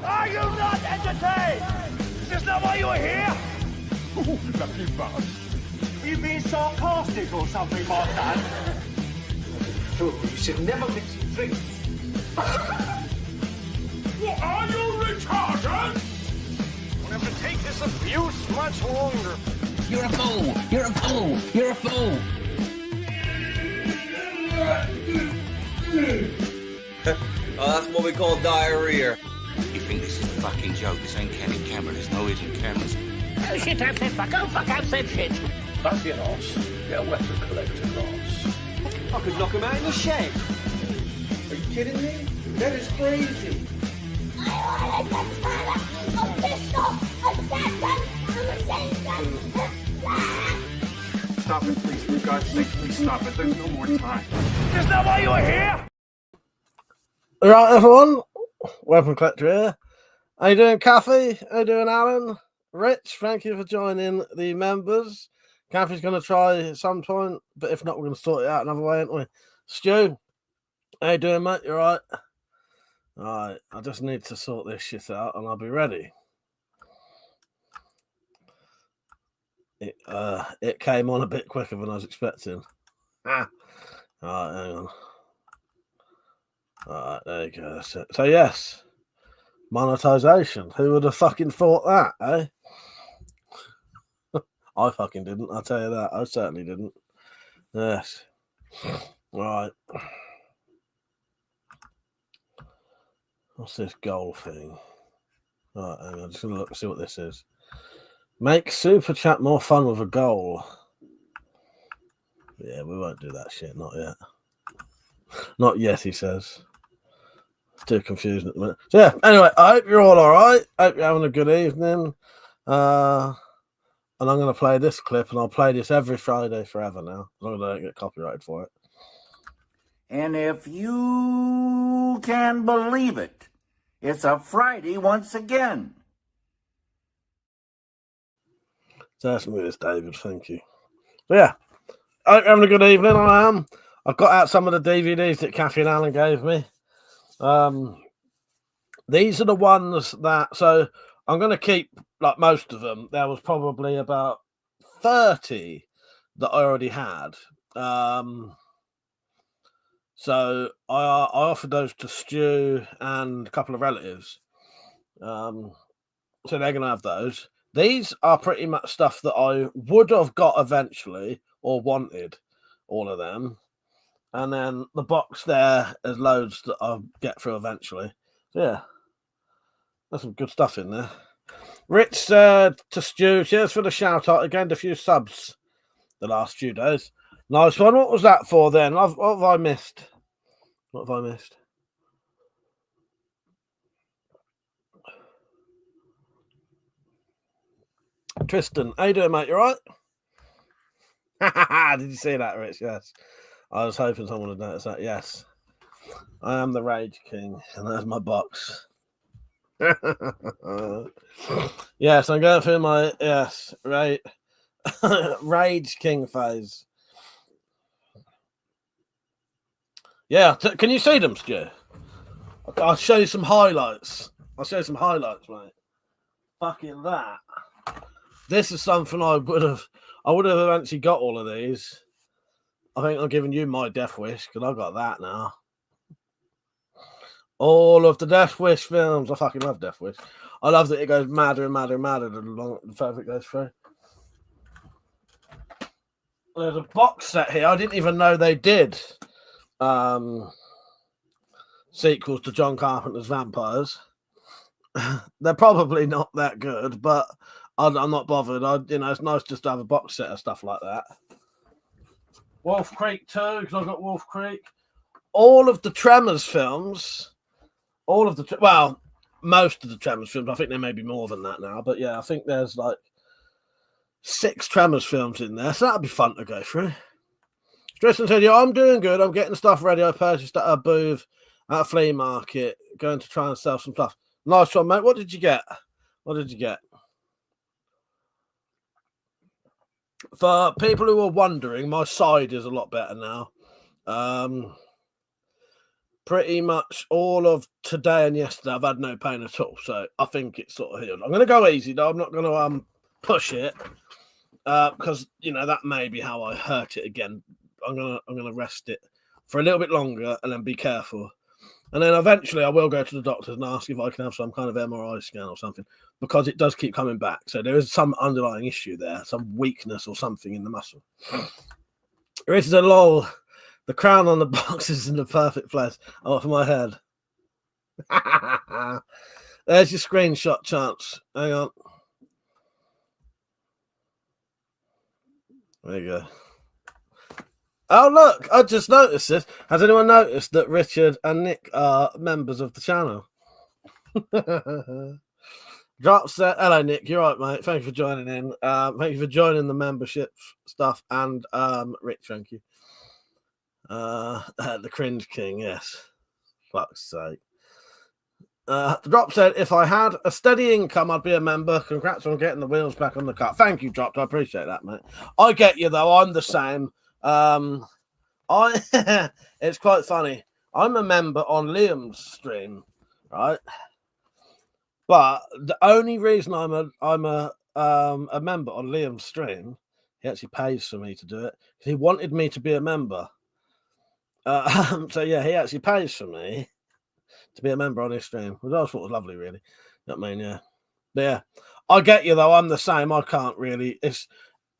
Are you not entertained? Is this not why you are here? Ooh, lucky bastard. Are you being sarcastic or something like that? You should never mix drinks. What, are you retarded? We'll have to take this abuse much longer. You're a fool! You're a fool! You're a fool! Oh, that's what we call diarrhea. You think this is a fucking joke? This ain't Kenny camera. There's no hidden cameras. Oh shit, I've said fuck. Oh fuck, I've said shit. Don't be an arse. Get a weapon collector class. I could knock him out in the shed. Are you kidding me? That is crazy. Stop it, please. For God's sake, please stop it. There's no more time. Is this not why you are here? Right, everyone. WeaponCollector here. How you doing, Kathy? How you doing, Alan? Rich, thank you for joining the members. Kathy's going to try at some point, but if not, we're going to sort it out another way, aren't we? Stu, how you doing, mate? You all right? All right, I just need to sort this shit out and I'll be ready. It came on a bit quicker than I was expecting. All right, hang on. All right, there you go. That's it. So, yes, monetization. Who would have fucking thought that, eh? I fucking didn't, I'll tell you that. I certainly didn't. Yes. Right. What's this goal thing? Right, hang on. I'm just going to look see what this is. Make Super Chat more fun with a goal. Yeah, we won't do that shit. Not yet. Not yet, he says. It's too confusing at the minute. So, yeah, anyway, I hope you're all right. I hope you're having a good evening. And I'm going to play this clip, and I'll play this every Friday forever now, as long as I don't get copyrighted for it. And if you can believe it, it's a Friday once again. So that's me, this David. Thank you. So yeah, I hope you're having a good evening. I am. I've got out some of the DVDs that Kathy and Alan gave me. These are the ones that. So I'm going to keep like most of them. There was probably about 30 that I already had. So I offered those to Stu and a couple of relatives. So they're going to have those. These are pretty much stuff that I would have got eventually or wanted, all of them. And then the box there is loads that I'll get through eventually. So yeah, there's some good stuff in there. Rich said to Stu, cheers for the shout out. I gained a few subs the last few days. Nice one. What was that for then? What have I missed? What have I missed? Tristan, how you doing, mate? You all right? Did you see that, Rich? Yes. I was hoping someone would notice that. Yes. I am the Rage King, and there's my box. Yes, I'm going through my, yes, right. Rage King phase. Yeah, can you see them, Stu? I'll show you some highlights. I'll show you some highlights, mate. Fucking that. This is something I would have eventually got all of these. I think I'm giving you my Death Wish because I've got that now. All of the Death Wish films. I fucking love Death Wish. I love that it goes madder and madder and madder the further it goes through. There's a box set here. I didn't even know they did sequels to John Carpenter's Vampires. They're probably not that good, but I'm not bothered. It's nice just to have a box set of stuff like that. Wolf Creek 2, because I've got Wolf Creek. All of the Tremors films. Most of the Tremors films. I think there may be more than that now, but yeah, I think there's like 6 Tremors films in there, so that'd be fun to go through. Tristan said, yeah, I'm doing good. I'm getting stuff ready. I purchased at a booth at a flea market, going to try and sell some stuff. Nice one, mate. What did you get? For people who are wondering, my side is a lot better now. pretty much all of today and yesterday, I've had no pain at all. So I think it's sort of healed. I'm going to go easy, though. I'm not going to push it because, you know, that may be how I hurt it again. I'm gonna rest it for a little bit longer and then be careful. And then eventually I will go to the doctors and ask if I can have some kind of MRI scan or something, because it does keep coming back. So there is some underlying issue there, some weakness or something in the muscle. It is a lol. The crown on the box is in the perfect place. Oh, for my head. There's your screenshot, Chance. Hang on. There you go. Oh, look, I just noticed this. Has anyone noticed that Richard and Nick are members of the channel? Drop set. Hello, Nick. You're right, mate. Thank you for joining in. Thank you for joining the membership stuff. And Rick, thank you. The Cringe King, yes. Fuck's sake. Drop said, if I had a steady income, I'd be a member. Congrats on getting the wheels back on the car. Thank you, Drop. I appreciate that, mate. I get you, though. I'm the same. It's quite funny. I'm a member on Liam's stream, right? But the only reason I'm a member on Liam's stream, he actually pays for me to do it. He wanted me to be a member. So yeah, he actually pays for me to be a member on his stream, which I thought was lovely, really. You know what I mean? Yeah. But yeah, I get you though. I'm the same. I can't really.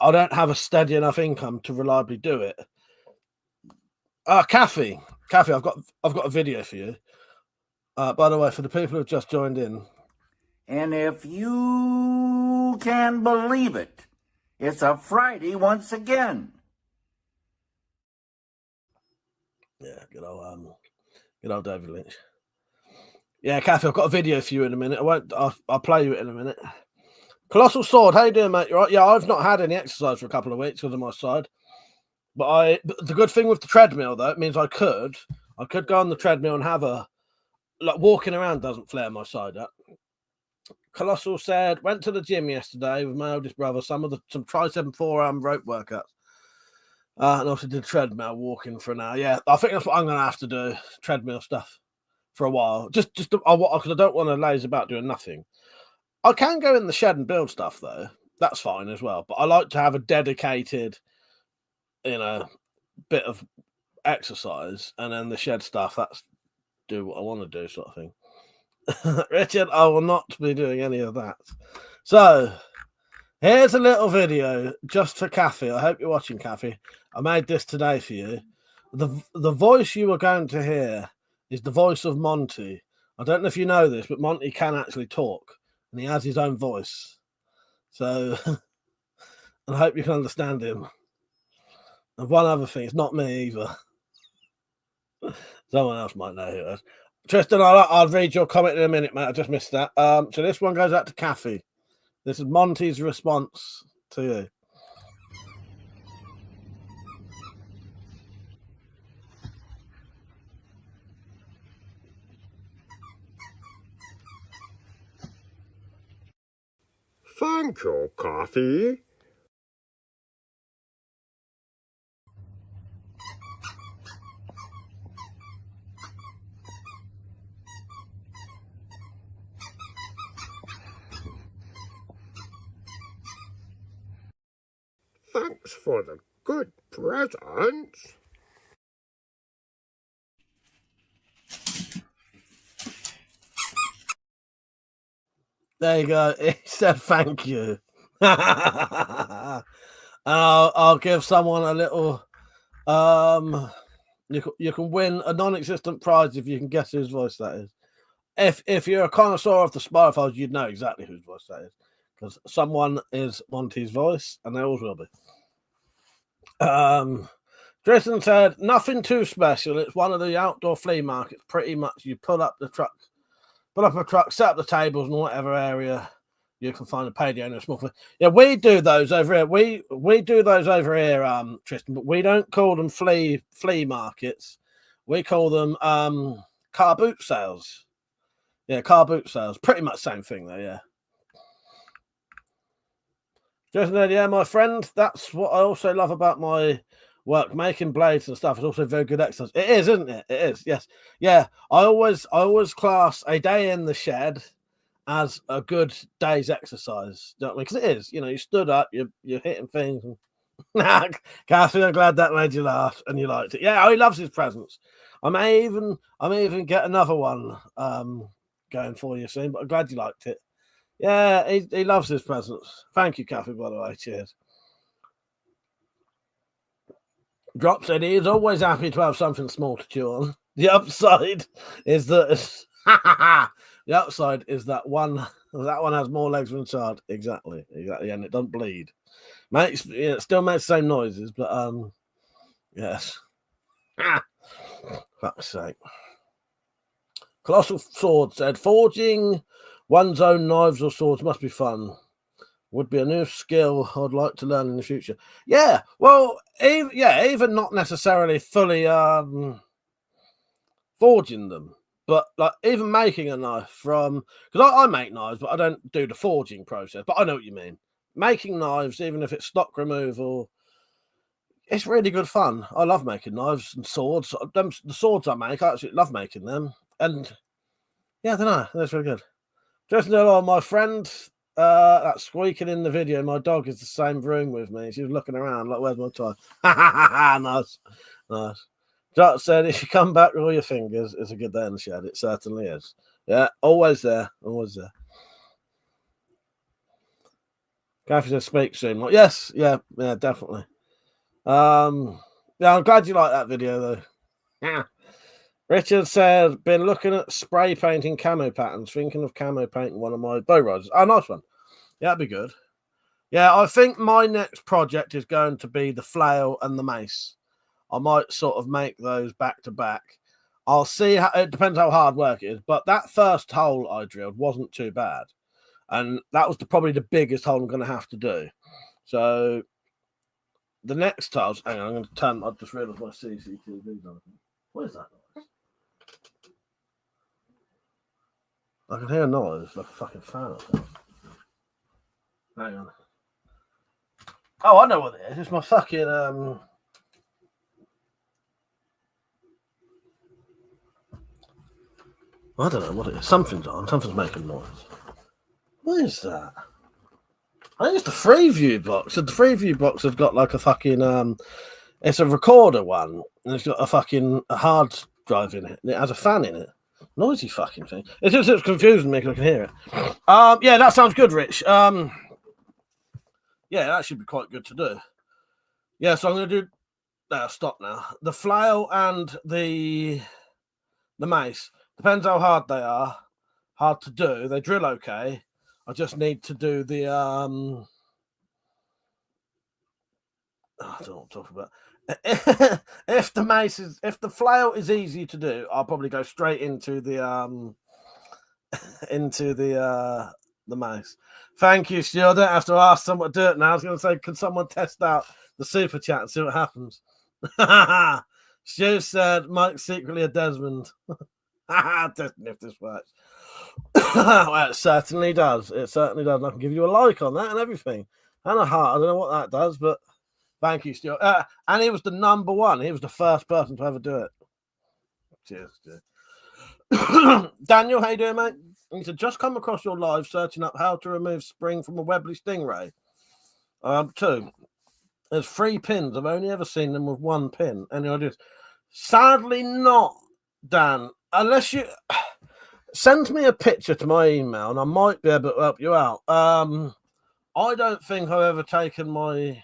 I don't have a steady enough income to reliably do it. Kathy, I've got a video for you. By the way, for the people who've just joined in. And if you can believe it, it's a Friday once again. Yeah, good old David Lynch. Yeah, Kathy, I've got a video for you in a minute. I'll play you it in a minute. Colossal Sword, how you doing, mate? You right? Yeah, I've not had any exercise for a couple of weeks because of my side. But the good thing with the treadmill, though, it means I could go on the treadmill and have walking around doesn't flare my side up. Colossal said, went to the gym yesterday with my oldest brother, some tricep and forearm rope workouts. And also did treadmill walking for an hour. Yeah, I think that's what I'm going to have to do, treadmill stuff for a while. Just because I don't want to laze about doing nothing. I can go in the shed and build stuff, though. That's fine as well. But I like to have a dedicated, bit of exercise, and then the shed stuff, that's do what I want to do sort of thing. Richard, I will not be doing any of that. So here's a little video just for Kathy. I hope you're watching, Kathy. I made this today for you. The voice you are going to hear is the voice of Monty. I don't know if you know this, but Monty can actually talk, and he has his own voice. So I hope you can understand him. And one other thing, it's not me either. Someone else might know who it is. Tristan, I'll read your comment in a minute, mate. I just missed that. So this one goes out to Kathy. This is Monty's response to you. Thank you, Kathy. Thanks for the good presents. There you go. He said thank you. And I'll give someone a little. You can win a non-existent prize if you can guess whose voice that is. If you're a connoisseur of the Spy Files, you'd know exactly whose voice that is, because someone is Monty's voice, and they always will be. Tristan said, nothing too special. It's one of the outdoor flea markets. Pretty much, you pull up a truck, set up the tables in whatever area you can find a payday owner, a small flea. Yeah, we do those over here. We do those over here, Tristan, but we don't call them flea markets. We call them car boot sales. Yeah, car boot sales. Pretty much same thing, though, yeah. Just yeah, my friend, that's what I also love about my work. Making blades and stuff is also very good exercise. It is, isn't it? It is. Yes. Yeah. I always class a day in the shed as a good day's exercise. Don't because it is. You know, you stood up, you're hitting things. Catherine, I'm glad that made you laugh and you liked it. Yeah, he loves his presents. I may even get another one going for you soon, but I'm glad you liked it. Yeah, he loves his presents. Thank you, Kathy, by the way. Cheers. Drop said he is always happy to have something small to chew on. The upside is that that one has more legs than child. Exactly, and it doesn't bleed. It still makes the same noises, but yes. Fuck's sake. Colossal Sword said, forging one's own knives or swords must be fun. Would be a new skill I'd like to learn in the future. Yeah, well, even not necessarily fully forging them, but like even making a knife from, because I make knives, but I don't do the forging process. But I know what you mean. Making knives, even if it's stock removal, it's really good fun. I love making knives and swords. The swords I make, I absolutely love making them. And yeah, I don't know, that's really good. Just know my friend that's squeaking in the video, my dog is the same room with me. She was looking around like, where's my toy? Nice. Jot said, if you come back with all your fingers, it's a good day in the shed. It certainly is. Yeah, always there. Always there. Kathy said, speak soon. Like, yes, yeah, definitely. Yeah, I'm glad you like that video, though. Yeah. Richard said, been looking at spray painting camo patterns, thinking of camo painting one of my bow riders. Oh, nice one. Yeah, that'd be good. Yeah, I think my next project is going to be the flail and the mace. I might sort of make those back to back. I'll see. It depends how hard work it is. But that first hole I drilled wasn't too bad. And that was probably the biggest hole I'm going to have to do. So the next tiles, hang on, I'm going to turn. I just realised my CCTV's on. What is that noise? I can hear a noise like a fucking fan. Hang on. Oh, I know what it is. It's my fucking I don't know what it is. Something's on. Something's making noise. What is that? I think it's the Freeview box. So the Freeview box has got like a fucking it's a recorder one, and it's got a fucking hard drive in it, and it has a fan in it. Noisy fucking thing. It's confusing me because I can hear it. Yeah, that sounds good, Rich. Yeah, that should be quite good to do. Yeah, so I'm going to do. Stop now. The flail and the mace. Depends how hard they are. Hard to do. They drill okay. I just need to do the I don't know what I'm talking about. If the flail is easy to do, I'll probably go straight into the mace. Thank you, Stu. I don't have to ask someone to do it now. I was going to say, can someone test out the super chat and see what happens? Stu said, Mike's secretly a Desmond. Testing if this works. Well, it certainly does. It certainly does. And I can give you a like on that and everything. And a heart. I don't know what that does, but thank you, Stuart. And he was the number one. He was the first person to ever do it. Cheers, Stuart. Daniel, how you doing, mate? He said, just come across your live searching up how to remove spring from a Webley Stingray. 2. There's 3 pins. I've only ever seen them with 1 pin. Any ideas? Sadly not, Dan. Unless you send me a picture to my email and I might be able to help you out. I don't think I've ever taken my...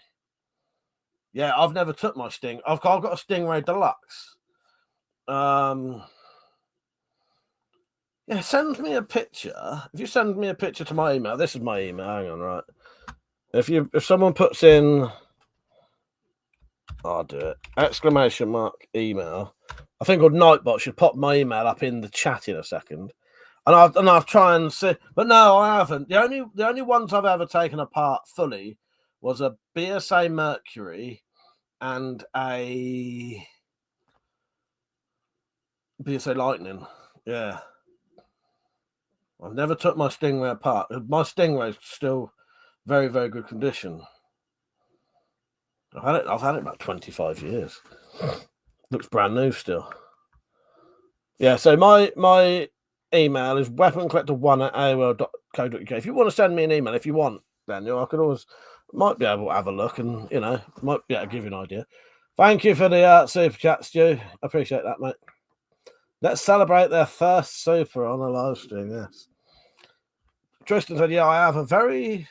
Yeah, I've never took my Sting. I've got a Stingray Deluxe. Yeah, send me a picture. If you send me a picture to my email, this is my email. Hang on, right. If someone puts in... I'll do it. ! Email. I think old Nightbot should pop my email up in the chat in a second, and I'll try and see. But no, I haven't. The only ones I've ever taken apart fully was a BSA Mercury and a BSA Lightning. Yeah, I've never took my Stingray apart. My Stingray's still very, very good condition. I've had it about 25 years. Looks brand new still. Yeah, so my email is weaponcollector1@aol.co.uk. If you want to send me an email, if you want, Daniel, I could always might be able to have a look and might be able to give you an idea. Thank you for the super chat, Stu. I appreciate that, mate. Let's celebrate their first super on a live stream. Yes. Tristan said, "Yeah, I have a very.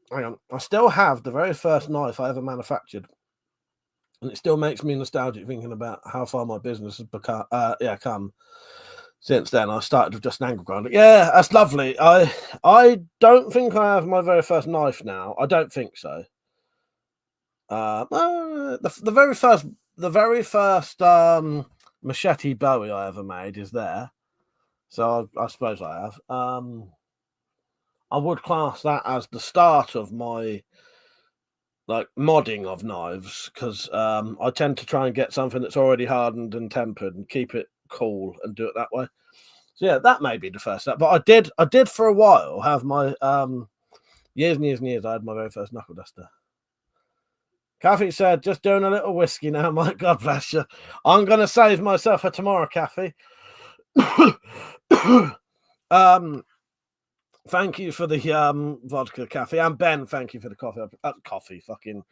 Hang on, I still have the very first knife I ever manufactured, and it still makes me nostalgic thinking about how far my business has come since then. I started with just an angle grinder. Yeah, that's lovely. I don't think I have my very first knife now. I don't think so. The very first machete Bowie I ever made is there, so I suppose I have. I would class that as the start of my modding of knives, because I tend to try and get something that's already hardened and tempered and keep it cool and do it that way. So yeah, that may be the first step. But I did for a while have my years and years and years. I had my very first knuckle duster. Kathy said, "Just doing a little whiskey now, Mike. God bless you. I'm going to save myself for tomorrow, Kathy." Thank you for the vodka, Kathy, and Ben. Thank you for the coffee. Coffee, fucking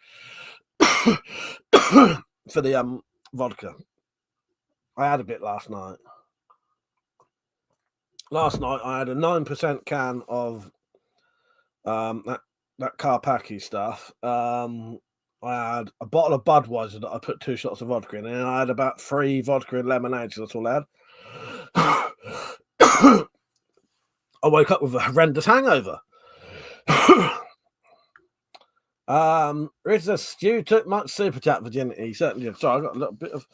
for the vodka. I had a bit last night. Last night I had a 9% can of that Carpacci stuff. I had a bottle of Budweiser that I put 2 shots of vodka in, and I had about 3 vodka and lemonades. That's all I had. I woke up with a horrendous hangover. Rich says, "Stu took much super chat virginity." He certainly did. Sorry, I got a little bit of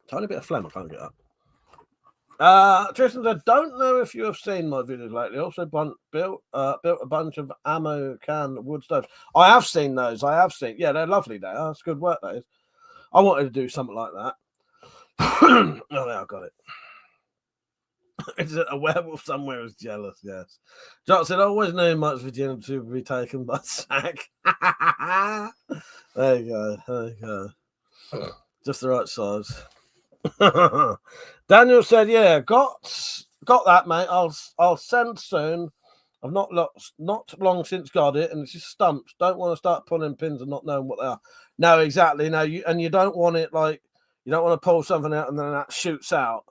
tiny bit of phlegm I can't get up. Tristan said, "Don't know if you have seen my videos lately. Also built a bunch of ammo can wood stoves." I have seen those. Yeah, they're lovely. That's good work, that is. I wanted to do something like that. Oh, yeah, I got it. Is it a werewolf somewhere is jealous? Yes. Jock said, "I always knew much virginity would be taken by sack." There you go. Just the right size. Daniel said, "Yeah, got that, mate. I'll send soon. I've not long since got it, and it's just stumps. Don't want to start pulling pins and not knowing what they are." No, exactly. No, you don't want it you don't want to pull something out and then that shoots out,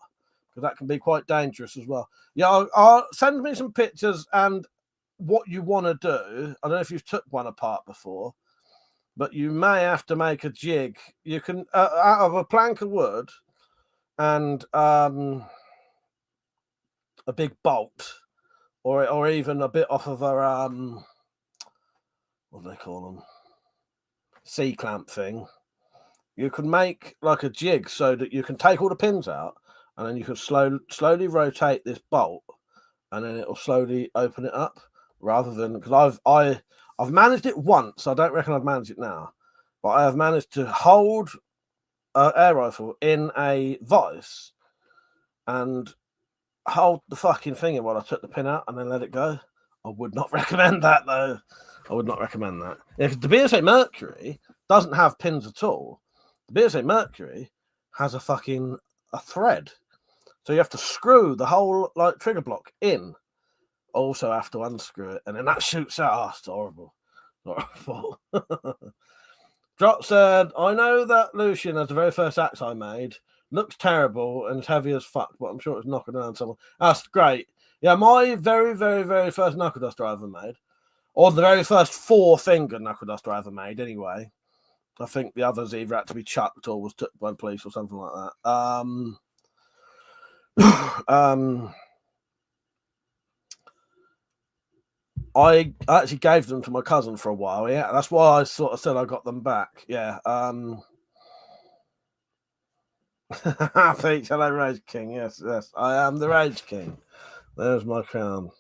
because that can be quite dangerous as well. Yeah, I'll send me some pictures and what you want to do. I don't know if you've took one apart before, but you may have to make a jig. You can out of a plank of wood and a big bolt, or even a bit off of a what do they call them? C-clamp thing. You can make like a jig so that you can take all the pins out, and then you can slowly rotate this bolt, and then it'll slowly open it up. Rather than, because I've managed it once, I don't reckon I'd manage it now, but I have managed to hold an air rifle in a vice and hold the fucking thing while I took the pin out and then let it go. I would not recommend that, though. I would not recommend that. If the BSA Mercury doesn't have pins at all, the BSA Mercury has a thread. So you have to screw the whole trigger block in. Also have to unscrew it, and then that shoots out. Oh, it's horrible. Horrible. Drop said, "I know that Lucian, as the very first axe I made, looks terrible and it's heavy as fuck, but I'm sure it's knocking around someone." That's great. Yeah, my very, very, very first knuckle duster I ever made, or the very first 4-finger knuckle duster I ever made, anyway. I think the others either had to be chucked or was took by police or something like that. I actually gave them to my cousin for a while. Yeah, that's why I sort of said I got them back. Yeah. Peach, hello, Rage King. Yes, I am the Rage King. There's my crown.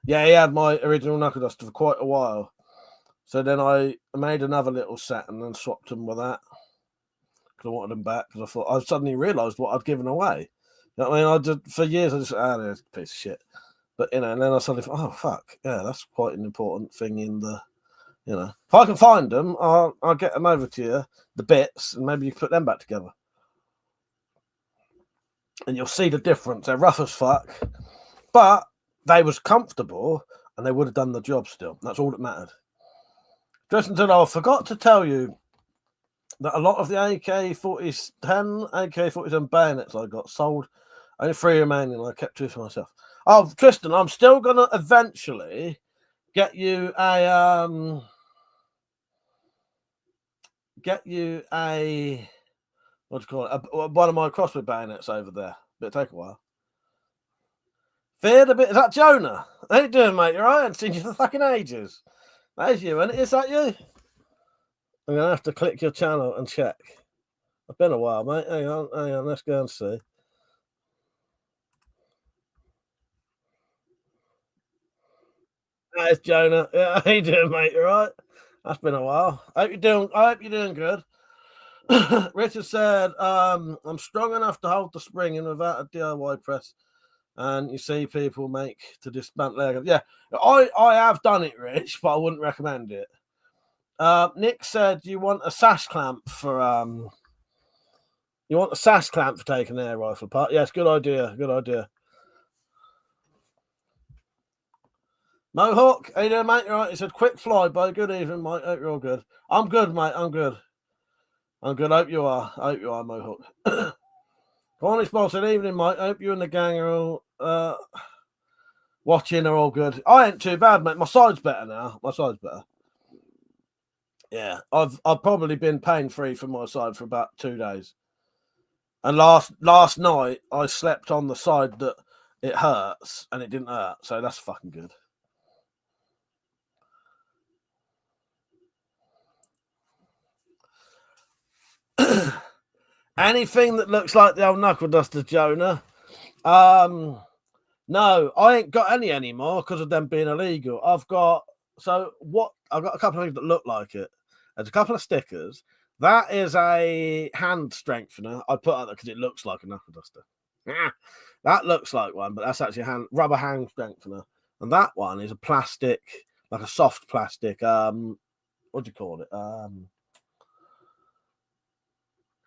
Yeah, he had my original knuckle duster for quite a while. So then I made another little set and then swapped them with that, because I wanted them back, because I thought I suddenly realised what I'd given away. You know what I mean? I did for years. I just there's a piece of shit. But and then I suddenly thought, oh fuck, yeah, that's quite an important thing in the. If I can find them, I'll get them over to you, the bits, and maybe you can put them back together. And you'll see the difference. They're rough as fuck, but they was comfortable and they would have done the job still. That's all that mattered. Just until I forgot to tell you that a lot of the AK-47 bayonets I got sold, only 3 remaining, I kept 2 for myself. Oh, Tristan, I'm still going to eventually get you a... what do you call it? One of my crossbow bayonets over there. But it'll take a while. Feared a bit. Is that Jonah? How you doing, mate? You alright? I haven't seen you for fucking ages. There's you, and is that you? I'm gonna have to click your channel and check. It's been a while, mate. Hang on. Let's go and see. There's Jonah. Yeah, how you doing, mate? You alright? That's been a while. I hope you're doing good. Richard said, I'm strong enough to hold the spring in without a DIY press. And you see people make to dismantle their... Yeah, I have done it, Rich, but I wouldn't recommend it. Nick said you want a sash clamp for taking an air rifle apart. Yes, good idea. Good idea. Mohawk, how you doing, mate? You all right? He said, quick flyby. Good evening, mate. Hope you're all good. I'm good, mate. I'm good. Hope you are. Mohawk. Cornish Ball said, evening, mate. Hope you and the gang are all watching, are all good. I ain't too bad, mate. My side's better now. Yeah, I've probably been pain-free from my side for about 2 days. And last night, I slept on the side that it hurts, and it didn't hurt. So that's fucking good. Anything that looks like the old knuckle duster, Jonah. No, I ain't got any anymore because of them being illegal. I've got a couple of things that look like it. There's a couple of stickers. That is a hand strengthener. I put out there because it looks like a knuckle duster. That looks like one, but that's actually a rubber hand strengthener. And that one is a plastic, like a soft plastic. What do you call it?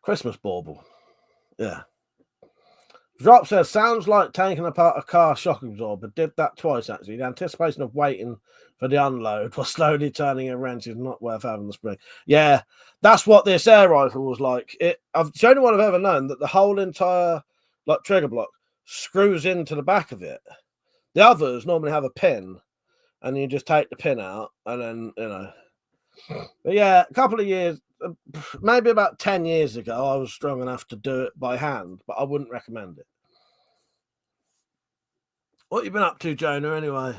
Christmas bauble. Yeah. Drop says, sounds like taking apart a car shock absorber. Did that twice, actually. The anticipation of waiting for the unload while slowly turning a wrench is not worth having the spring. Yeah, that's what this air rifle was like. It's the only one I've ever known that the whole entire trigger block screws into the back of it. The others normally have a pin, and you just take the pin out, and then, But yeah, a couple of years, maybe about 10 years ago, I was strong enough to do it by hand, but I wouldn't recommend it. What you been up to, Jonah, anyway?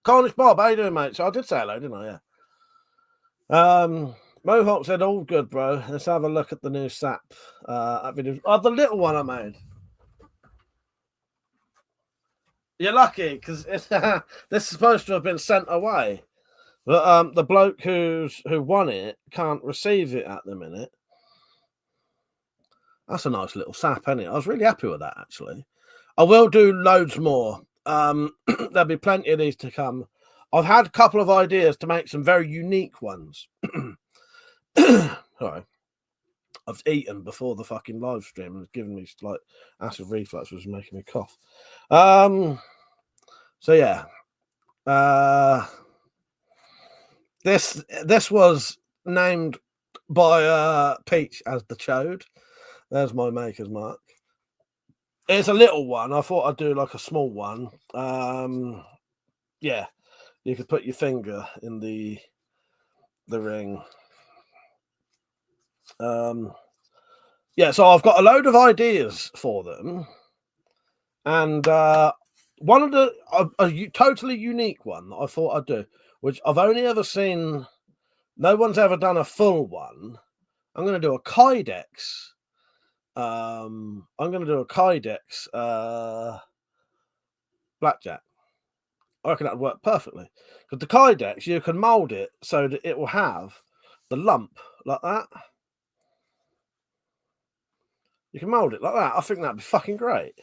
Cornish Bob, how you doing, mate? So I did say hello, didn't I? Yeah. Mohawk said, all good, bro. Let's have a look at the new SAP video. Oh, the little one I made. You're lucky, because this is supposed to have been sent away. But the bloke who won it can't receive it at the minute. That's a nice little sap, isn't it? I was really happy with that, actually. I will do loads more. There'll be plenty of these to come. I've had a couple of ideas to make some very unique ones. Sorry. I've eaten before the fucking live stream and it's given me like acid reflux, which was making me cough. So yeah. This was named by Peach as the Chode. There's my maker's mark. It's a little one. I thought I'd do like a small one. Yeah, you could put your finger in the ring. Yeah, so I've got a load of ideas for them, and one of a totally unique one that I thought I'd do, which I've only ever seen. No one's ever done a full one. I'm going to do a Kydex. I'm going to do a Kydex blackjack. I reckon that would work perfectly. Because the Kydex, you can mold it so that it will have the lump like that. You can mould it like that. I think that'd be fucking great.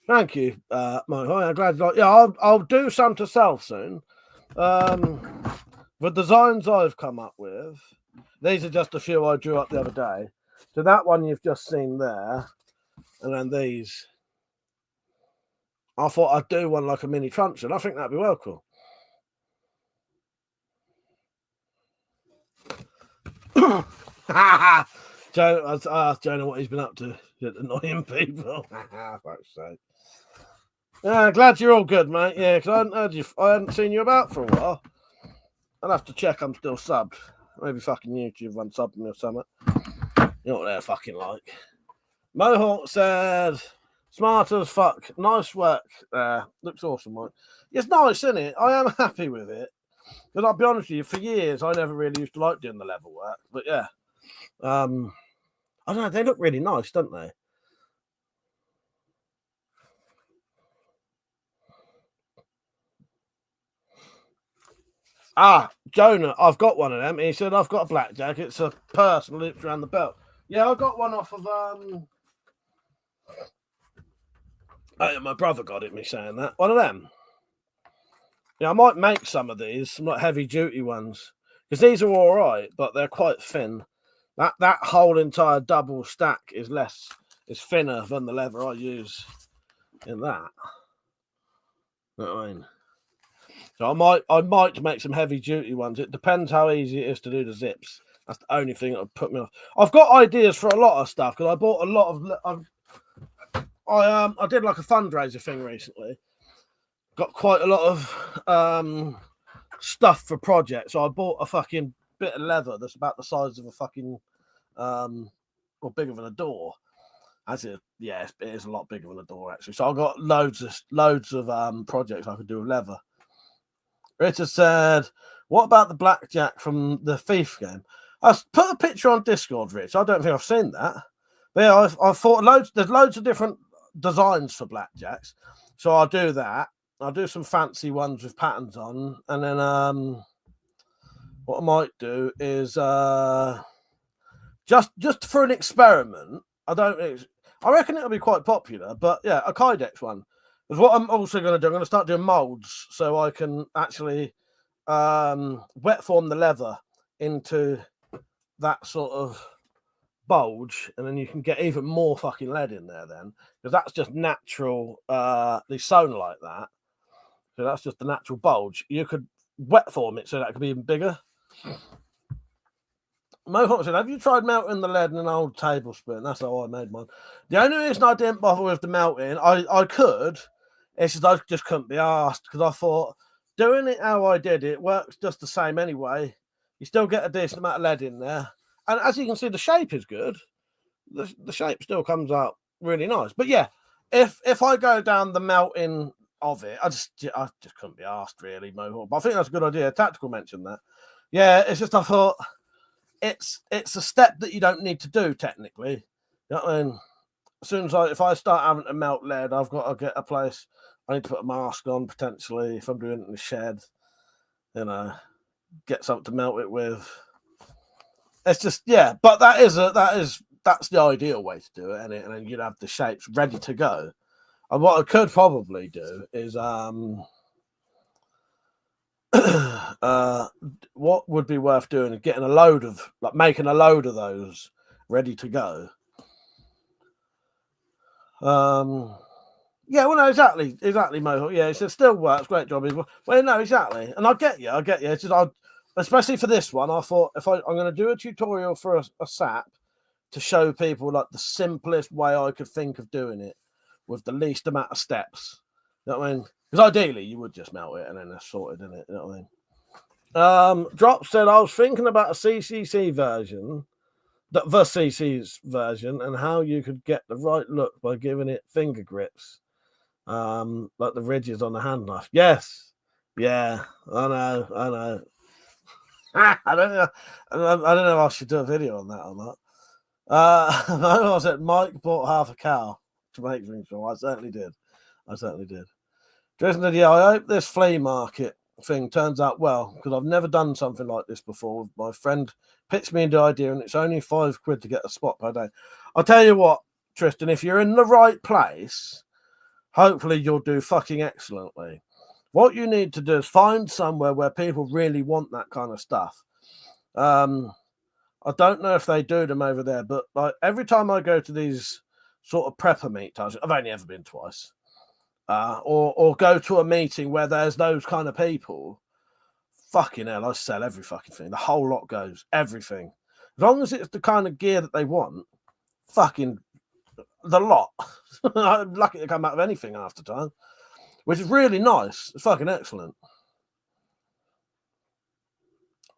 Thank you, Mo. I'm glad you like. Yeah, I'll do some to sell soon. The designs I've come up with, these are just a few I drew up the other day. So that one you've just seen there, and then these. I thought I'd do one like a mini truncheon. I think that'd be well cool. Joe, I asked Jonah what he's been up to. Annoying people. Fuck's sake. Yeah, glad you're all good, mate. Yeah, because I hadn't heard you. I hadn't seen you about for a while. I'll have to check I'm still subbed. Maybe fucking YouTube unsubbed me or something. You know what they're fucking like. Mohawk said, smart as fuck. Nice work there. Looks awesome, mate. It's nice, isn't it? I am happy with it. Because I'll be honest with you, for years, I never really used to like doing the level work. But yeah. I don't know. They look really nice, don't they? Jonah, I've got one of them. He said, I've got a blackjack. It's a purse and loops around the belt. Yeah, I got one off of my brother got it, me saying that. One of them. Yeah, I might make some of these, some like heavy duty ones. Because these are all right, but they're quite thin. That whole entire double stack is thinner than the leather I use in that. You know what I mean? So I might make some heavy duty ones. It depends how easy it is to do the zips. That's the only thing that would put me off. I've got ideas for a lot of stuff because I bought a lot of. I did like a fundraiser thing recently. Got quite a lot of stuff for projects. So I bought a fucking bit of leather that's about the size of a fucking or bigger than a door. It is a lot bigger than a door actually. So I've got loads of projects I could do with leather. Richard said, what about the blackjack from the Thief game? I put a picture on Discord, Rich. I don't think I've seen that. But yeah, I thought there's loads of different designs for blackjacks. So I'll do that. I'll do some fancy ones with patterns on. And then what I might do is just for an experiment. I reckon it'll be quite popular. But yeah, a Kydex one. Because what I'm also going to do, I'm going to start doing molds so I can actually wet form the leather into that sort of bulge, and then you can get even more fucking lead in there then, because that's just natural, sewn like that. So that's just the natural bulge. You could wet form it so that it could be even bigger. Mohawk said, have you tried melting the lead in an old tablespoon? That's how I made mine. The only reason I didn't bother with the melting, I could, it's just I just couldn't be asked, because I thought doing it how I did it works just the same anyway. You still get a decent amount of lead in there. And as you can see, the shape is good. The shape still comes out really nice. But yeah, if I go down the melting of it, I just couldn't be asked really, Mohawk. But I think that's a good idea. Tactical mentioned that. Yeah, it's just I thought it's a step that you don't need to do technically. You know what I mean? As soon as if I start having to melt lead, I've got to get a place. I need to put a mask on potentially if I'm doing it in the shed. You know, get something to melt it with. It's just but that's the ideal way to do it, and then you'd have the shapes ready to go. And what I could probably do is what would be worth doing is getting making a load of those ready to go. Yeah, well, no, exactly, Mohawk. Yeah, it still works. Great job. Well, no, exactly. And I get you. It's just especially for this one, I thought I'm going to do a tutorial for a SAP to show people like the simplest way I could think of doing it with the least amount of steps. You know what I mean? Because ideally, you would just melt it and then it's sorted, isn't it? You know what I mean? Drop said, I was thinking about a CCC version, the CC's version, and how you could get the right look by giving it finger grips, like the ridges on the hand knife. Yes. Yeah, I know. I don't know if I should do a video on that or not. I said Mike bought half a cow to make things from. I certainly did. Tristan said, yeah, I hope this flea market thing turns out well, because I've never done something like this before. My friend pitched me the idea, and it's only £5 to get a spot per day. I'll tell you what, Tristan, if you're in the right place, hopefully you'll do fucking excellently. What you need to do is find somewhere where people really want that kind of stuff. I don't know if they do them over there, but like every time I go to these sort of prepper meet times, I've only ever been twice, or go to a meeting where there's those kind of people, fucking hell, I sell every fucking thing. The whole lot goes, everything. As long as it's the kind of gear that they want, fucking the lot. I'm lucky to come out of anything half the time, which is really nice. It's fucking excellent.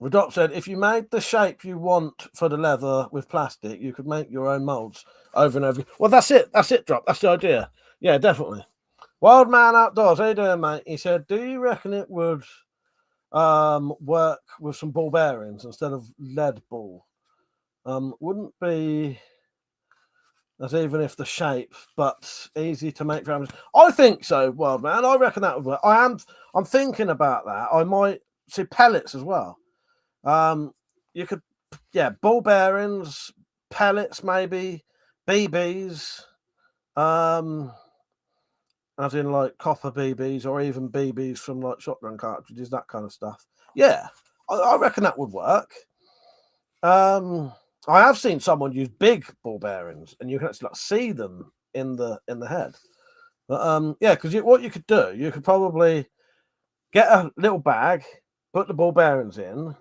Rodop said, if you made the shape you want for the leather with plastic, you could make your own molds over and over. Well, that's it. That's it, Drop. That's the idea. Yeah, definitely. Wild Man Outdoors, how you doing, mate? He said, do you reckon it would work with some ball bearings instead of lead ball? Wouldn't be as even if the shape, but easy to make for. I think so, Wild Man. I reckon that would work. I'm thinking about that. I might see pellets as well. You could, yeah, ball bearings, pellets, maybe BBs, as in like copper BBs or even BBs from like shotgun cartridges, that kind of stuff. Yeah, I reckon that would work. I have seen someone use big ball bearings, and you can actually like see them in the head. But yeah, because what you could do, you could probably get a little bag, put the ball bearings in,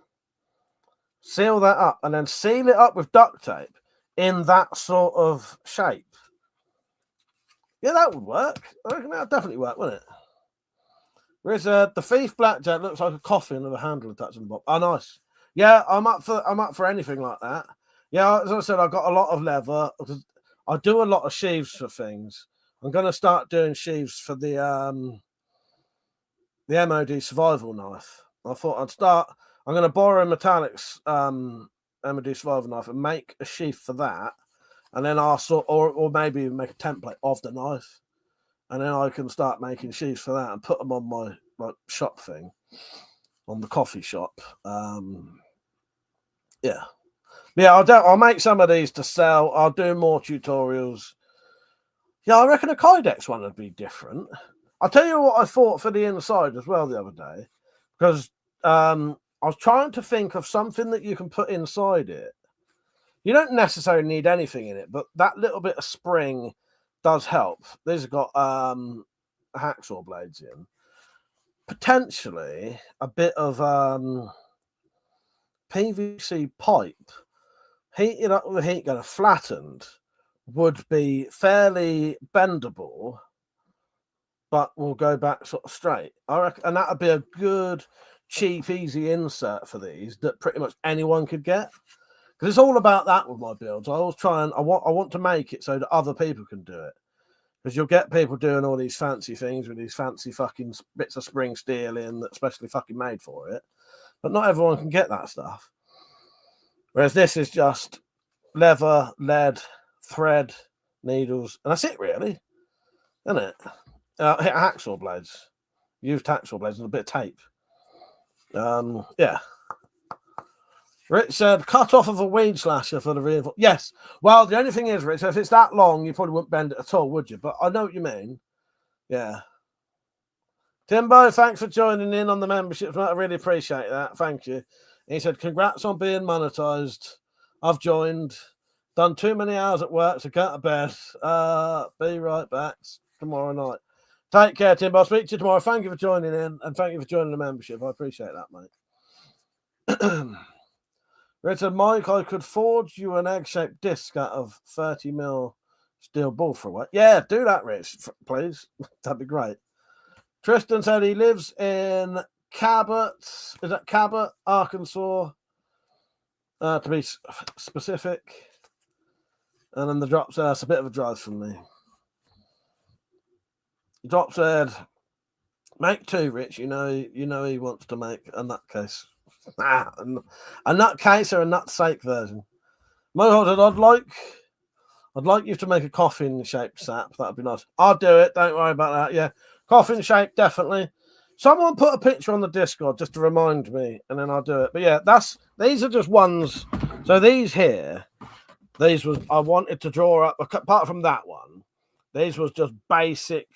seal that up, and then seal it up with duct tape in that sort of shape. Yeah, that would work. I reckon that would definitely work, wouldn't it? Whereas the Thief Blackjack looks like a coffin with a handle attached on the bottom. Oh, nice. Yeah, I'm up for anything like that. Yeah, as I said, I've got a lot of leather. I do a lot of sheaves for things. I'm going to start doing sheaves for the MOD survival knife. I thought I'd start. I'm going to borrow Metallic's MOD survival knife and make a sheath for that, and then I'll or maybe even make a template of the knife, and then I can start making sheaths for that and put them on my like shop thing, on the coffee shop. Yeah. I'll make some of these to sell. I'll do more tutorials. Yeah, I reckon a Kydex one would be different. I'll tell you what I thought for the inside as well the other day, because I was trying to think of something that you can put inside it. You don't necessarily need anything in it, but that little bit of spring does help. These have got hacksaw blades in. Potentially a bit of PVC pipe, heated up with a heat gun, flattened, would be fairly bendable, but will go back sort of straight. I reckon, and that would be a good, cheap, easy insert for these that pretty much anyone could get. Because it's all about that with my builds. I always try and I want to make it so that other people can do it. Because you'll get people doing all these fancy things with these fancy fucking bits of spring steel in that's specially fucking made for it. But not everyone can get that stuff. Whereas this is just leather, lead, thread, needles, and that's it really, isn't it? Hacksaw blades. Used hacksaw blades and a bit of tape. Yeah. Rich said, cut off of a weed slasher for the reinforcement. Yes. Well, the only thing is, Rich, if it's that long, you probably wouldn't bend it at all, would you? But I know what you mean. Yeah. Timbo, thanks for joining in on the membership. I really appreciate that. Thank you. He said, congrats on being monetized. I've joined. Done too many hours at work, so go to bed. Be right back tomorrow night. Take care, Timbo. I'll speak to you tomorrow. Thank you for joining in, and thank you for joining the membership. I appreciate that, mate. Richard, Mike, I could forge you an egg-shaped disc out of 30mm steel ball for a while. Yeah, do that, Rich, please. That'd be great. Tristan said he lives in Cabot. Is that Cabot, Arkansas? To be specific. And then the drop said that's a bit of a drive from me. The drop said, make two, Rich. You know he wants to make a nutcase. A nutcase or a nut-sake version. Mohawk said, I'd like you to make a coffin-shaped sap. That'd be nice. I'll do it. Don't worry about that. Yeah, coffin shape, definitely. Someone put a picture on the Discord just to remind me, and then I'll do it. But yeah, these are just ones. So these here, these was I wanted to draw up. Apart from that one, these was just basic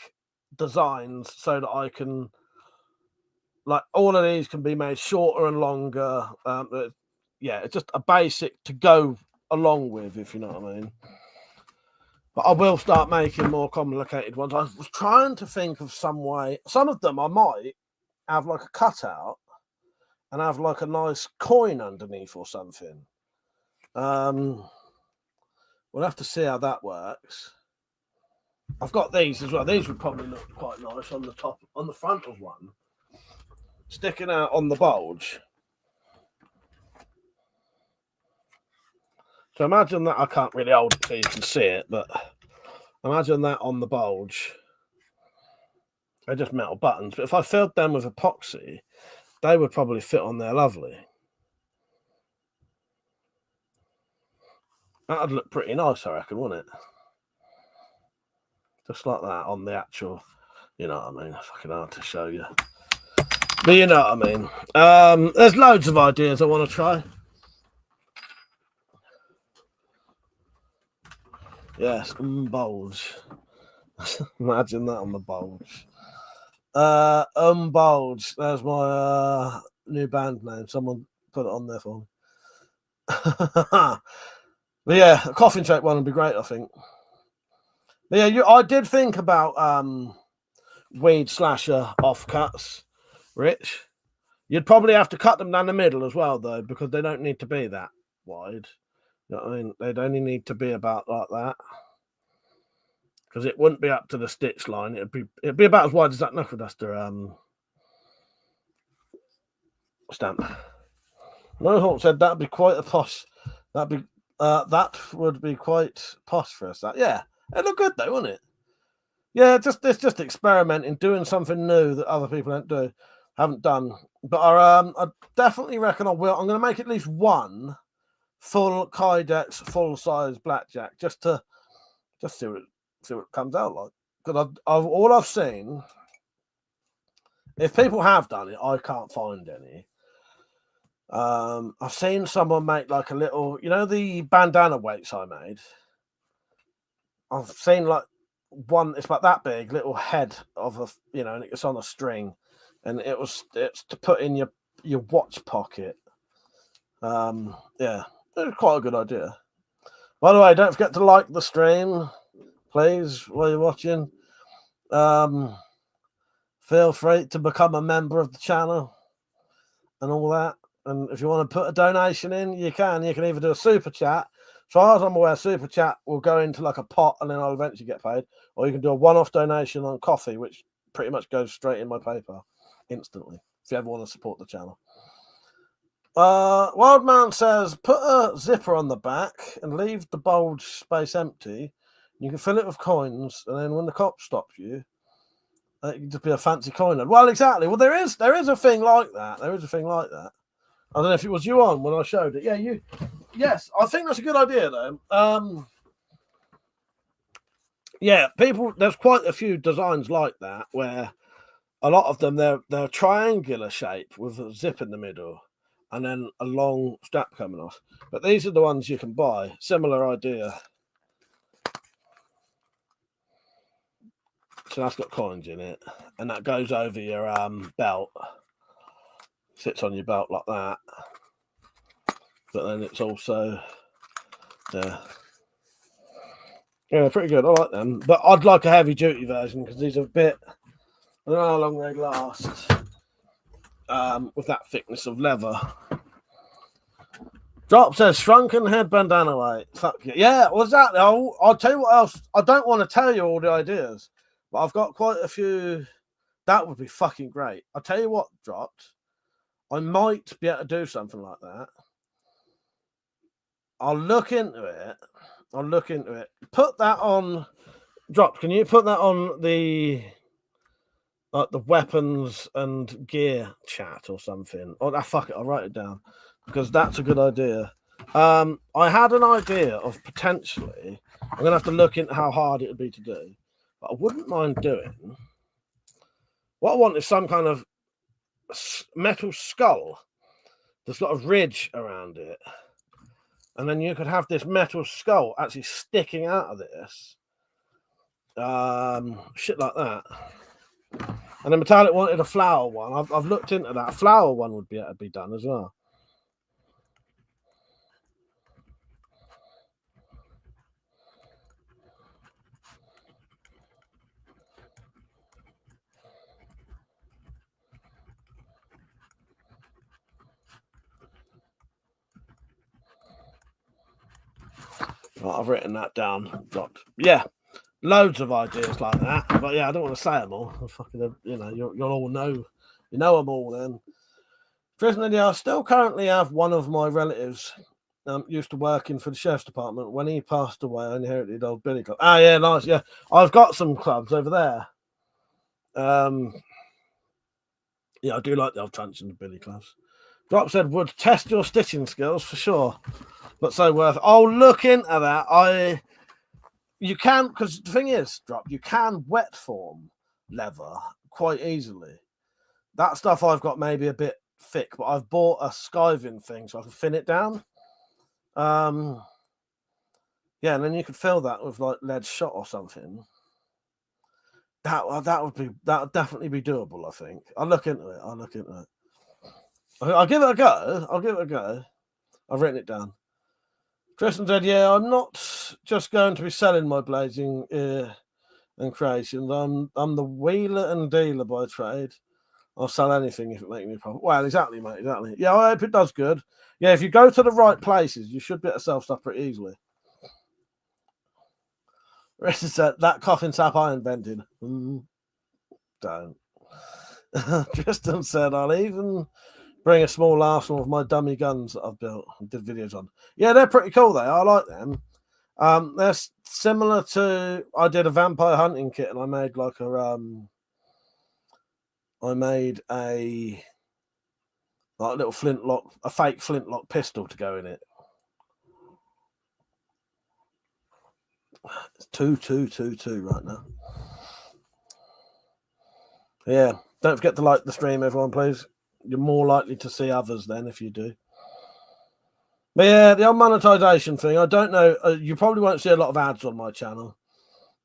designs so that I can, like, all of these can be made shorter and longer. Yeah, it's just a basic to go along with, if you know what I mean. But I will start making more complicated ones. I was trying to think of some way. Some of them I might have like a cutout and have like a nice coin underneath or something. We'll have to see how that works. I've got these as well. These would probably look quite nice on the top, on the front of one, sticking out on the bulge. So imagine that. I can't really hold it so you can see it, but imagine that on the bulge. They're just metal buttons, but if I filled them with epoxy, they would probably fit on there lovely. That'd look pretty nice, I reckon, wouldn't it? Just like that on the actual, you know what I mean? It's fucking hard to show you. But you know what I mean. There's loads of ideas I want to try. Yes, bulge. Imagine that on the bulge. Bulge. There's my new band name. Someone put it on there for me. But yeah, a coffin shape one would be great, I think. But yeah, I did think about weed slasher offcuts, Rich. You'd probably have to cut them down the middle as well, though, because they don't need to be that wide. You know what I mean? They'd only need to be about like that, because it wouldn't be up to the stitch line. It'd be about as wide as that knuckle duster stamp. Mohawk said that'd be quite a posh. That would be quite posh for us. Yeah, it looked good though, wouldn't it? Yeah, it's just experimenting, doing something new that other people haven't done. But I definitely reckon I will. I'm going to make at least one full Kydex, full size blackjack, just see what it comes out like. Because all I've seen, if people have done it, I can't find any. I've seen someone make like a little, you know, the bandana weights I made. I've seen like one, it's like that big, little head of a, you know, and it's on a string, and it's to put in your watch pocket. Yeah, it's quite a good idea. By the way, don't forget to like the stream, please, while you're watching. Feel free to become a member of the channel and all that. And if you want to put a donation in, you can. You can either do a super chat. As far as I'm aware, super chat will go into like a pot and then I'll eventually get paid. Or you can do a one-off donation on coffee, which pretty much goes straight in my PayPal instantly, if you ever want to support the channel. Wildman says, put a zipper on the back and leave the bulge space empty. You can fill it with coins, and then when the cops stop you, it can just be a fancy coin. Well, exactly. Well, there is a thing like that. There is a thing like that. I don't know if it was you on when I showed it. Yeah, you. Yes, I think that's a good idea, though. Yeah, people. There's quite a few designs like that where a lot of them they're triangular shape with a zip in the middle, and then a long strap coming off. But these are the ones you can buy. Similar idea. So that's got coins in it, and that goes over your belt. Sits on your belt like that. But then it's also, yeah, pretty good. I like them, but I'd like a heavy duty version because these are a bit. I don't know how long they last with that thickness of leather. Drop says shrunken head bandana weight. Fuck yeah. Yeah, well, exactly. I'll tell you what else. I don't want to tell you all the ideas, but I've got quite a few. That would be fucking great. I'll tell you what, dropped. I might be able to do something like that. I'll look into it. Put that on. Drop. Can you put that on the weapons and gear chat or something? Oh, fuck it. I'll write it down because that's a good idea. I had an idea of potentially. I'm gonna have to look into how hard it would be to do, but I wouldn't mind doing What I want is some kind of metal skull that's got a ridge around it. And then you could have this metal skull actually sticking out of this. Shit like that. And then Metallic wanted a flower one. I've looked into that. A flower one would be able to be done as well. Right, I've written that down. Dropped. Yeah, loads of ideas like that. But yeah, I don't want to say them all. Fucking, you'll all know. You know them all then. Prisoner, I still currently have one of my relatives used to working for the sheriff's department. When he passed away, I inherited old Billy Club. Ah, yeah, nice. Yeah, I've got some clubs over there. Yeah, I do like the old truncheon of Billy Clubs. Drop said, would test your stitching skills for sure, but so worth it. Oh, look into that. You can, because the thing is, Drop, you can wet form leather quite easily. That stuff I've got maybe a bit thick, but I've bought a skiving thing so I can thin it down. Yeah, and then you could fill that with like lead shot or something. That would definitely be doable, I think. I'll look into it. I'll give it a go. I've written it down. Tristan said, yeah, I'm not just going to be selling my blazing and creations. I'm the wheeler and dealer by trade. I'll sell anything if it makes me a profit. Well, exactly, mate, exactly. Yeah, I hope it does good. Yeah, if you go to the right places, you should be able to sell stuff pretty easily. Richard said, that coffin sap I invented. Don't. Tristan said, I'll even bring a small arsenal of my dummy guns that I've built and did videos on. Yeah, they're pretty cool, I like them. They're similar to, I did a vampire hunting kit and I made like a little flintlock, a fake flintlock pistol to go in it. It's 2 right now. Yeah, don't forget to like the stream, everyone, please. You're more likely to see others then if you do. But yeah, the old monetization thing, I don't know. You probably won't see a lot of ads on my channel.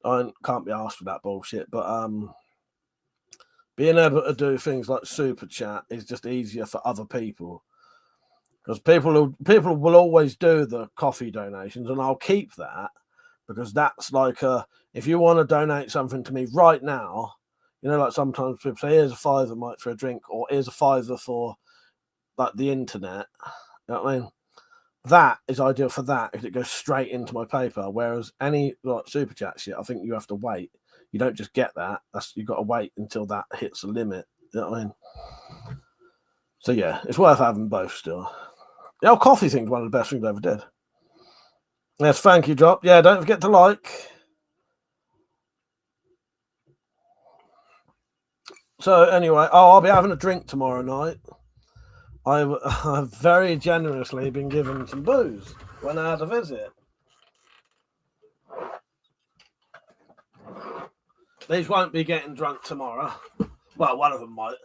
I can't be asked for that bullshit. But being able to do things like super chat is just easier for other people. Because people will always do the coffee donations, and I'll keep that. Because that's like if you want to donate something to me right now, like sometimes people say, here's a $5 Mike for a drink, or here's a $5 for like the internet. You know what I mean? That is ideal for that if it goes straight into my paper. Whereas any like super chat shit, I think you have to wait. You don't just get that. You've got to wait until that hits the limit. You know what I mean? So yeah, it's worth having both still. The old coffee thing's one of the best things I ever did. Yes, thank you, Drop. Yeah, don't forget to like. So anyway, I'll be having a drink tomorrow night. I've very generously been given some booze when I had a visit. These won't be getting drunk tomorrow. Well, one of them might.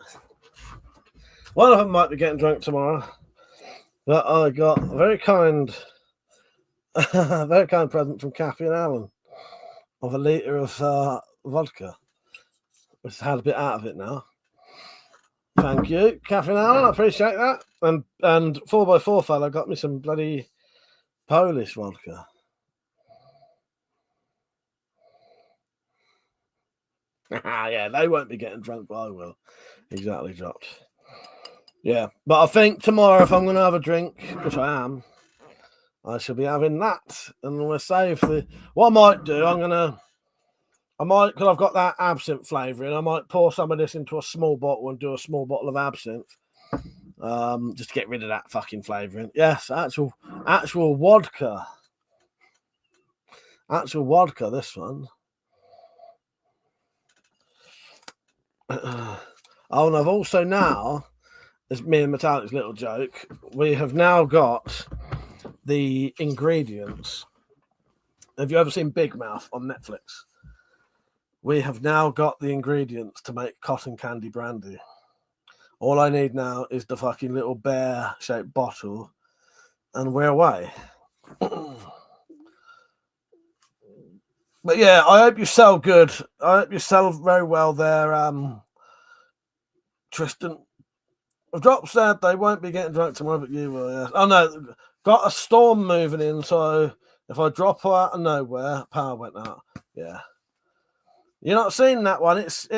One of them might be getting drunk tomorrow. But I got a very kind present from Kathy and Alan of a litre of vodka. Which had a bit out of it now. Thank you, Kathy and Alan. I appreciate that. And 4x4 fella got me some bloody Polish vodka. Yeah, they won't be getting drunk, but I will. Exactly, Dropped. Yeah, but I think tomorrow, if I'm going to have a drink, which I am, I shall be having that. And we'll save the... What I might do, because I've got that absinthe flavouring, I might pour some of this into a small bottle and do a small bottle of absinthe. Just to get rid of that fucking flavouring. Yes, actual vodka. Actual vodka, this one. Oh, and I've also now, as me and Metallic's little joke, we have now got the ingredients. Have you ever seen Big Mouth on Netflix? we have now got the ingredients to make cotton candy brandy. All I need now is the fucking little bear-shaped bottle, and we're away. But yeah, I hope you sell good. I hope you sell very well there, Tristan. I've dropped said they won't be getting drunk tomorrow, but you will. Yeah. Oh no, got a storm moving in, so if I drop out of nowhere, power went out. Yeah, you're not seeing that one. It's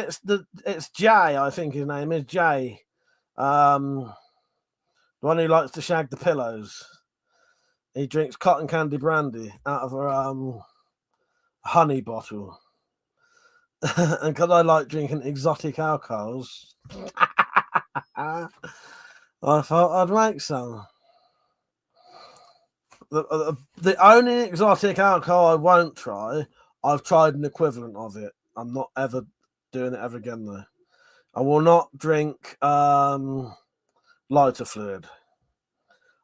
Jay. I think his name is Jay. The one who likes to shag the pillows. He drinks cotton candy brandy out of a honey bottle. And because I like drinking exotic alcohols, I thought I'd make some. The only exotic alcohol I won't try, I've tried an equivalent of it. I'm not ever doing it ever again, though. I will not drink lighter fluid.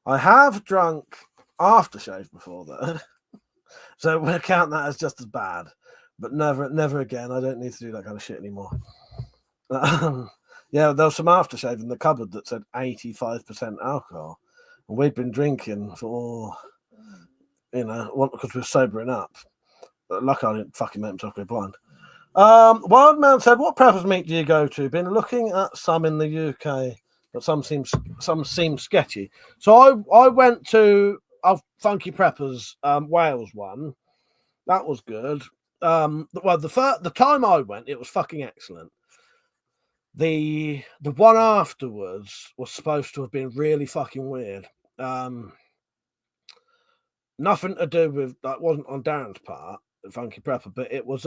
I have drunk aftershave before, though. So we'll count that as just as bad. But never again. I don't need to do that kind of shit anymore. Yeah, there was some aftershave in the cupboard that said 85% alcohol. And we'd been drinking for, because we were sobering up. Luckily, I didn't fucking make myself go blind. Wildman said, what preppers meet do you go to? Been looking at some in the UK, but some seem sketchy. So I went to Funky Preppers Wales one. That was good. The time I went, it was fucking excellent. The one afterwards was supposed to have been really fucking weird. Nothing to do with that, wasn't on Darren's part, the Funky Prepper, but it was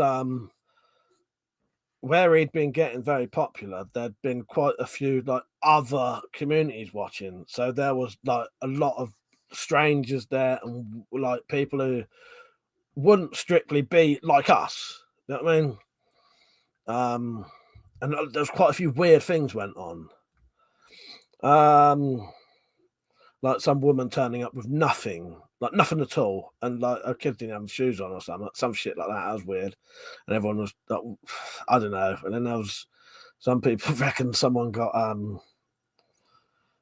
where he'd been getting very popular. There'd been quite a few like other communities watching, so there was like a lot of strangers there and like people who wouldn't strictly be like us. You know what I mean? And there's quite a few weird things went on. Like some woman turning up with nothing at all, and like her kids didn't have shoes on or something, some shit like that. That was weird, and everyone was, I don't know. And then there was some people reckon someone got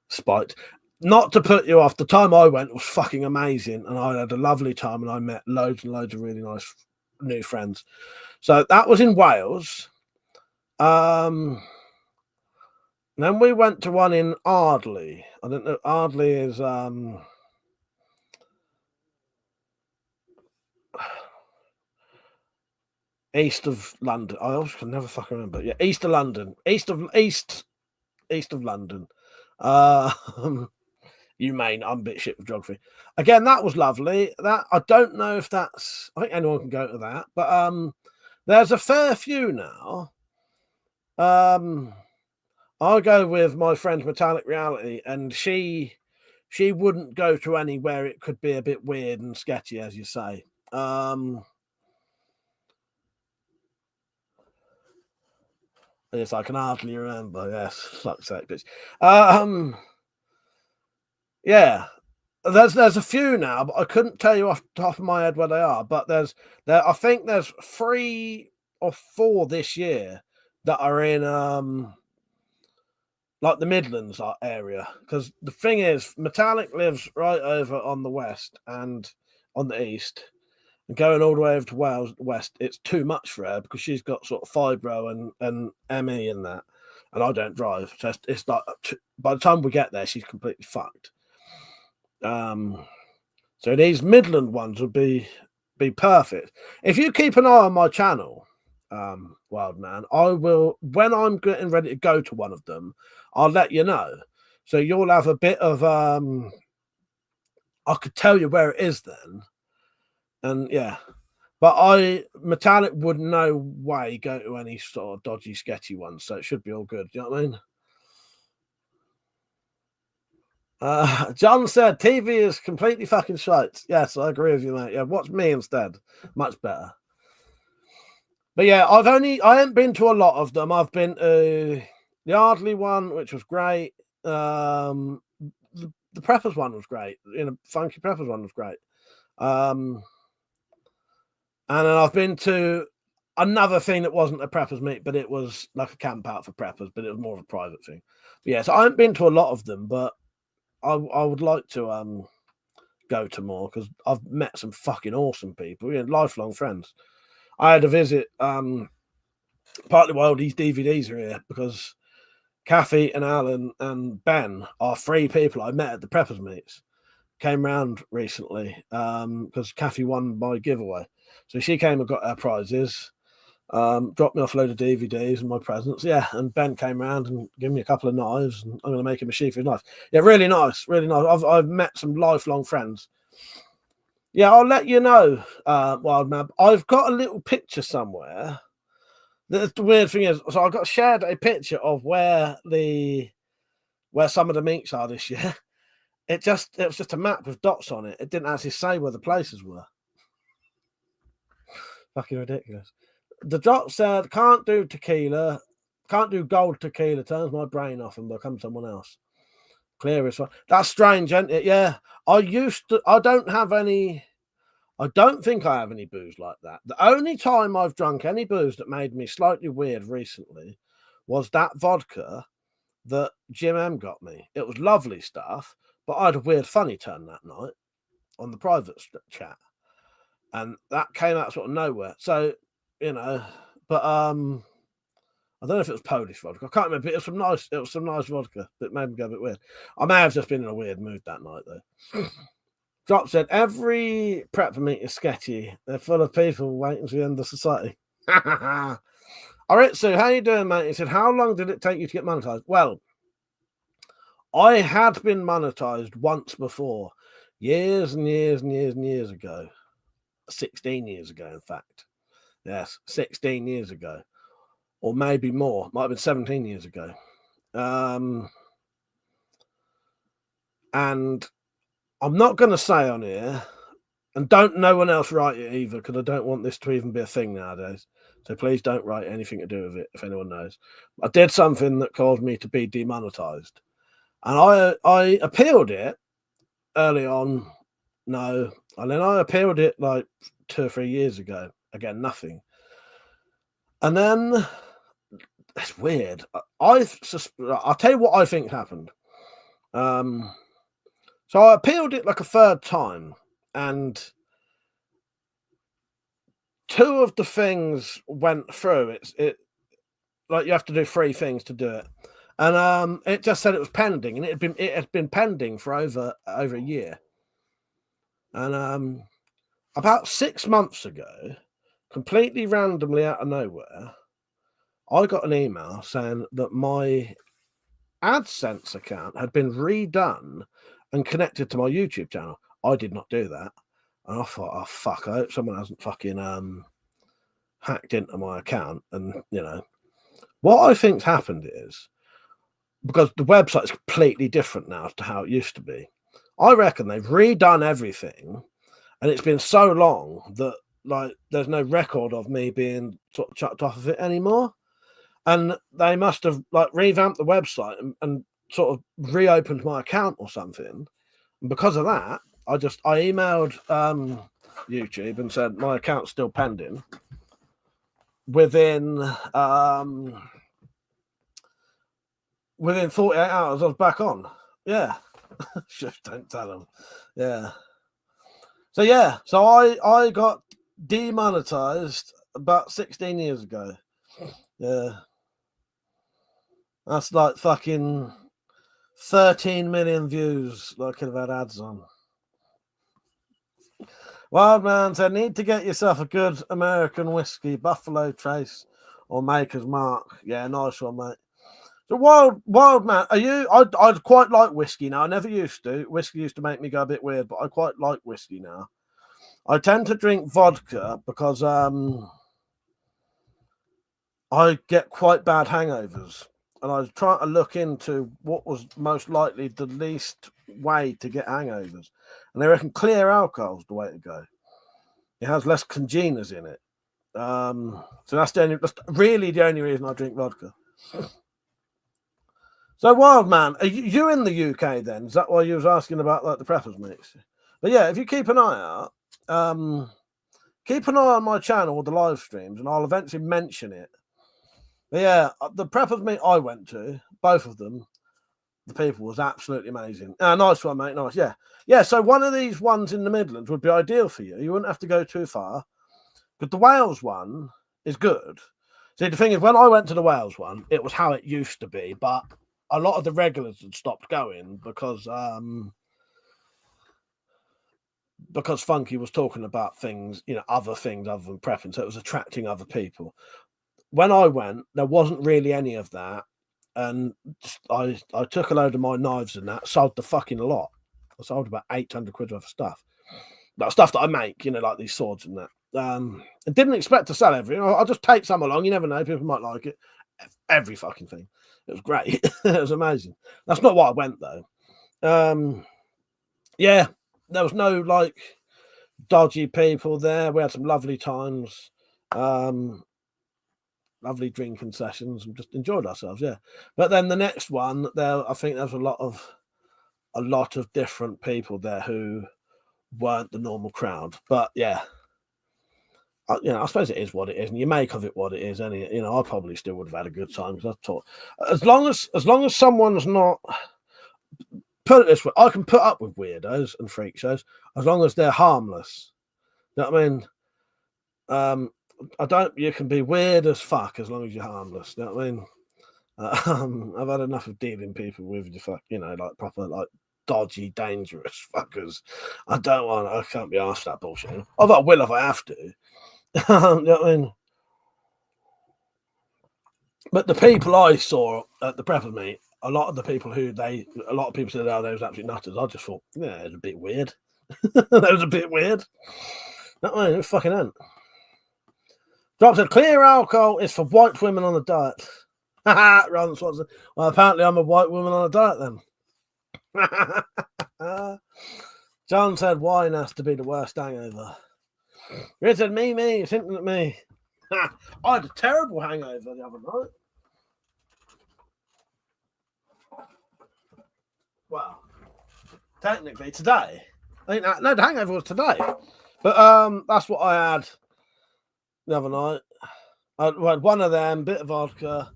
spiked. Not to put you off, the time I went was fucking amazing, and I had a lovely time, and I met loads and loads of really nice new friends. So that was in Wales. Then we went to one in Ardley. I don't know. Ardley is east of London. I always can never fucking remember. Yeah, east of London. East of London. You mean I'm a bit shit with geography. Again, that was lovely. That I don't know if that's. I think anyone can go to that, but there's a fair few now. I'll go with my friend Metallic Reality, and she wouldn't go to anywhere it could be a bit weird and sketchy, as you say. Yes, I can hardly remember. Yes, fuck's sake, bitch. Yeah, there's a few now, but I couldn't tell you off the top of my head where they are. But I think there's 3 or 4 this year that are in like the Midlands area, because the thing is, Metallic lives right over on the west and on the east, and going all the way over to Wales west, it's too much for her because she's got sort of fibro and ME in that, and I don't drive, so it's like by the time we get there, she's completely fucked. So these Midland ones would be perfect. If you keep an eye on my channel, Wild Man, I will, when I'm getting ready to go to one of them, I'll let you know. So you'll have a bit of I could tell you where it is then. And yeah. But Metallic would no way go to any sort of dodgy, sketchy ones, so it should be all good. Do you know what I mean? John said TV is completely fucking shite. Yes, I agree with you, mate. Yeah, watch me instead. Much better. But yeah, I haven't been to a lot of them. I've been to the Ardley one, which was great. The Preppers one was great. Funky Preppers one was great. And then I've been to another thing that wasn't a preppers meet, but it was like a camp out for preppers, but it was more of a private thing. But yeah, so I haven't been to a lot of them, but I would like to go to more because I've met some fucking awesome people, lifelong friends. I had a visit, partly why all these DVDs are here, because Kathy and Alan and Ben are 3 people I met at the preppers meets. Came round recently because Kathy won my giveaway. So she came and got her prizes, dropped me off a load of DVDs and my presents. Yeah, and Ben came round and gave me a couple of knives, and I'm going to make him a sheath for his knife. Yeah, really nice, really nice. I've met some lifelong friends. Yeah, I'll let you know, Wild Man. I've got a little picture somewhere. The weird thing is, so I got shared a picture of where some of the meets are this year. It was just a map with dots on it. It didn't actually say where the places were. Fucking ridiculous. The dot said, can't do tequila, can't do gold tequila, turns my brain off and become someone else. Clear as well. That's strange, isn't it? Yeah. I don't think I have any booze like that. The only time I've drunk any booze that made me slightly weird recently was that vodka that Jim M got me. It was lovely stuff, but I had a weird funny turn that night on the private chat. And that came out sort of nowhere. So, but I don't know if it was Polish vodka. I can't remember. It was some nice vodka that made me go a bit weird. I may have just been in a weird mood that night though. Drop said, every prep meet is sketchy. They're full of people waiting for the end of society. Aritsu, how you doing, mate? He said, how long did it take you to get monetized? Well, I had been monetized once before, years and years and years and years ago. 16 years ago, in fact. Yes, 16 years ago. Or maybe more. Might have been 17 years ago. And I'm not going to say on here, and don't no one else write it either, because I don't want this to even be a thing nowadays. So please don't write anything to do with it, if anyone knows. I did something that caused me to be demonetized. And I appealed it early on. No. And then I appealed it like 2 or 3 years ago. Again, nothing. And then it's weird. I'll tell you what I think happened. So I appealed it like a 3rd time, and 2 of the things went through. It like you have to do 3 things to do it, and it just said it was pending, and it had been pending for over a year. And about 6 months ago, completely randomly out of nowhere, I got an email saying that my AdSense account had been redone and connected to my YouTube channel. I did not do that. And I thought, oh, fuck, I hope someone hasn't fucking hacked into my account. And, what I think's happened is, because the website is completely different now to how it used to be, I reckon they've redone everything, and it's been so long that, like, there's no record of me being sort of chucked off of it anymore. And they must have, like, revamped the website and sort of reopened my account or something. And because of that, I emailed YouTube and said my account's still pending. Within 48 hours, I was back on. Yeah. Just don't tell them. Yeah. So I got demonetized about 16 years ago. Yeah. That's like fucking 13 million views that I could have had ads on. Wild Man said, need to get yourself a good American whiskey, Buffalo Trace or Maker's Mark. Yeah, nice one, mate. So Wild Man, I'd quite like whiskey now. I never used to. Whiskey used to make me go a bit weird, but I quite like whiskey now. I tend to drink vodka because I get quite bad hangovers. And I was trying to look into what was most likely the least way to get hangovers. And they reckon clear alcohol's the way to go. It has less congeners in it. So that's really the only reason I drink vodka. So, Wild Man, are you in the UK then? Is that why you was asking about like the preppers mix? But yeah, if you keep an eye out, keep an eye on my channel with the live streams, and I'll eventually mention it. But yeah, the preppers meet I went to, both of them, the people was absolutely amazing. Nice one, mate. Nice. Yeah. So one of these ones in the Midlands would be ideal for you. You wouldn't have to go too far. But the Wales one is good. See, the thing is, when I went to the Wales one, it was how it used to be, but a lot of the regulars had stopped going because Funky was talking about things, other things other than prepping, so it was attracting other people. When I went, there wasn't really any of that. And I took a load of my knives and that, sold the fucking lot. I sold about 800 quid worth of stuff. That stuff that I make, like these swords and that. I didn't expect to sell everything. I'll just take some along. You never know. People might like it. Every fucking thing. It was great. It was amazing. That's not why I went, though. Yeah, there was no, dodgy people there. We had some lovely times. Lovely drinking sessions and just enjoyed ourselves, yeah. But then the next one, I think there's a lot of different people there who weren't the normal crowd. But yeah, I suppose it is what it is, and you make of it what it is. I probably still would have had a good time because I thought, as long as someone's not, put it this way, I can put up with weirdos and freak shows as long as they're harmless. You know what I mean? You can be weird as fuck as long as you're harmless. You know what I mean? I've had enough of dealing people with proper, dodgy, dangerous fuckers. I can't be asked that bullshit. Although I will if I have to. You know what I mean? But the people I saw at the prepper meet, a lot of people said, oh, they was absolute nutters. I just thought, yeah, it was a bit weird. That was a bit weird. You know what I mean? It was fucking ant. Drop said, clear alcohol is for white women on a diet. Rather than Swanson. Well, apparently I'm a white woman on a diet then. John said, wine has to be the worst hangover. Richard said, me, it's hinting at me. I had a terrible hangover the other night. Well, technically today. No, the hangover was today. But that's what I had the other night. I had one of them, bit of vodka,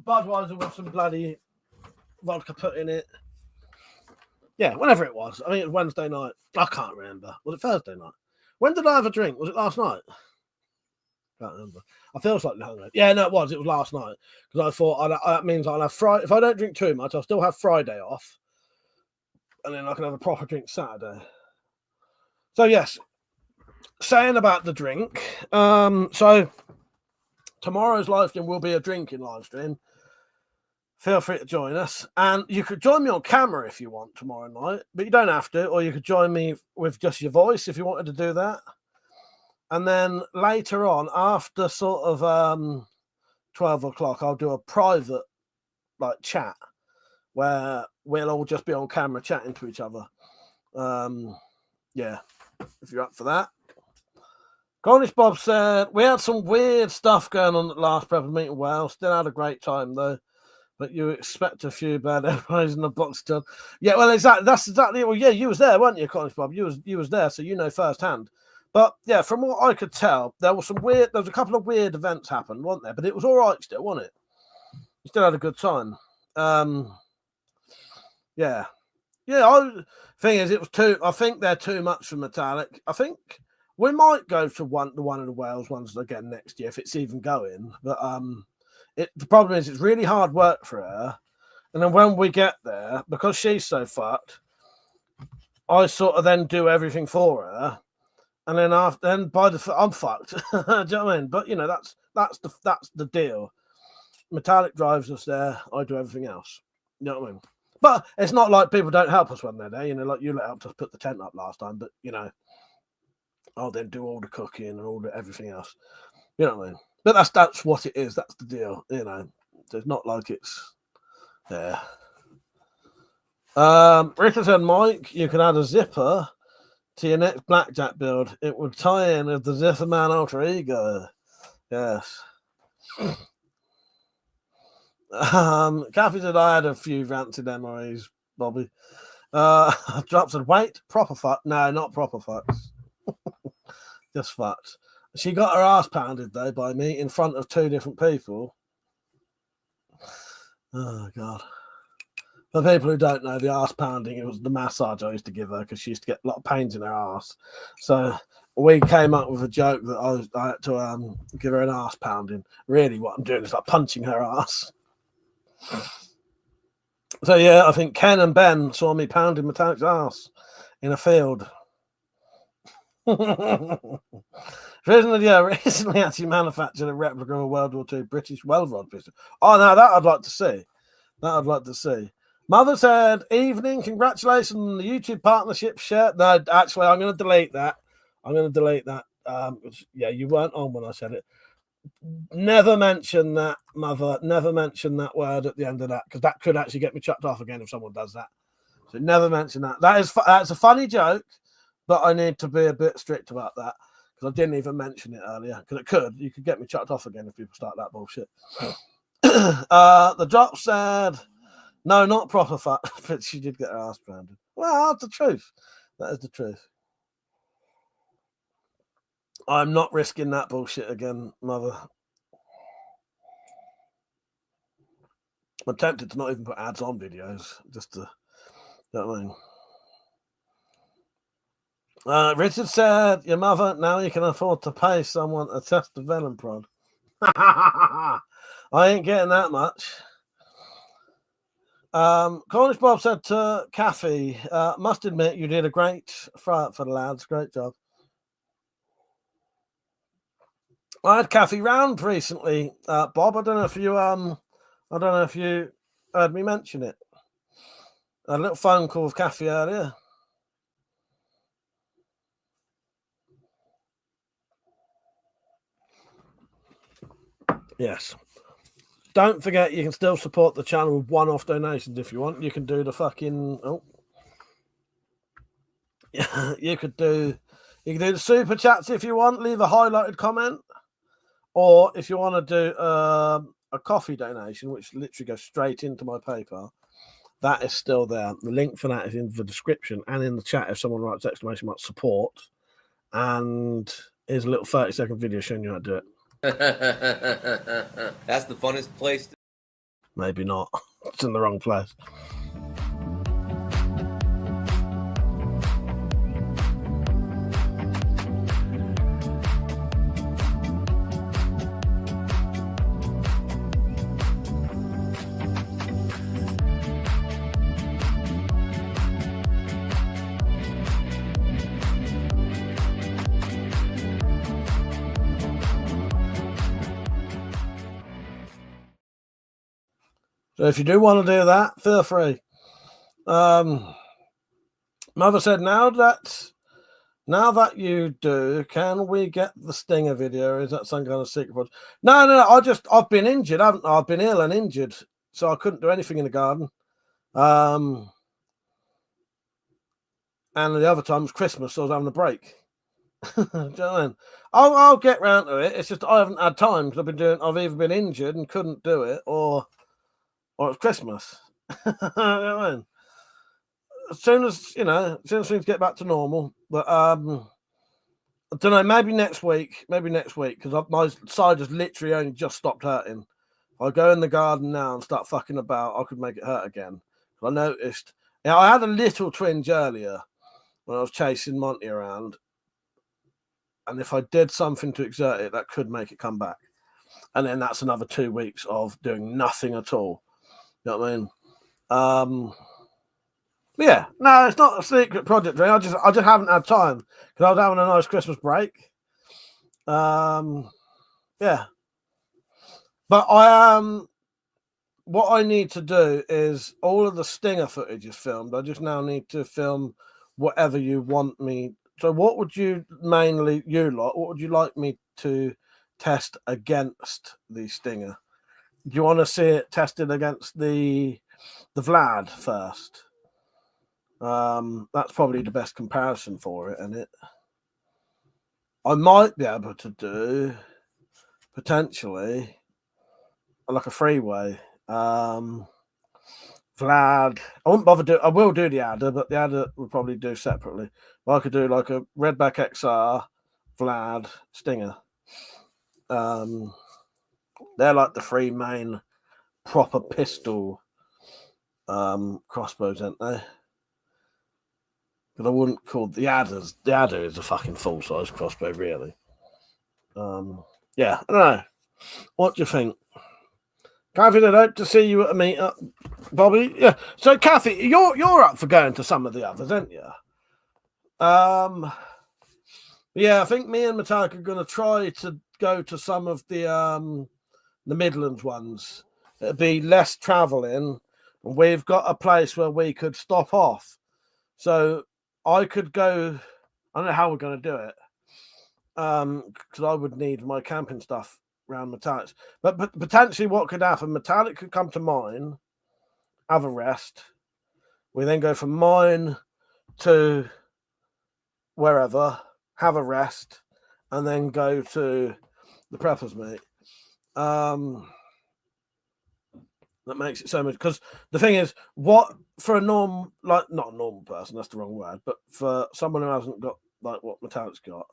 Budweiser with some bloody vodka put in it. Yeah, whenever it was. I think it was Wednesday night. I can't remember. Was it Thursday night? When did I have a drink? Was it last night? Can't remember. I feel like hungover. Yeah, no, it was. It was last night because I thought that means I'll have Friday. If I don't drink too much, I'll still have Friday off, and then I can have a proper drink Saturday. So yes, saying about the drink. So tomorrow's live stream will be a drinking live stream. Feel free to join us, and you could join me on camera if you want tomorrow night, but you don't have to. Or you could join me with just your voice if you wanted to do that. And then later on, after sort of 12 o'clock, I'll do a private chat where we'll all just be on camera chatting to each other. Yeah, if you're up for that. Cornish Bob said, we had some weird stuff going on at the last prepper meeting. Well, still had a great time though. But you expect a few bad everybody's in the box, John. Yeah, well, exactly. That's exactly. Well, yeah, you was there, weren't you, Cornish Bob? You was there, so you know firsthand. But yeah, from what I could tell, there was a couple of weird events happened, weren't there? But it was all right still, wasn't it? You still had a good time. Yeah. Thing is, it was too. I think they're too much for Metallic. I think we might go to one of the Wales ones again next year if it's even going. But the problem is it's really hard work for her, and then when we get there, because she's so fucked, I sort of then do everything for her. And then I'm fucked. Do you know what I mean? But that's the deal. Metallic drives us there. I do everything else. You know what I mean? But it's not like people don't help us when they're there. Like you helped us put the tent up last time. But I'll then do all the cooking and everything else. You know what I mean? But that's what it is. That's the deal. It's not like it's yeah. Rick said, Mike, you can add a zipper to your next blackjack build. It would tie in with the Zitherman alter ego. Yes. Kathy said I had a few rancid memories, Bobby. Drop said, wait, proper fuck. No, not proper fucks. Just fucked. She got her ass pounded though by me in front of 2 different people. Oh God. For people who don't know, the ass pounding, it was the massage I used to give her because she used to get a lot of pains in her ass. So we came up with a joke that I had to give her an ass pounding. Really, what I'm doing is like punching her ass. So yeah, I think Ken and Ben saw me pounding Metallic's ass in a field. Recently actually manufactured a replica of a World War II British weld rod pistol. Oh, now that I'd like to see. That I'd like to see. Mother said, evening, congratulations on the YouTube partnership shirt. No, actually, I'm going to delete that. Yeah, you weren't on when I said it. Never mention that, Mother. Never mention that word at the end of that, because that could actually get me chucked off again if someone does that. So never mention that. That's a funny joke, but I need to be a bit strict about that, because I didn't even mention it earlier, because you could get me chucked off again if people start that bullshit. The drop said, no, not proper fat, but she did get her ass pounded. Well, that's the truth. That is the truth. I'm not risking that bullshit again, Mother. I'm tempted to not even put ads on videos, just to, you know what I mean? Richard said, your mother, now you can afford to pay someone a test of venom prod. I ain't getting that much. Cornish Bob said to Kathy, must admit you did a great fry-up for the lads. Great job. I had Kathy round recently, Bob. I don't know if you heard me mention it. I had a little phone call with Kathy earlier. Yes. Don't forget, you can still support the channel with one-off donations if you want. You can do the fucking you can do the super chats if you want. Leave a highlighted comment, or if you want to do a coffee donation, which literally goes straight into my PayPal, that is still there. The link for that is in the description and in the chat if someone writes exclamation mark support. And here's a little 30-second video showing you how to do it. That's the funnest place. Maybe not. It's in the wrong place. So if you do want to do that, feel free. Mother said, now that you do, can we get the stinger video? Is that some kind of secret project? No. I've been injured, haven't I? I've been ill and injured, so I couldn't do anything in the garden. And the other time was Christmas, so I was having a break. Do you know what I mean? I'll get round to it. It's just I haven't had time because I've either been injured and couldn't do it, or it's Christmas. You know what I mean? As soon as things get back to normal. But I don't know, maybe next week, because my side has literally only just stopped hurting. If I go in the garden now and start fucking about, I could make it hurt again. I noticed, I had a little twinge earlier when I was chasing Monty around, and if I did something to exert it, that could make it come back. And then that's another 2 weeks of doing nothing at all. You know what I mean? Yeah, no, it's not a secret project, Ray. I just haven't had time because I was having a nice Christmas break. Yeah, but what I need to do is all of the stinger footage is filmed. I just now need to film whatever you want me. So, what would you what would you like me to test against the stinger? Do you want to see it tested against the Vlad first? That's probably the best comparison for it, isn't it? I might be able to do potentially like a freeway. Vlad, I wouldn't bother I will do the adder, but the adder we'll probably do separately. Well, I could do like a Redback XR, Vlad, Stinger. They're like the three main proper pistol crossbows, aren't they? But I wouldn't call the Adders. The Adder is a fucking full size crossbow, really. Yeah, I don't know. What do you think? Kathy, I'd hope to see you at a meetup. Bobby, yeah. So, Kathy, you're up for going to some of the others, aren't you? Yeah, I think me and Metallica are going to try to go to some of the Midlands ones. It'll be less travelling. We've got a place where we could stop off. So I could go. I don't know how we're going to do it. Because I would need my camping stuff around Metallic. But potentially what could happen, Metallic could come to mine, have a rest. We then go from mine to wherever, have a rest, and then go to the preppers, mate. That makes it so much, because the thing is, what for a not a normal person, that's the wrong word, but for someone who hasn't got like what Metallic's got,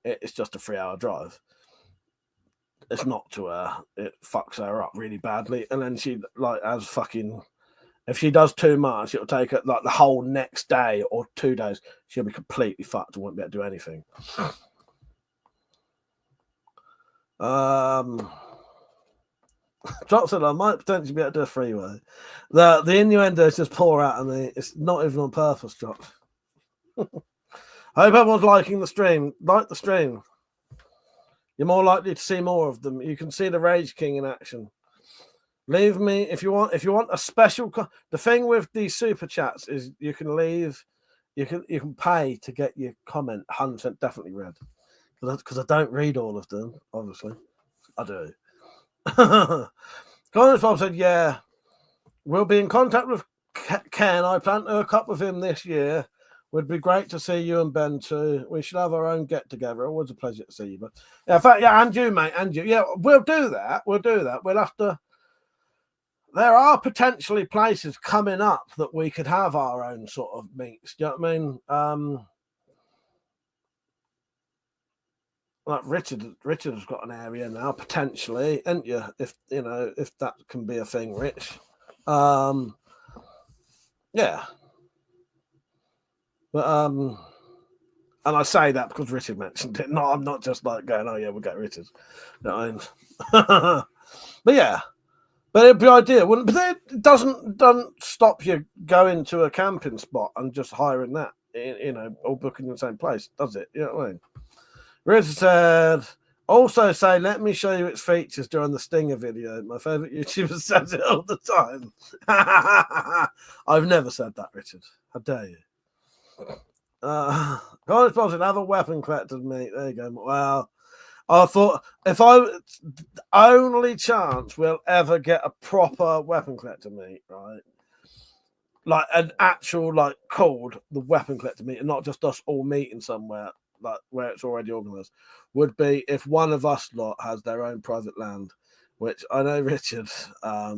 it's just a 3-hour drive. It's not to her. It fucks her up really badly, and then she like has fucking. If she does too much, it'll take her like the whole next day or 2 days. She'll be completely fucked and won't be able to do anything. Drop said I might potentially be able to do a freeway. The innuendo is just pour out of me. It's not even on purpose, Drop. I hope everyone's liking the stream. Like the stream. You're more likely to see more of them. You can see the Rage King in action. Leave me if you want. If you want a special, the thing with these super chats is you can leave. You can pay to get your comment 100% definitely read. Because I don't read all of them. Obviously, I do. Connors Bob said, "Yeah, we'll be in contact with Ken. I plan to hook up with him this year. Would be great to see you and Ben too. We should have our own get together. Always a pleasure to see you. But yeah, in fact, yeah, and you, mate, and you. Yeah, we'll do that. We'll do that. We'll have to. There are potentially places coming up that we could have our own sort of meets. Do you know what I mean? Like Richard's got an area now potentially, ain't you? If you know if that can be a thing, Rich. Yeah. But and I say that because Richard mentioned it. No, I'm not just like going, oh yeah, we'll get Richard. No, but yeah, but it'd be ideal, wouldn't? But it doesn't stop you going to a camping spot and just hiring that, you know, or booking the same place, does it? You know what I mean? Richard said, also say, let me show you its features during the Stinger video. My favourite YouTuber says it all the time. I've never said that, Richard. How dare you? College Bob have a weapon collector, mate. There you go. Well, I thought if only chance we'll ever get a proper weapon collector meet, right? Like an actual, like, called the weapon collector meet, and not just us all meeting somewhere, like where it's already organised, would be if one of us lot has their own private land, which I know Richard, I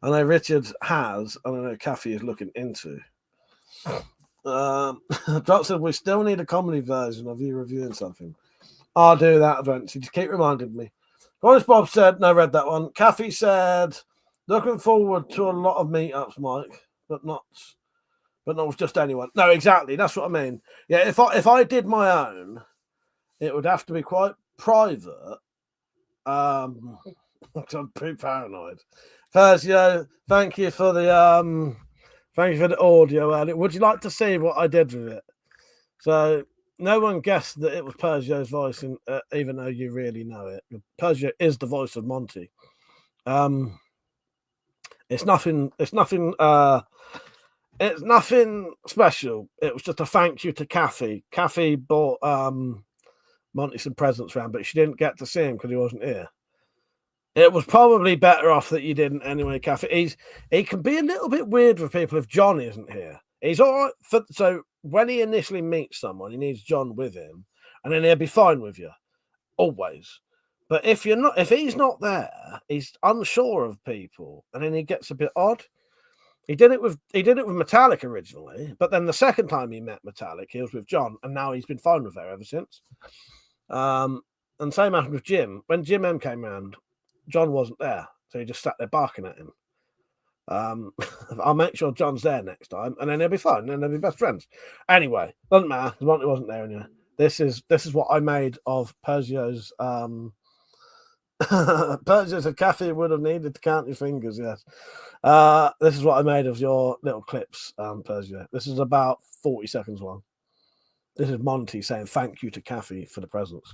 know Richard has, and I know Kathy is looking into. Drop said we still need a comedy version of you reviewing something. I'll do that eventually. Just keep reminding me. Honest Bob said, no, read that one. Kathy said, looking forward to a lot of meetups, Mike, but not with just anyone. No, exactly. That's what I mean. Yeah, if I did my own, it would have to be quite private. I'm pretty paranoid. First, thank you for the audio, Elliot. Would you like to see what I did with it? So no one guessed that it was Persio's voice, even though you really know it. Persio is the voice of Monty. It's nothing special. It was just a thank you to Kathy. Kathy bought Monty some presents around, but she didn't get to see him because he wasn't here. It was probably better off that you didn't anyway, Kathy. He can be a little bit weird with people if John isn't here. He's all right. So when he initially meets someone, he needs John with him, and then he'll be fine with you, always. But if he's not there, he's unsure of people, and then he gets a bit odd. He did it with Metallic originally, but then the second time he met Metallic, he was with John, and now he's been fine with her ever since. And same happened with Jim. When Jim M came round, John wasn't there, so he just sat there barking at him. I'll make sure John's there next time, and then he'll be fine, and they'll be best friends. Anyway, doesn't matter. Monty wasn't there anyway. This is what I made of Persio's. Persia said Kathy would have needed to count your fingers. Yes. This is what I made of your little clips, Persia. This is about 40 seconds long. This is Monty saying thank you to Kathy for the presents.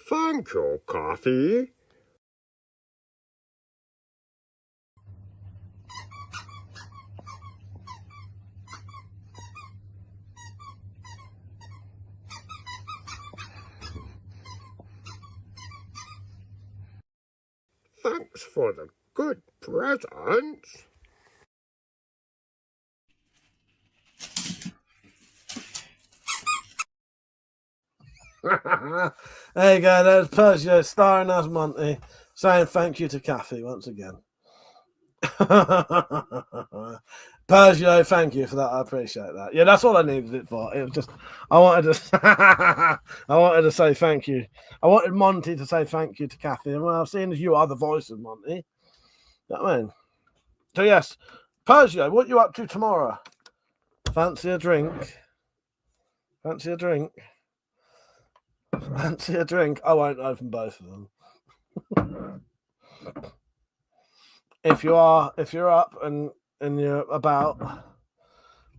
Thank you, Coffee. Thanks for the good presents. There you go. There's Persia starring as Monty saying thank you to Kathy once again. Persia, thank you for that. I appreciate that. Yeah, that's all I needed it for. It was just I wanted to say thank you. I wanted Monty to say thank you to Kathy. And well, seeing as you are the voice of Monty, you know what I mean? So yes, Persia, what you up to tomorrow? Fancy a drink? Fancy a drink? Fancy a drink? I won't open both of them. If you're up and you're about,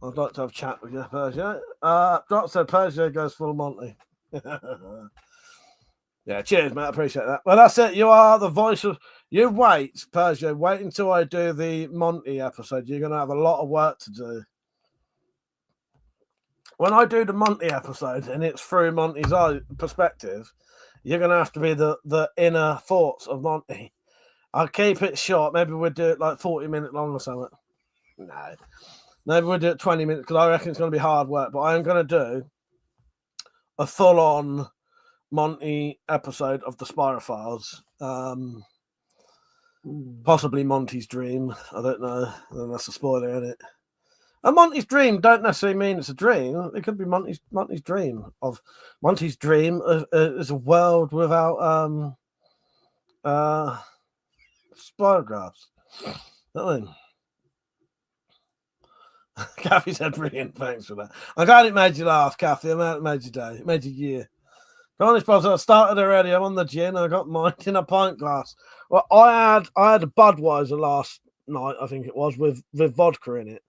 I'd like to have a chat with you, Persia. Doc said Persia goes full Monty. Yeah, cheers, mate. I appreciate that. Well, that's it. You are the voice of. You wait, Persia. Wait until I do the Monty episode. You're going to have a lot of work to do. When I do the Monty episode and it's through Monty's perspective, you're going to have to be the inner thoughts of Monty. I'll keep it short. Maybe we'll do it like 40 minutes long or something. No. Maybe we'll do it 20 minutes because I reckon it's going to be hard work. But I'm going to do a full-on Monty episode of the Spirophiles. Possibly Monty's Dream. I don't know. That's a spoiler, isn't it? And Monty's Dream don't necessarily mean it's a dream. It could be Monty's Dream. Monty's Dream is a world without spirographs. I mean, Kathy said, brilliant, thanks for that. I'm glad it made you laugh, Kathy. I'm glad it made your day. It made your year. Honest, I started already. I'm on the gin. I got mine in a pint glass. Well, I had a Budweiser last night, I think it was, with vodka in it.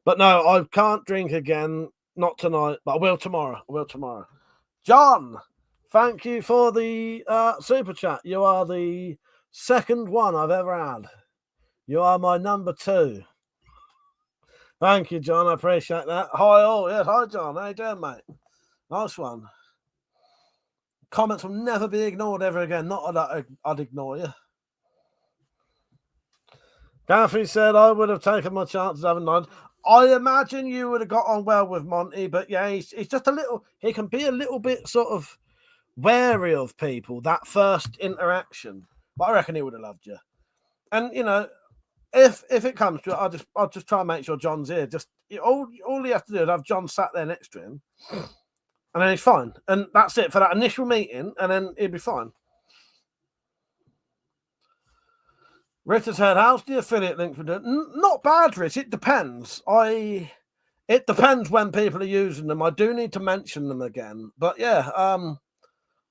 But no, I can't drink again. Not tonight, but I will tomorrow. John, thank you for the super chat. You are the second one I've ever had. You are my number 2. Thank you, John. I appreciate that. Hi, all. Yes, hi, John. How you doing, mate? Nice one. Comments will never be ignored ever again. Not that I'd ignore you. Kathy said I would have taken my chances, haven't I? I imagine you would have got on well with Monty, but yeah, he's just a little. He can be a little bit sort of wary of people that first interaction. But I reckon he would have loved you. And you know, if it comes to it, I'll just try and make sure John's here. Just all you have to do is have John sat there next to him, and then he's fine. And that's it for that initial meeting, and then he'd be fine. Richard's heard, how's the affiliate links been doing? Not bad, Rich. It depends. It depends when people are using them. I do need to mention them again. But yeah,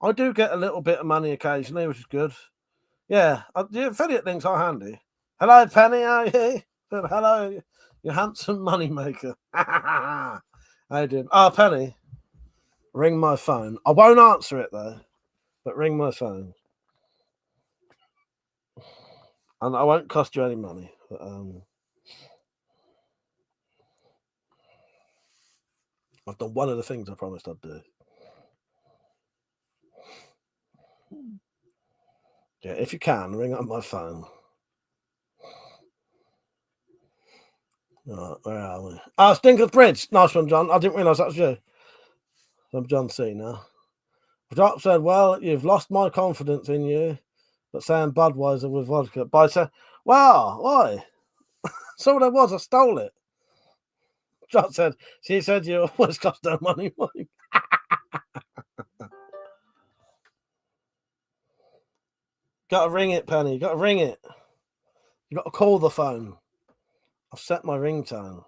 I do get a little bit of money occasionally, which is good. Yeah, the affiliate links are handy. Hello, Penny. How are you? Hello, you handsome moneymaker. How you doing? Oh, Penny, ring my phone. I won't answer it though, but ring my phone. And I won't cost you any money. But, I've done one of the things I promised I'd do. Yeah, if you can, ring up my phone. Right, where are we? Stinker's Bridge. Nice one, John. I didn't realise that was you. I'm John C now. Drop said, well, you've lost my confidence in you, but saying Budweiser with vodka. But I said, well, why? So what it was, I stole it. Drop said, she said you always cost her money, Mike. Gotta ring it, Penny. Gotta ring it. You gotta call the phone. I've set my ringtone.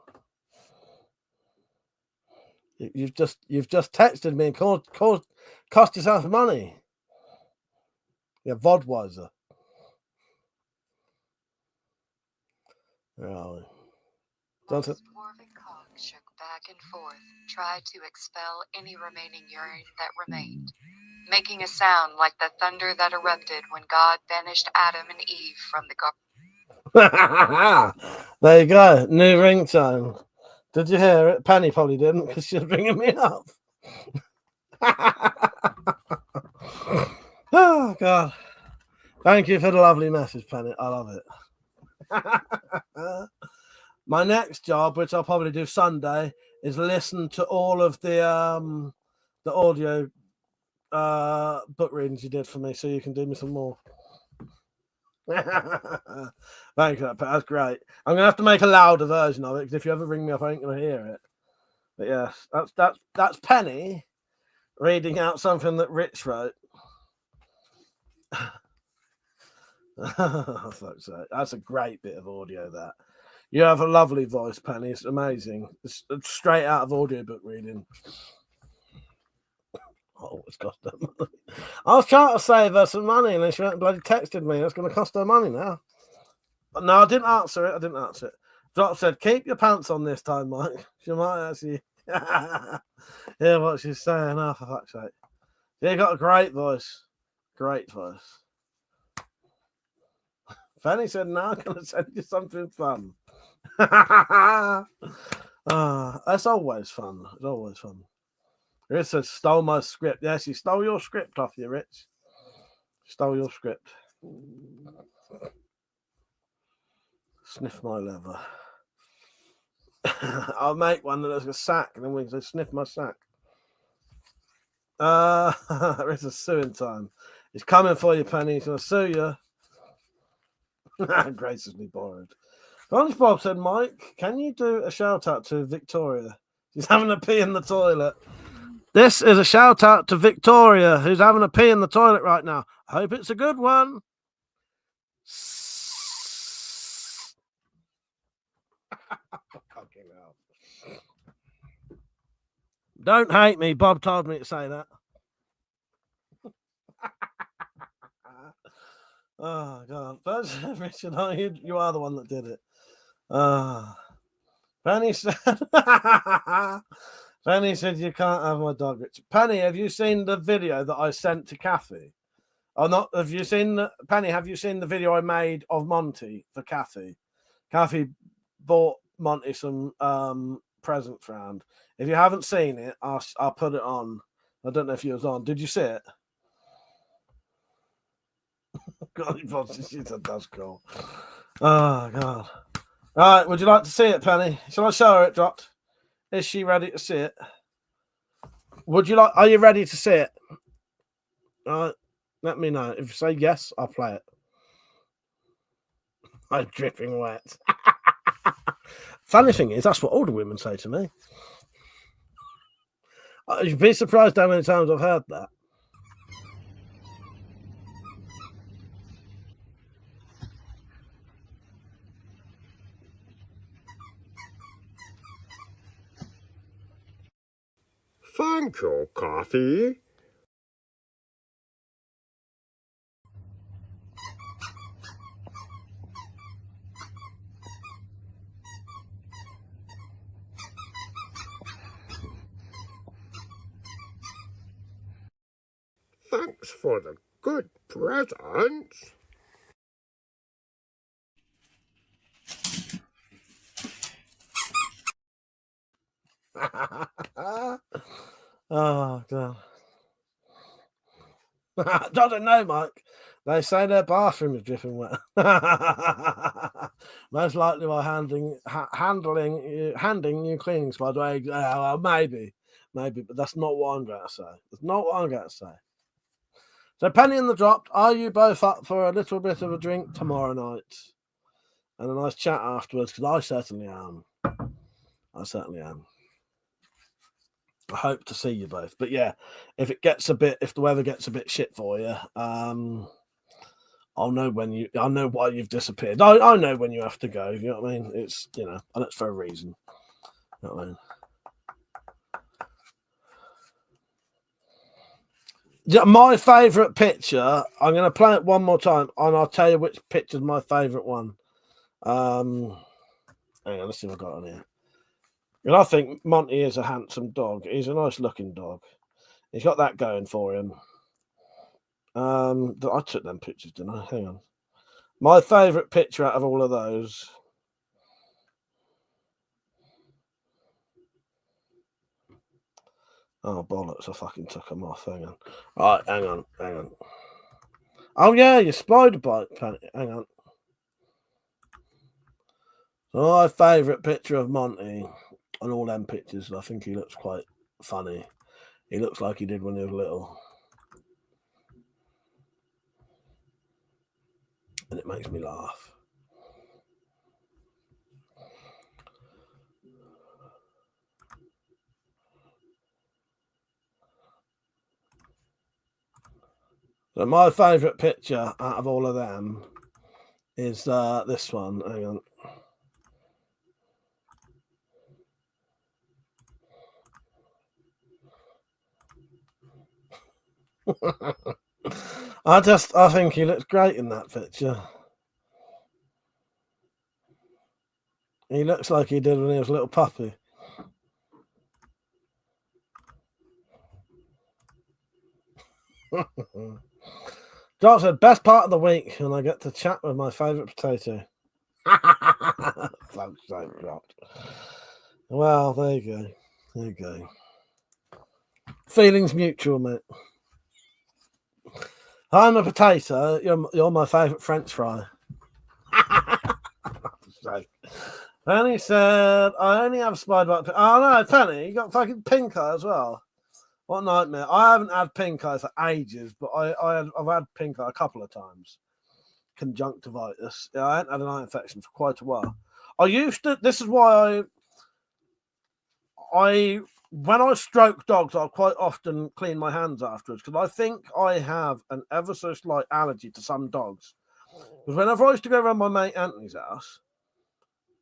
You've just texted me and cost yourself money. Yeah, Vodweiser. Where are we? Don't it? Dwarven cock shook back and forth, tried to expel any remaining urine that remained, making a sound like the thunder that erupted when God banished Adam and Eve from the garden. There you go. New ringtone. Did you hear it? Penny probably didn't because she was ringing me up. Oh, God. Thank you for the lovely message, Penny. I love it. My next job, which I'll probably do Sunday, is listen to all of the audio book readings you did for me so you can do me some more. Thank you. That's great. I'm going to have to make a louder version of it because if you ever ring me up, I ain't going to hear it. But yes, that's Penny reading out something that Rich wrote. That's a great bit of audio, that. You have a lovely voice, Penny. It's amazing. It's straight out of audiobook reading. Oh, it's cost her money. I was trying to save her some money and then she went and bloody texted me. It's going to cost her money now. But no, I didn't answer it. Drop said, keep your pants on this time, Mike. She might actually hear what she's saying. Oh, for fuck's sake. You got a great voice. Great voice. Fanny said, no, I'm going to send you something fun. That's always fun. It's always fun. Rich said, stole my script. Yes, he stole your script off you, Rich. Stole your script. Sniff my leather. I'll make one that has a sack and then we can say, sniff my sack. It's a suing time. He's coming for you, Penny. He's going to sue you. Graciously borrowed. SpongeBob said, Mike, can you do a shout out to Victoria? She's having a pee in the toilet. This is a shout out to Victoria, who's having a pee in the toilet right now. I hope it's a good one. Don't hate me. Bob told me to say that. Oh, God. But, Richard, you are the one that did it. Penny said, Penny said, you can't have my dog, Richard. Penny, have you seen the video that I sent to Kathy? Or not? Have you seen, Penny, have you seen the video I made of Monty for Kathy? Kathy bought Monty some presents round. If you haven't seen it, I'll put it on. I don't know if you was on. Did you see it? God, she said that's cool. Oh, God. All right, would you like to see it, Penny? Shall I show her it dropped? Is she ready to see it? Are you ready to see it? All right, let me know. If you say yes, I'll play it. I'm dripping wet. Funny thing is, that's what older women say to me. You'd be surprised how many times I've heard that. Thank you, coffee. Thanks for the good presents. Oh, God. I don't know, Mike. They say their bathroom is dripping wet. Most likely while handing you cleaning supplies. Well, maybe, but that's not what I'm going to say. That's not what I'm going to say. So, Penny and the Dropped, are you both up for a little bit of a drink tomorrow night? And a nice chat afterwards, because I certainly am. I hope to see you both. But yeah, if the weather gets a bit shit for you, I'll know why you've disappeared. I know when you have to go. You know what I mean? It's, and it's for a reason. You know what I mean? Yeah, my favourite picture, I'm going to play it one more time, and I'll tell you which picture's my favourite one. Hang on, let's see what I've got on here. And I think Monty is a handsome dog. He's a nice looking dog. He's got that going for him. I took them pictures, didn't I? Hang on. My favourite picture out of all of those. Oh, bollocks, I fucking took them off. Hang on. Right, hang on. Oh, yeah, your spider bite. Hang on. So my favourite picture of Monty on all them pictures, I think he looks quite funny. He looks like he did when he was little. And it makes me laugh. So my favourite picture out of all of them is this one. Hang on. I think he looks great in that picture. He looks like he did when he was a little puppy. Josh said, best part of the week when I get to chat with my favourite potato. Well, there you go. Feelings mutual, mate. I'm a potato. You're my favourite French fry. Penny said, I only have spider bite. Oh no, Penny, you got fucking pink eye as well. What a nightmare. I haven't had pink eye for ages, but I've had pink eye a couple of times. Conjunctivitis. Yeah, I haven't had an eye infection for quite a while. This is why when I stroke dogs, I'll quite often clean my hands afterwards, because I think I have an ever so slight allergy to some dogs. Because whenever I used to go around my mate Anthony's house,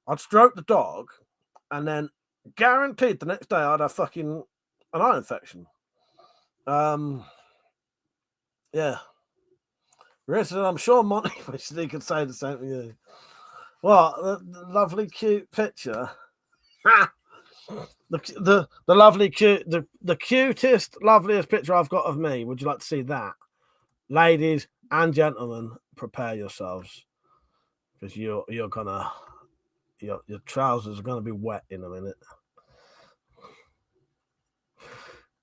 I'd stroke the dog, and then guaranteed the next day I'd have fucking an eye infection. Yeah. I'm sure Monty he could say the same to you. Well, the lovely cute picture. the lovely cute the cutest, loveliest picture I've got of me. Would you like to see that? Ladies and gentlemen, prepare yourselves, because your trousers are gonna be wet in a minute.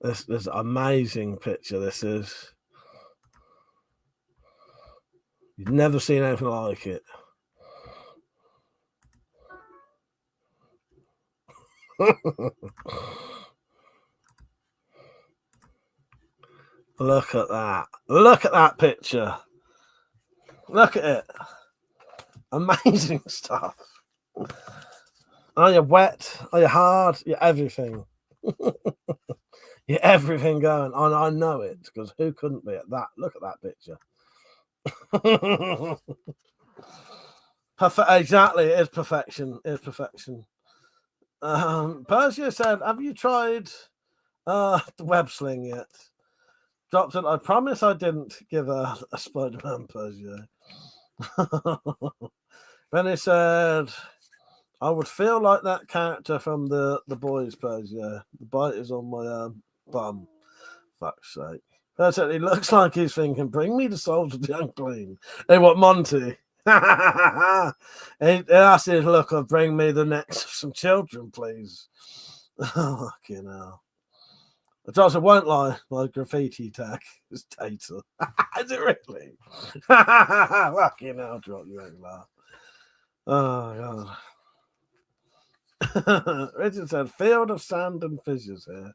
This is an amazing picture. This is. You've never seen anything like it. Look at that. Look at that picture. Look at it. Amazing stuff. Are you wet? Are you hard? You're everything. You're everything going. I know it, because who couldn't be at that? Look at that picture. Exactly, it is perfection. Persia said, have you tried the web sling yet? Dropped it. I promise I didn't give a Spider-Man, Persia. Benny said, I would feel like that character from the boys, Persia. The bite is on my bum. Fuck's sake. That's it. He looks like he's thinking, bring me the souls of the unclean. Hey, what, Monty? That's his look of, bring me the necks of some children, please. Oh, fucking hell. I just won't lie, my graffiti tag is Tater. Is it really? Fucking hell, drop you ain't laugh. Oh God. Richard said, "Field of sand and fissures here."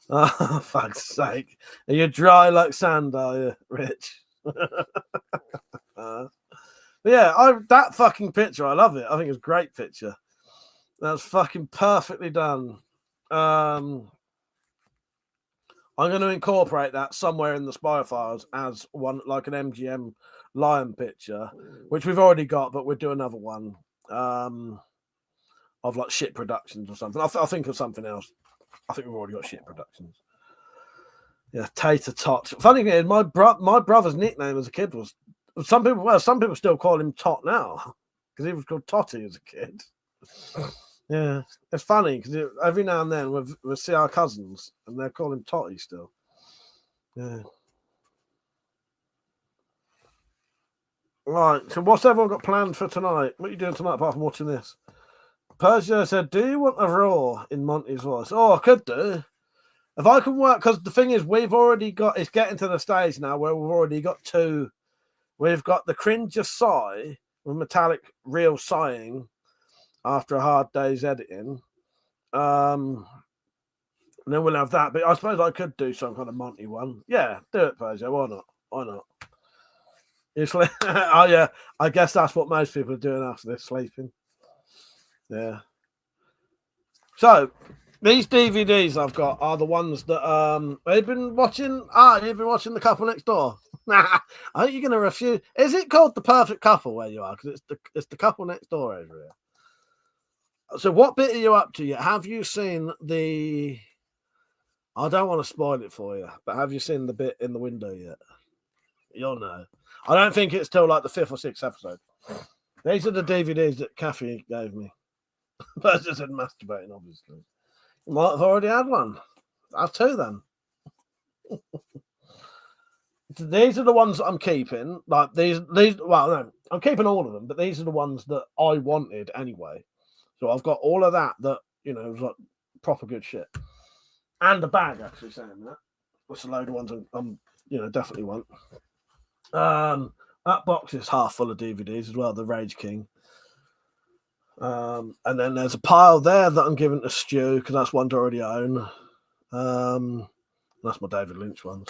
Oh, fuck's sake! Are you dry like sand? Are you, Rich? But yeah, that fucking picture, I love it. I think it's a great picture. That's fucking perfectly done. I'm going to incorporate that somewhere in the Spy Files as one, like an MGM lion picture, which we've already got, but we'll do another one of like shit productions or something. I'll think of something else. I think we've already got shit productions. Yeah, Tater Tot. Funny thing is, my brother's nickname as a kid was some people still call him Tot now because he was called Totty as a kid. Yeah, it's funny because every now and then we'll see our cousins and they'll call him Totty still. Yeah. Right, so what's everyone got planned for tonight? What are you doing tonight apart from watching this? Persia said, "Do you want a Raw in Monty's voice?" Oh, I could do. If I can work, because the thing is, we've already got, it's getting to the stage now where we've already got two. We've got the Cringer sigh with metallic real sighing after a hard day's editing. And then we'll have that. But I suppose I could do some kind of Monty one. Yeah, do it, Persia. Why not? Why not? Oh, yeah. I guess that's what most people are doing after they're sleeping. Yeah. So, these DVDs I've got are the ones that I've been watching. You've been watching The Couple Next Door. I think you're going to refuse. Is it called The Perfect Couple where you are? Because it's the Couple Next Door over here. So what bit are you up to yet? Have you seen the... I don't want to spoil it for you, but have you seen the bit in the window yet? You'll know. I don't think it's till like the 5th or 6th episode. These are the DVDs that Kathy gave me. But I just said masturbating, obviously. You might have already had one. Have two then. These are the ones that I'm keeping. Like these. Well, no, I'm keeping all of them, but these are the ones that I wanted anyway. So I've got all of that was like proper good shit, and the bag actually saying that. That's a load of ones I'm definitely want. That box is half full of DVDs as well. The Rage King. And then there's a pile there that I'm giving to Stu because that's one to already own. That's my David Lynch ones.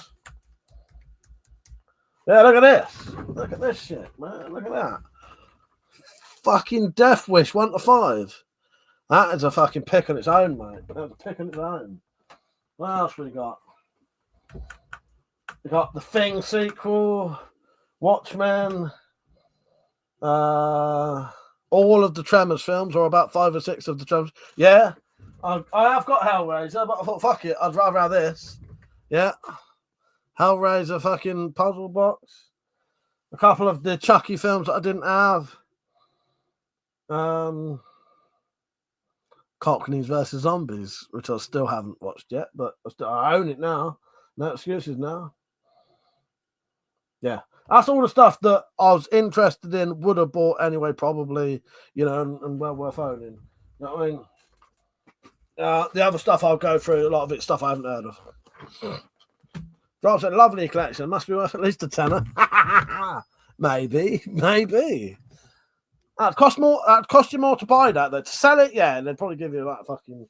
Yeah, look at this. Look at this shit, man. Look at that. Fucking Death Wish 1 to 5. That is a fucking pick on its own, mate. That's a pick on its own. What else we got? We got the Thing sequel, Watchmen, all of the Tremors films, or about 5 or 6 of the Tremors. Yeah, I have got Hellraiser, but I thought, fuck it, I'd rather have this. Yeah, Hellraiser fucking puzzle box. A couple of the Chucky films that I didn't have. Cockneys versus Zombies, which I still haven't watched yet, but I own it now. No excuses now. Yeah. That's all the stuff that I was interested in, would have bought anyway, probably, and well worth owning. You know what I mean? The other stuff I'll go through, a lot of it's stuff I haven't heard of. Drop said, lovely collection. Must be worth at least a tenner. Maybe. That'd cost you more to buy that. To sell it, yeah, and they'd probably give you about fucking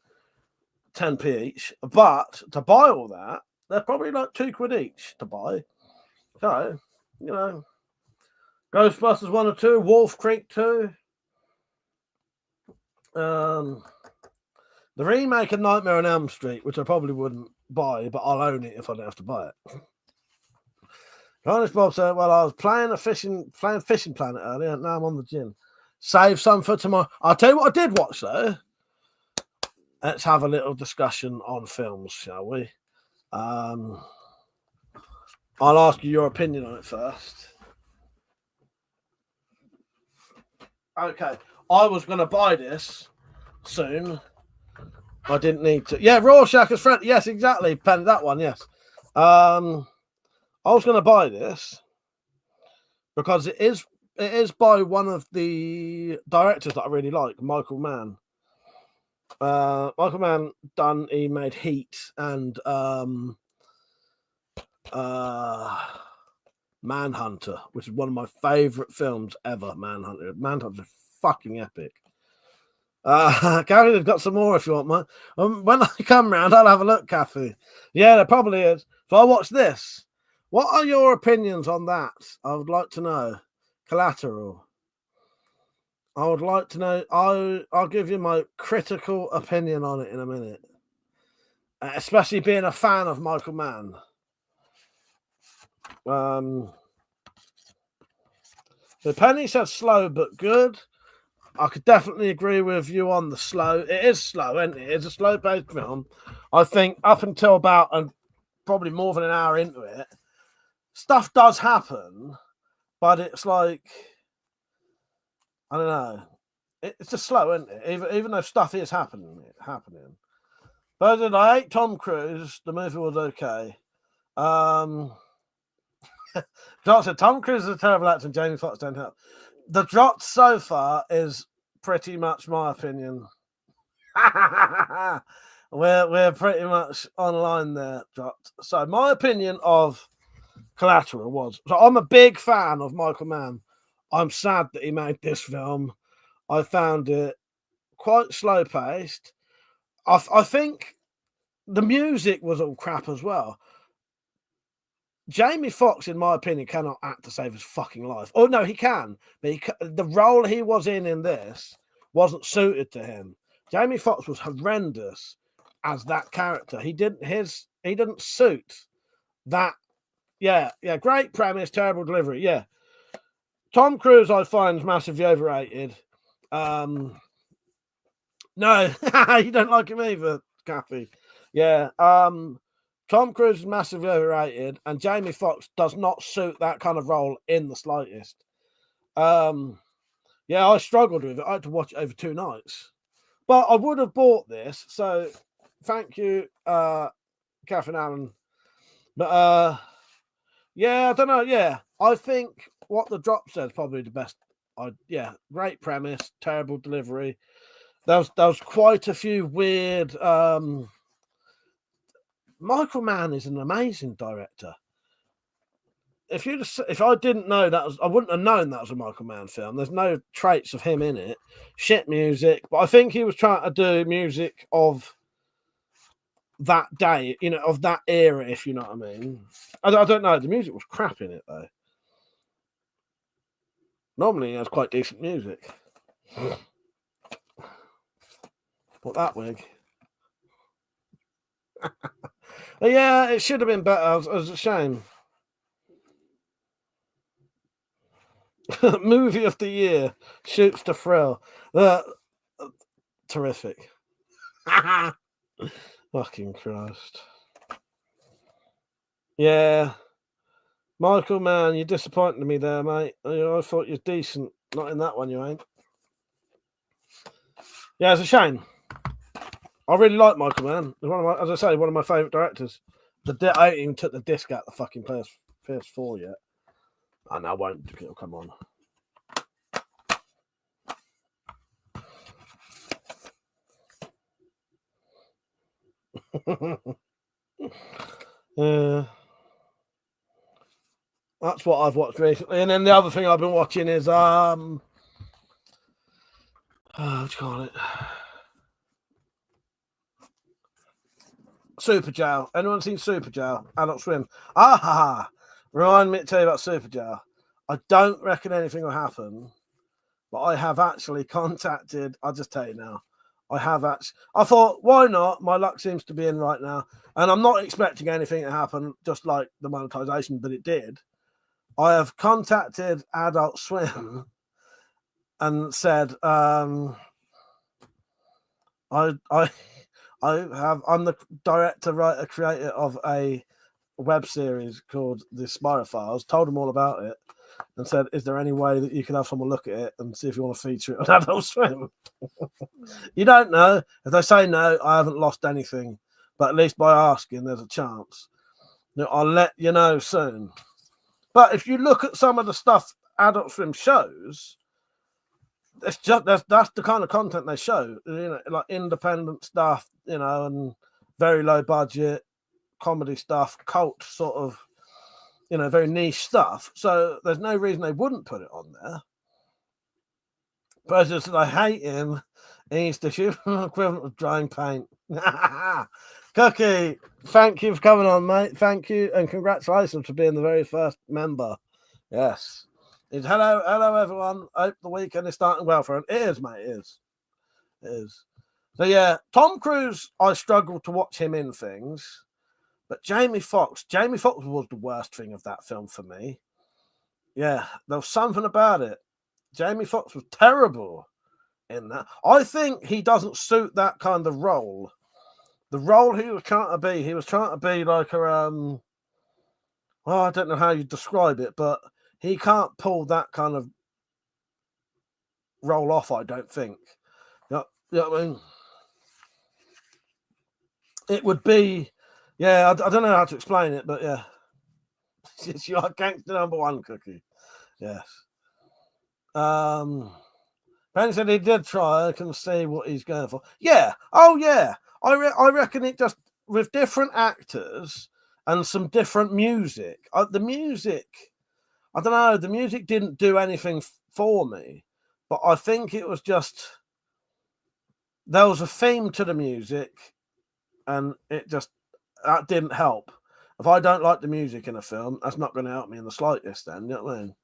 10p each. But to buy all that, they're probably like £2 each to buy. So, Ghostbusters 1 or 2, Wolf Creek 2. The remake of Nightmare on Elm Street, which I probably wouldn't buy, but I'll own it if I don't have to buy it. Honest Bob said, well, I was playing Fishing Planet earlier, and now I'm on the gym. Save some for tomorrow. I'll tell you what I did watch, though. Let's have a little discussion on films, shall we? I'll ask you your opinion on it first. Okay. I was going to buy this soon. I didn't need to. Yeah, Rorschach is friend. Yes, exactly. Pen that one, yes. I was going to buy this because it is by one of the directors that I really like, Michael Mann. Michael Mann he made Heat and Manhunter, which is one of my favorite films ever. Manhunter's a fucking epic. Kathy, they've got some more if you want, mate. When I come round, I'll have a look, Kathy. Yeah, there probably is. So I watched this. What are your opinions on that? I would like to know. Collateral. I would like to know. I'll give you my critical opinion on it in a minute. Especially being a fan of Michael Mann. The Penny said slow but good. I could definitely agree with you on the slow. It is slow, isn't it? It's a slow-paced film. I think up until about probably more than an hour into it, stuff does happen, but it's like, I don't know. It's just slow, isn't it? Even though stuff is happening. But I hate Tom Cruise. The movie was okay. John said Tom Cruise is a terrible actor and Jamie Foxx don't help. The drop so far is pretty much my opinion. we're pretty much online there, dropped. So my opinion of Collateral was, so I'm a big fan of Michael Mann. I'm sad that he made this film. I found it quite slow paced. I think the music was all crap as well. Jamie Foxx, in my opinion, cannot act to save his fucking life. Oh no, he can, but the role he was in this wasn't suited to him. Jamie Foxx was horrendous as that character. He didn't suit that. Yeah, great premise, terrible delivery. Yeah, Tom Cruise I find massively overrated. No, you don't like him either, Kathy. Yeah. Tom Cruise is massively overrated, and Jamie Foxx does not suit that kind of role in the slightest. Yeah, I struggled with it. I had to watch it over 2 nights. But I would have bought this, so thank you, Catherine Allen. But yeah, I don't know. Yeah, I think what the drop said is probably the best. Yeah, great premise, terrible delivery. There was quite a few weird. Michael Mann is an amazing director. If I didn't know that I wouldn't have known that was a Michael Mann film. There's no traits of him in it. Shit music, but I think he was trying to do music of that day, of that era, if you know what I mean. I don't know. The music was crap in it though. Normally, he has quite decent music. But that wig. Yeah, it should have been better. It was a shame. Movie of the year, Shoots to Thrill. Terrific. Fucking Christ. Yeah. Michael Mann, you disappointed me there, mate. I thought you were decent. Not in that one, you ain't. Yeah, it's a shame. I really like Michael Mann. As I say, one of my favourite directors. I ain't even took the disc out the fucking PS4 yet. And I won't. It'll come on. That's what I've watched recently. And then the other thing I've been watching is what do you call it? Super Jail. Anyone seen Super Jail? Adult Swim. Remind me to tell you about Super Jail. I don't reckon anything will happen, but I have actually contacted. I'll just tell you now. I thought, why not? My luck seems to be in right now. And I'm not expecting anything to happen, just like the monetization, but it did. I have contacted Adult Swim and said, I'm the director, writer, creator of a web series called The Spirophiles. Told them all about it and said, is there any way that you can have someone look at it and see if you want to feature it on Adult Swim? You don't know. If they say no, I haven't lost anything. But at least by asking, there's a chance. I'll let you know soon. But if you look at some of the stuff Adult Swim shows, it's just that's the kind of content they show, like independent stuff, and very low budget comedy stuff, cult sort of, very niche stuff. So there's no reason they wouldn't put it on there. President said, I hate him. He's the human equivalent of drying paint. Cookie, thank you for coming on, mate. Thank you, and congratulations for being the very first member. Yes. It's hello, everyone. Hope the weekend is starting well for him. It is, mate. It is. So, yeah, Tom Cruise, I struggle to watch him in things. But Jamie Foxx was the worst thing of that film for me. Yeah, there was something about it. Jamie Foxx was terrible in that. I think he doesn't suit that kind of role. The role he was trying to be like a well, I don't know how you describe it, but he can't pull that kind of role off, I don't think. You know what I mean? It would be, yeah, I don't know how to explain it, but yeah. You are gangster number one, Cookie. Yes. Ben said he did try. I can see what he's going for. Yeah. Oh, yeah. I reckon it just, with different actors and some different music. The music, I don't know, the music didn't do anything for me, but I think it was just, there was a theme to the music and it just, that didn't help. If I don't like the music in a film, that's not going to help me in the slightest then, you know what I mean?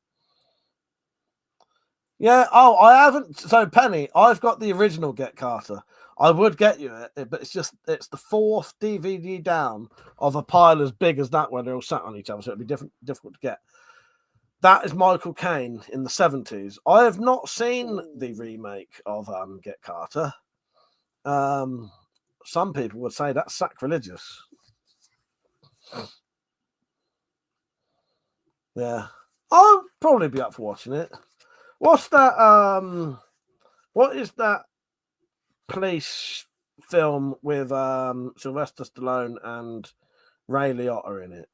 Yeah, oh, I haven't. So, Penny, I've got the original Get Carter. I would get you it, but it's the fourth DVD down of a pile as big as that one. They're all sat on each other, so it'd be difficult to get. That is Michael Caine in the 70s. I have not seen the remake of Get Carter. Some people would say that's sacrilegious. Yeah, I'll probably be up for watching it. What's that? What is that police film with Sylvester Stallone and Ray Liotta in it?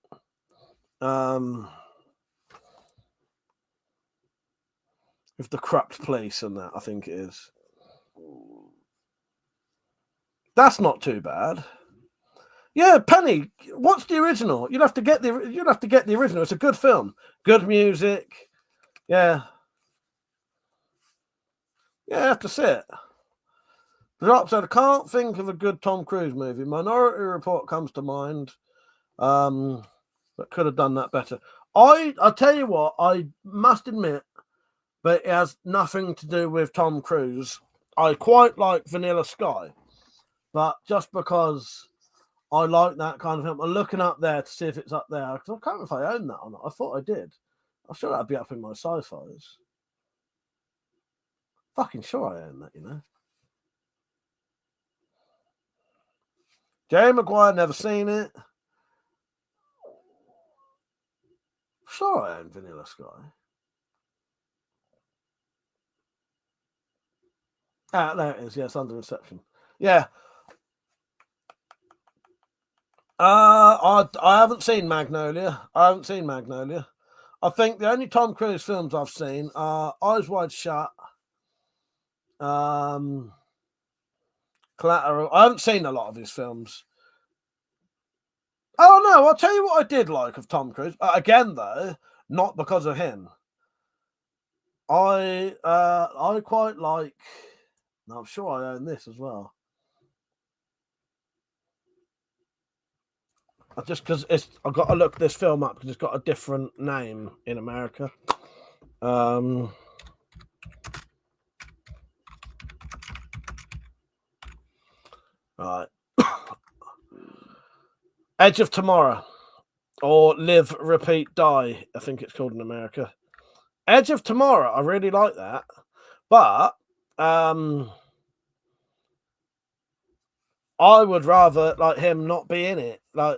With the corrupt police and that, I think it is. That's not too bad. Yeah, Penny, what's the original? You'll have to get the original. It's a good film, good music. Yeah. Yeah, I have to see it. Drop said, I can't think of a good Tom Cruise movie. Minority Report comes to mind. But could have done that better. I'll tell you what, I must admit, but it has nothing to do with Tom Cruise. I quite like Vanilla Sky, but just because I like that kind of film, I'm looking up there to see if it's up there, because I can't remember if I own that or not. I thought I did. I'm sure that'd be up in my sci-fis. Fucking sure I own that, you know. Jerry Maguire, never seen it. Sure I own Vanilla Sky. Ah, there it is. Yes, Under Reception. Yeah. I haven't seen Magnolia. I think the only Tom Cruise films I've seen are Eyes Wide Shut. Collateral. I haven't seen a lot of his films. Oh no, I'll tell you what I did like of Tom Cruise. Again, though, not because of him. I quite like. I'm sure I own this as well. Just because I've got to look this film up because it's got a different name in America. Right. Edge of Tomorrow, or Live, Repeat, Die, I think it's called in America. Edge of Tomorrow, I really like that. But I would rather like him not be in it. Like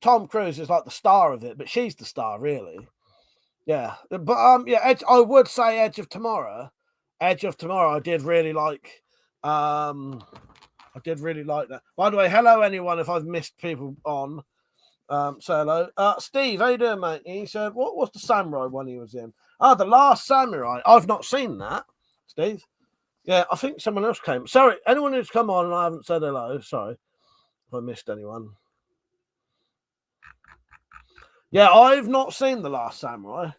Tom Cruise is like the star of it, but she's the star, really. Yeah. But yeah, I would say Edge of Tomorrow. Edge of Tomorrow, I did really like. I did really like that. By the way, hello anyone if I've missed people on. Say hello. Steve, how you doing, mate? He said, what was the samurai one he was in? The Last Samurai. I've not seen that, Steve. Yeah, I think someone else came. Sorry, anyone who's come on and I haven't said hello. Sorry if I missed anyone. Yeah, I've not seen The Last Samurai.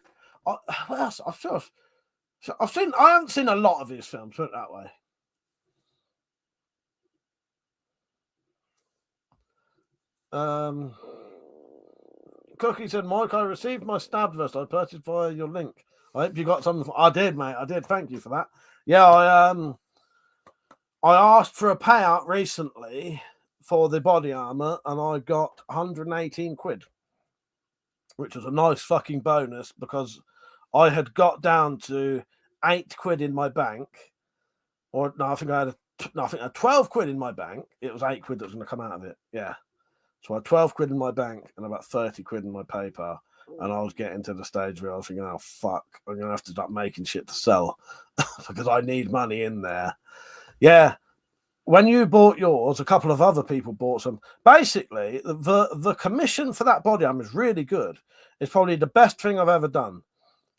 What else? I'm sure I've So I haven't seen a lot of his films, put it that way. Cookie said, Mike, I received my stabbed vest I purchased via your link. I hope you got something. I did, mate. I did. Thank you for that. Yeah, I asked for a payout recently for the body armor, and I got 118 quid, which was a nice fucking bonus because I had got down to 8 quid in my bank, or no, I think I had 12 quid in my bank. It was 8 quid that was going to come out of it. Yeah. So I had 12 quid in my bank and about 30 quid in my PayPal. And I was getting to the stage where I was thinking, oh, fuck, I'm going to have to start making shit to sell because I need money in there. Yeah. When you bought yours, a couple of other people bought some. Basically, the commission for that body armor is really good. It's probably the best thing I've ever done.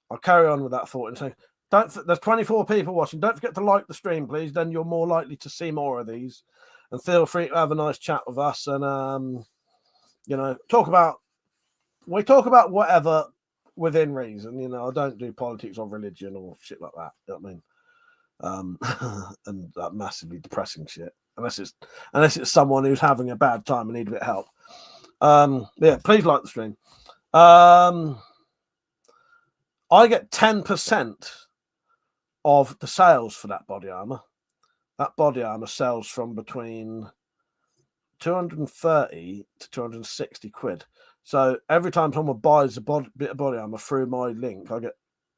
I'll carry on with that thought and say, there's 24 people watching. Don't forget to like the stream, please. Then you're more likely to see more of these. And feel free to have a nice chat with us and, we talk about whatever within reason. I don't do politics or religion or shit like that. You know what I mean? And that massively depressing shit. Unless it's someone who's having a bad time and need a bit of help. Yeah, please like the stream. I get 10% of the sales for that body armor. That body armor sells from between 230 to 260 quid. So every time someone buys a bit of body armor through my link, I get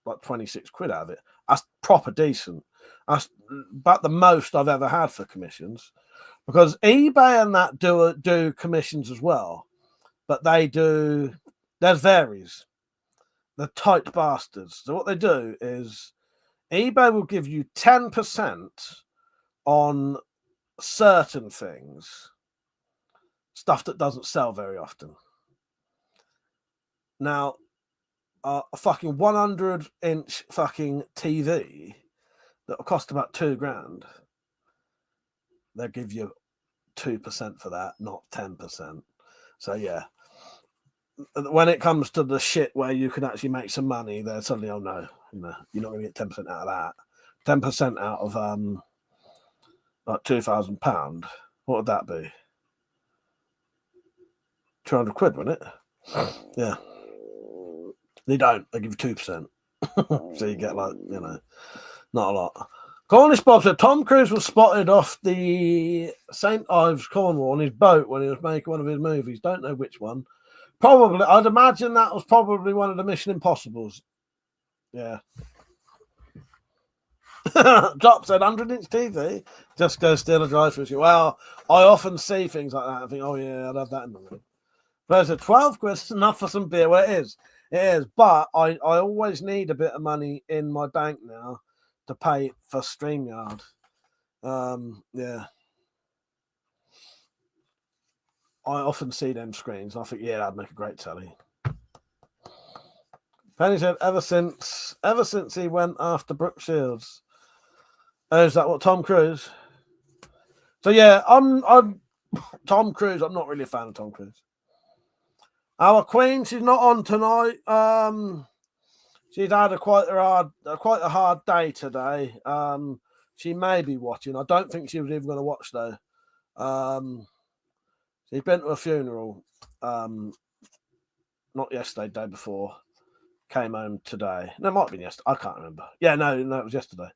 like 26 quid out of it. That's proper decent. That's about the most I've ever had for commissions, because eBay and that do commissions as well, but there's varies. They're tight bastards. So what they do is eBay will give you 10% on certain things, stuff that doesn't sell very often. Now, a fucking 100-inch fucking TV that'll cost about $2,000, they'll give you 2% for that, not 10%. So yeah, when it comes to the shit where you can actually make some money, they're suddenly, oh no, you're not going to get 10% out of that. 10% out of like £2,000. What would that be? 200 quid, wouldn't it? Yeah. They don't. They give you 2%. So you get not a lot. Cornish Bob said Tom Cruise was spotted off the St. Ives, Cornwall on his boat when he was making one of his movies. Don't know which one. Probably, I'd imagine that was probably one of the Mission Impossibles. Yeah. Drop said 100-inch TV. Just go steal a drive-through. Well, I often see things like that and think, oh yeah, I'd have that in the room. But I said 12 quid is enough for some beer. Well, it is. It is. But I always need a bit of money in my bank now to pay for StreamYard. Yeah. I often see them screens. I think, yeah, that'd make a great telly. Penny said, ever since he went after Brooke Shields. Oh, is that what, Tom Cruise? So yeah, I'm Tom Cruise. I'm not really a fan of Tom Cruise. Our Queen, she's not on tonight. She's had quite a hard day today. She may be watching. I don't think she was even going to watch though. She's been to a funeral. Not yesterday, day before. Came home today. No, it might have been yesterday. I can't remember. Yeah, no, it was yesterday.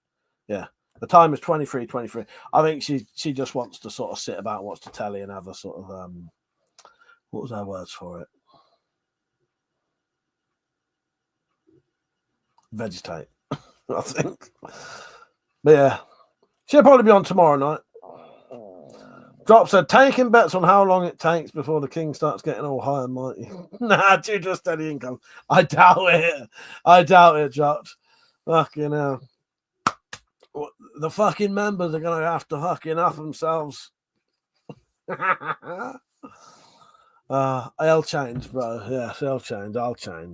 Yeah. The time is 23:23. I think she just wants to sort of sit about, watch the telly and have a sort of what was her words for it? Vegetate, I think. But yeah, she'll probably be on tomorrow night. Drop said, taking bets on how long it takes before the king starts getting all high and mighty. Nah, due to a steady income. I doubt it, Dropped. Fucking hell. The fucking members are going to have to fucking up themselves. I'll change, bro. Yes, I'll change.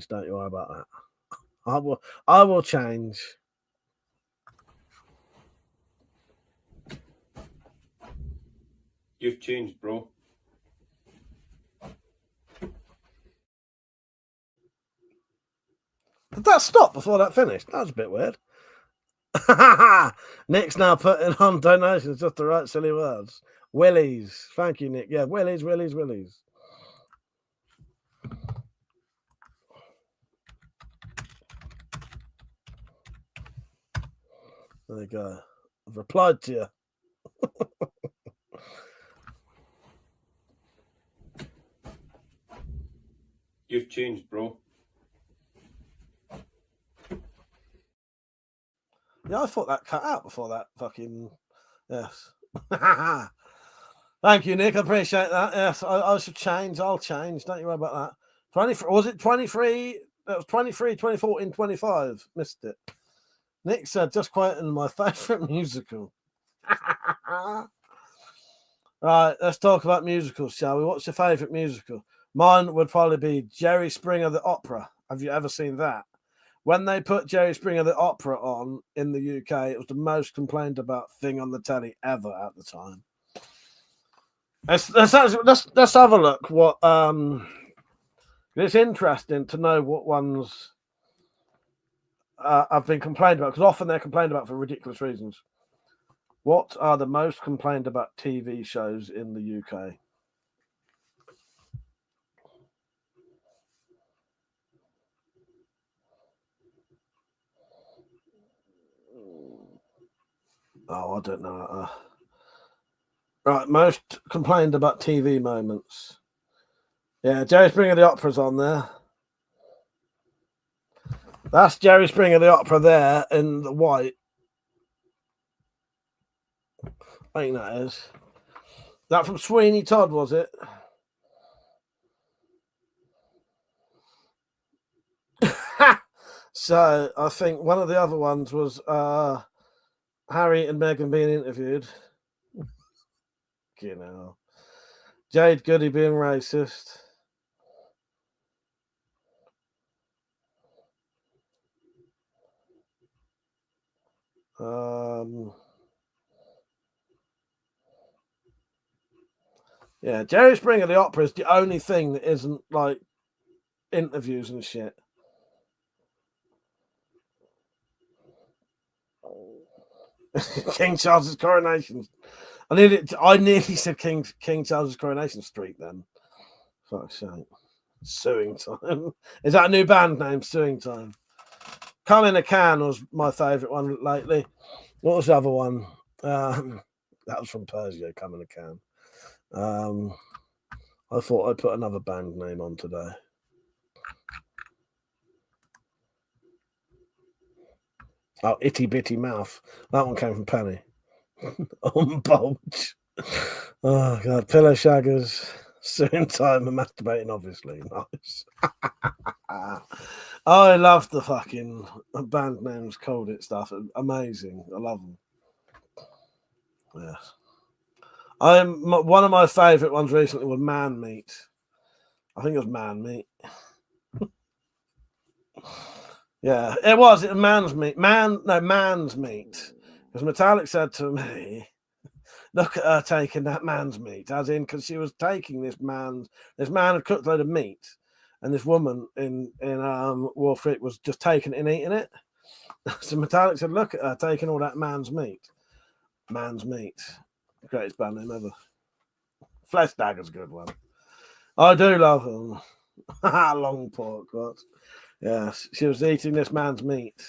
Don't you worry about that. I will change. You've changed, bro. Did that stop before that finished? That was a bit weird. Nick's now putting on donations just to write silly words. Willies. Thank you, Nick. Yeah, Willies. There you go. I've replied to you. You've changed, bro. Yeah, I thought that cut out before that fucking... Yes. Thank you, Nick. I appreciate that. Yes, I should change. I'll change. Don't you worry about that. 23, was it 23? That was 23, 2014, 25. Missed it. Nick said, just quoting my favourite musical. Right, let's talk about musicals, shall we? What's your favourite musical? Mine would probably be Jerry Springer the Opera. Have you ever seen that? When they put Jerry Springer the Opera on in the UK, it was the most complained about thing on the telly ever at the time. Let's have a look. What it's interesting to know what ones have been complained about, because often they're complained about for ridiculous reasons. What are the most complained about TV shows in the UK? Oh, I don't know. Right, most complained about TV moments. Yeah, Jerry Springer the Opera's on there. That's Jerry Springer the Opera there in the white. I think that is. That from Sweeney Todd, was it? So I think one of the other ones was Harry and Meghan being interviewed. You know, Jade Goody being racist. Yeah, Jerry Springer the Opera is the only thing that isn't like interviews and shit. King Charles's coronation. I nearly said King Charles's Coronation Street then. Fuck's sake. Suing Time. Is that a new band name? Suing Time. Come in a Can was my favourite one lately. What was the other one? That was from Persia, Come in a Can. I thought I'd put another band name on today. Oh, Itty Bitty Mouth. That one came from Penny. Bulge. Oh, God. Pillow Shaggers. Suing Time and Masturbating, obviously. Nice. I love the fucking band names, called it stuff. Amazing. I love them. Yes. One of my favourite ones recently was Man Meat. I think it was Man Meat. Yeah, it was. It was Man's Meat. Man's Meat. Because Metallic said to me, look at her taking that man's meat, as in, because she was taking this man had cooked a load of meat, and this woman in Wall Street was just taking it and eating it. So Metallic said, look at her taking all that man's meat. Man's Meat. Greatest band name ever. Flesh Dagger's a good one. I do love them. Long pork, what? Yes, she was eating this man's meat.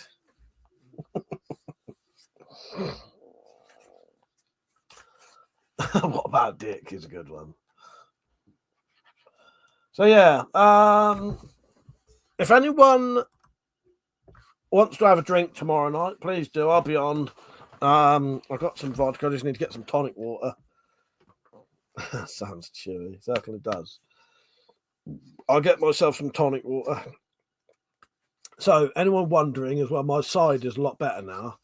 What about Dick is a good one. So yeah, if anyone wants to have a drink tomorrow night, please do. I'll be on. I've got some vodka. I just need to get some tonic water. Sounds chewy. Certainly does. I'll get myself some tonic water. So anyone wondering as well, my side is a lot better now.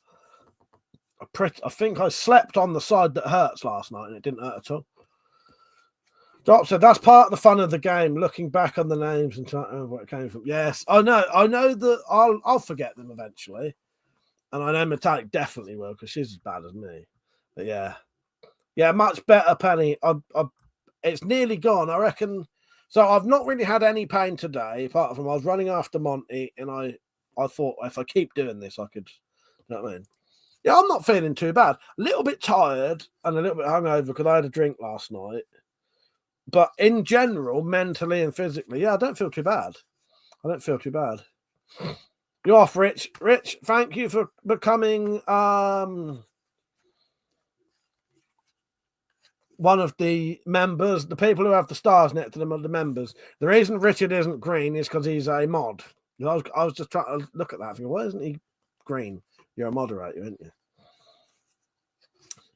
I think I slept on the side that hurts last night and it didn't hurt at all. Drop said that's part of the fun of the game, looking back on the names and trying to remember where it came from. Yes, I know that I'll forget them eventually. And I know Metallic definitely will, because she's as bad as me. But yeah, much better, Penny. It's nearly gone, I reckon. So I've not really had any pain today, apart from I was running after Monty, and I thought if I keep doing this, I could, you know what I mean? Yeah, I'm not feeling too bad. A little bit tired and a little bit hungover because I had a drink last night. But in general, mentally and physically, yeah, I don't feel too bad. I don't feel too bad. You're off, Rich. Rich, thank you for becoming one of the members. The people who have the stars next to them are the members. The reason Richard isn't green is because he's a mod. I was just trying to look at that. Thinking, why isn't he green? You're a moderator, aren't you?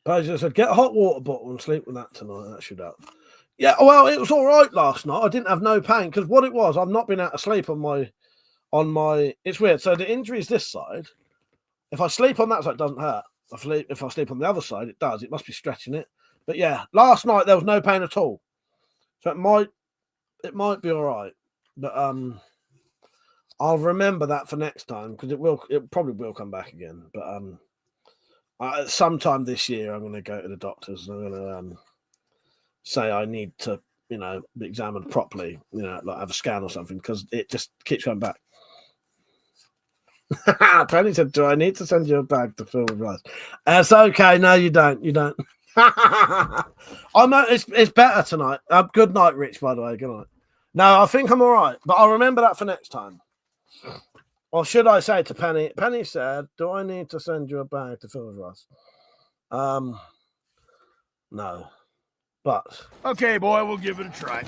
But I just said, get a hot water bottle and sleep with that tonight. That should help. Yeah, well, it was all right last night. I didn't have no pain because what it was, I've not been able to sleep on my. It's weird. So the injury is this side. If I sleep on that side, it doesn't hurt. If I sleep on the other side, it does. It must be stretching it. But yeah, last night there was no pain at all. So it might be all right. But I'll remember that for next time because it probably will come back again. But sometime this year I'm going to go to the doctors and I'm going to say I need to, be examined properly, like have a scan or something because it just keeps going back. Penny said, do I need to send you a bag to fill with rice? It's okay. No, you don't. You don't. It's better tonight. Good night, Rich, by the way. Good night. No, I think I'm all right, but I'll remember that for next time. Or should I say to Penny? Penny said, do I need to send you a bag to fill with rice? No. But Okay, boy, we'll give it a try.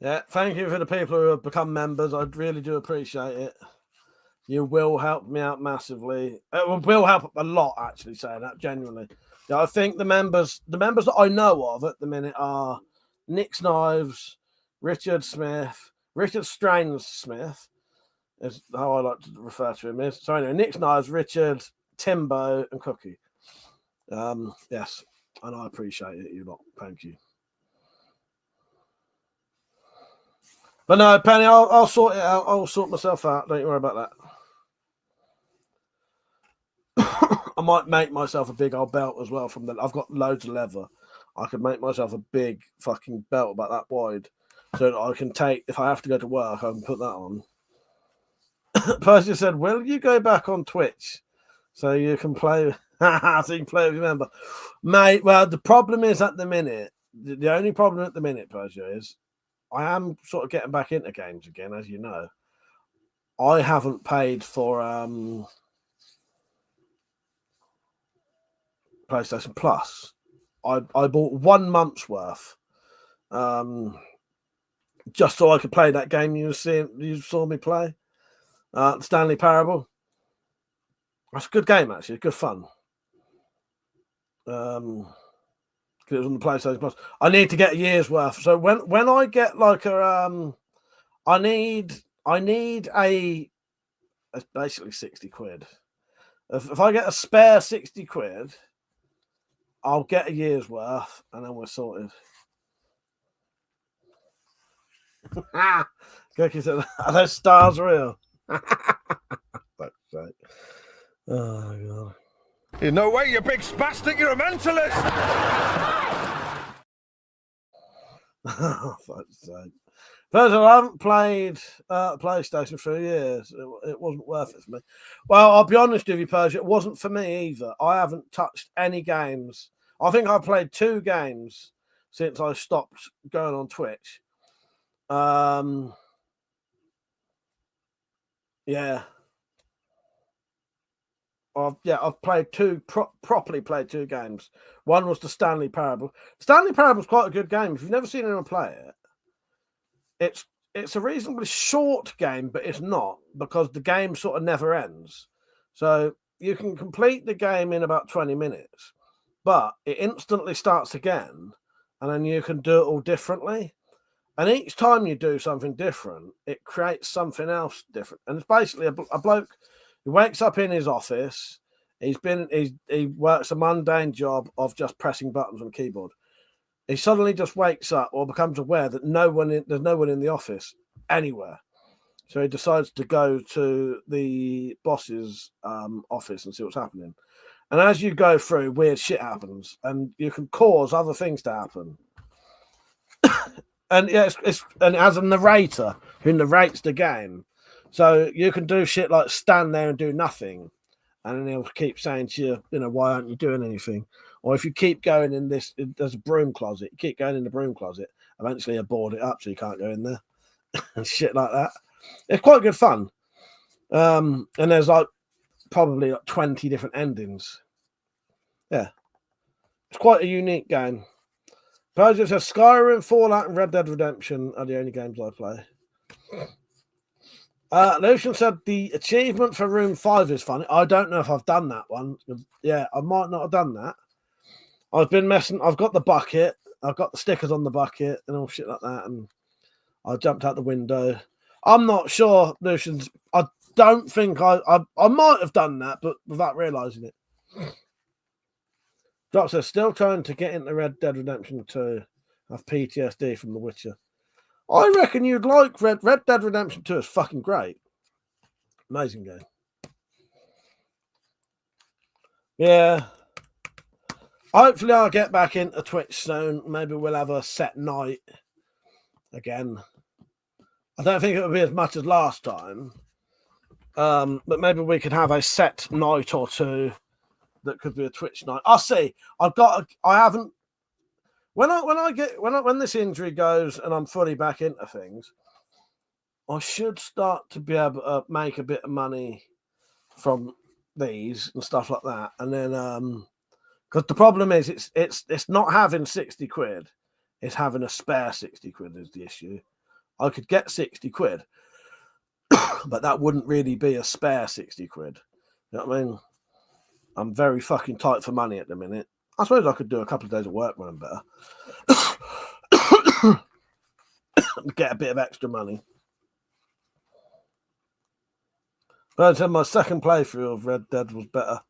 Yeah, thank you for the people who have become members. I really do appreciate it. You will help me out massively. It will help a lot, actually, saying that genuinely. Yeah, I think the members that I know of at the minute are Nick's Knives, Richard Smith, Richard Strains Smith, is how I like to refer to him. So anyway, Nick's Knives, Richard, Timbo, and Cookie. Yes, and I appreciate it, you lot. Thank you. But no, Penny, I'll sort it out. I'll sort myself out. Don't you worry about that. I might make myself a big old belt as well. I've got loads of leather. I could make myself a big fucking belt about that wide, so that I can take. If I have to go to work, I can put that on. Percy said, "Will you go back on Twitch so you can play? So you can play with your member, mate." Well, the problem is at the minute. The only problem at the minute, Percy, is I am sort of getting back into games again, as you know. I haven't paid for PlayStation Plus. I bought 1 month's worth, just so I could play that game you saw me play, Stanley Parable. That's a good game, actually. Good fun. It was on the PlayStation Plus. I need to get a year's worth. So when I get like a I need it's basically 60 quid. If I get a spare 60 quid, I'll get a year's worth and then we're sorted. Cookie said, are those stars real? That's right. Oh god. No way, you big spastic, you're a mentalist! Oh, fuck's sake. First of all, I haven't played PlayStation for years. It wasn't worth it for me. Well, I'll be honest with you, Persia, it wasn't for me either. I haven't touched any games. I think I played 2 games since I stopped going on Twitch. Yeah. I've played properly played 2 games. One was the Stanley Parable. Stanley Parable is quite a good game. If you've never seen anyone play it, it's a reasonably short game, but it's not, because the game sort of never ends. So you can complete the game in about 20 minutes, but it instantly starts again, and then you can do it all differently. And each time you do something different, it creates something else different. And it's basically a bloke who wakes up in his office. He works a mundane job of just pressing buttons on a keyboard. He suddenly just wakes up or becomes aware that there's no one in the office anywhere. So he decides to go to the boss's office and see what's happening. And as you go through, weird shit happens, and you can cause other things to happen. and yeah, and it has a narrator who narrates the game, so you can do shit like stand there and do nothing, and then he'll keep saying to you, you know, why aren't you doing anything? Or if you keep going in this, there's a broom closet. You keep going in the broom closet. Eventually, you board it up so you can't go in there, and shit like that. It's quite good fun. And there's like probably like 20 different endings. Yeah, it's quite a unique game. Persia says Skyrim, Fallout, and Red Dead Redemption are the only games I play. Lucian said the achievement for Room 5 is funny. I don't know if I've done that one. Yeah, I might not have done that. I've been messing. I've got the bucket. I've got the stickers on the bucket and all shit like that. And I jumped out the window. I'm not sure, Lucian's. I don't think I might have done that, but without realising it. Doc says, still trying to get into Red Dead Redemption 2. Have PTSD from The Witcher. I reckon you'd like Red Dead Redemption 2 is fucking great. Amazing game. Yeah. Hopefully I'll get back into Twitch soon. Maybe we'll have a set night again. I don't think it'll be as much as last time. But maybe we could have a set night or two that could be a Twitch night. I'll see. When this injury goes and I'm fully back into things, I should start to be able to make a bit of money from these and stuff like that. And then, because the problem is, it's not having 60 quid, it's having a spare 60 quid is the issue. I could get 60 quid, but that wouldn't really be a spare 60 quid. You know what I mean? I'm very fucking tight for money at the minute. I suppose I could do a couple of days of work when I'm better. Get a bit of extra money. But I said my second playthrough of Red Dead was better.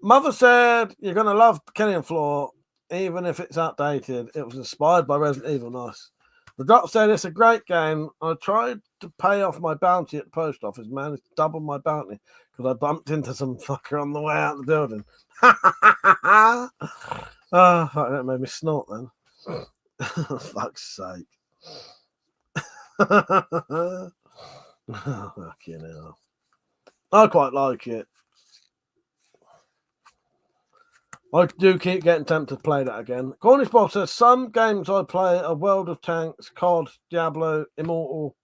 Mother said, you're going to love Killing Floor, even if it's outdated. It was inspired by Resident Evil. Nice. The Doc said, it's a great game. I tried to pay off my bounty at the post office, managed to double my bounty because I bumped into some fucker on the way out the building. Oh, that made me snort then. Fuck's sake. Oh, fucking hell. I quite like it. I do keep getting tempted to play that again. Cornish Bob says, some games I play are World of Tanks, COD, Diablo, Immortal,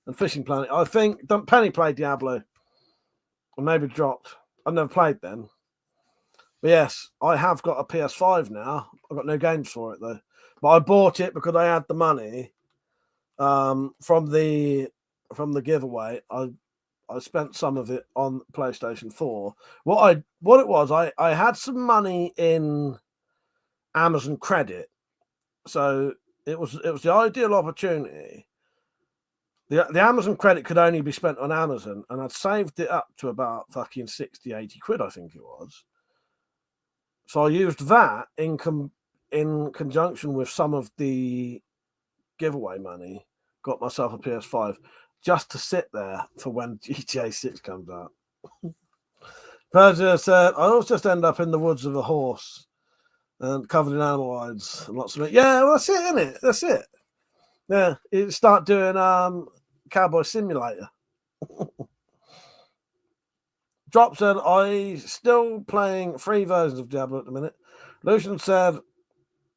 and Fishing Planet. I think Penny played Diablo. Or maybe dropped. I've never played them. But yes, I have got a PS5 now. I've got no games for it though. But I bought it because I had the money from the giveaway. I spent some of it on PlayStation 4. What it was, I had some money in Amazon credit. So it was the ideal opportunity. The Amazon credit could only be spent on Amazon, and I'd saved it up to about fucking 60, 80 quid, I think it was. So I used that in conjunction with some of the giveaway money, got myself a PS5 just to sit there for when GTA 6 comes out. Persia said, I always just end up in the woods with a horse and covered in animal hides and lots of it. Yeah, well, that's it, isn't it? That's it. Yeah, you start doing Cowboy Simulator. Drop said, I still playing free versions of Diablo at the minute. Lucian said,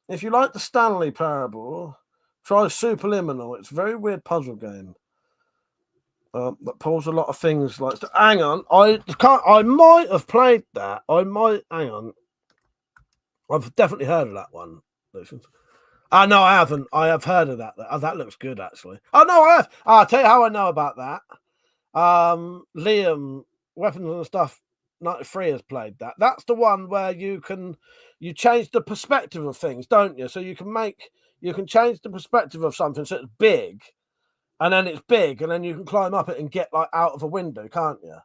if you like the Stanley Parable, try Superliminal. It's a very weird puzzle game that pulls a lot of things. Like, hang on, I might have played that. Hang on. I've definitely heard of that one, Lucian. No, I haven't. I have heard of that. Oh, that looks good, actually. Oh, no, I have. I'll tell you how I know about that. Liam, Weapons and Stuff 93 has played that. That's the one where you change the perspective of things, don't you? So you can change the perspective of something so it's big, and then you can climb up it and get like out of a window, can't you?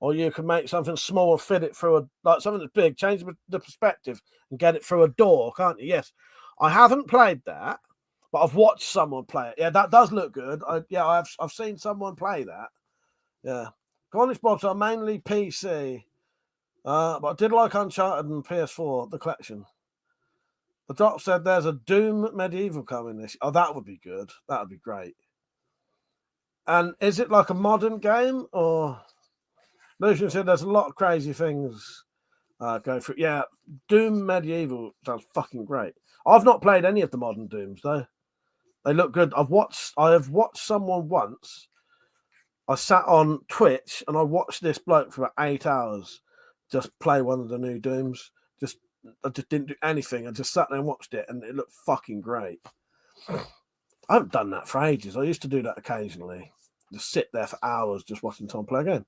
Or you can make something small and fit it through something that's big, change the perspective and get it through a door, can't you? Yes. I haven't played that, but I've watched someone play it. Yeah, that does look good. I've seen someone play that. Yeah. Cornish Bobs are mainly PC, but I did like Uncharted and PS4, the collection. The doc said there's a Doom Medieval coming this. Oh, that would be good. That would be great. And is it like a modern game or? Lucian said there's a lot of crazy things going through. Yeah, Doom Medieval sounds fucking great. I've not played any of the modern Dooms though. They look good. I have watched someone once. I sat on Twitch and I watched this bloke for about 8 hours just play one of the new Dooms. I just didn't do anything. I just sat there and watched it, and it looked fucking great. I haven't done that for ages. I used to do that occasionally. Just sit there for hours just watching someone play a game.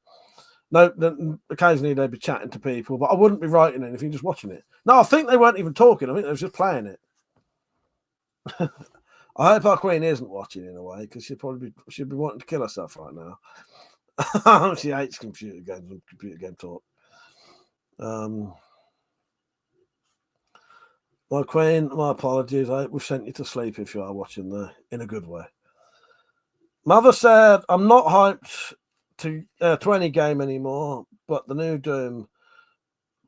No, occasionally they'd be chatting to people, but I wouldn't be writing anything, just watching it. No, I think they weren't even talking. I think they were just playing it. I hope our queen isn't watching in a way, because she'd be wanting to kill herself right now. She hates computer games and computer game talk. My queen, my apologies. I hope we've sent you to sleep if you are watching in a good way. Mother said, I'm not hyped to any game anymore, but the new Doom,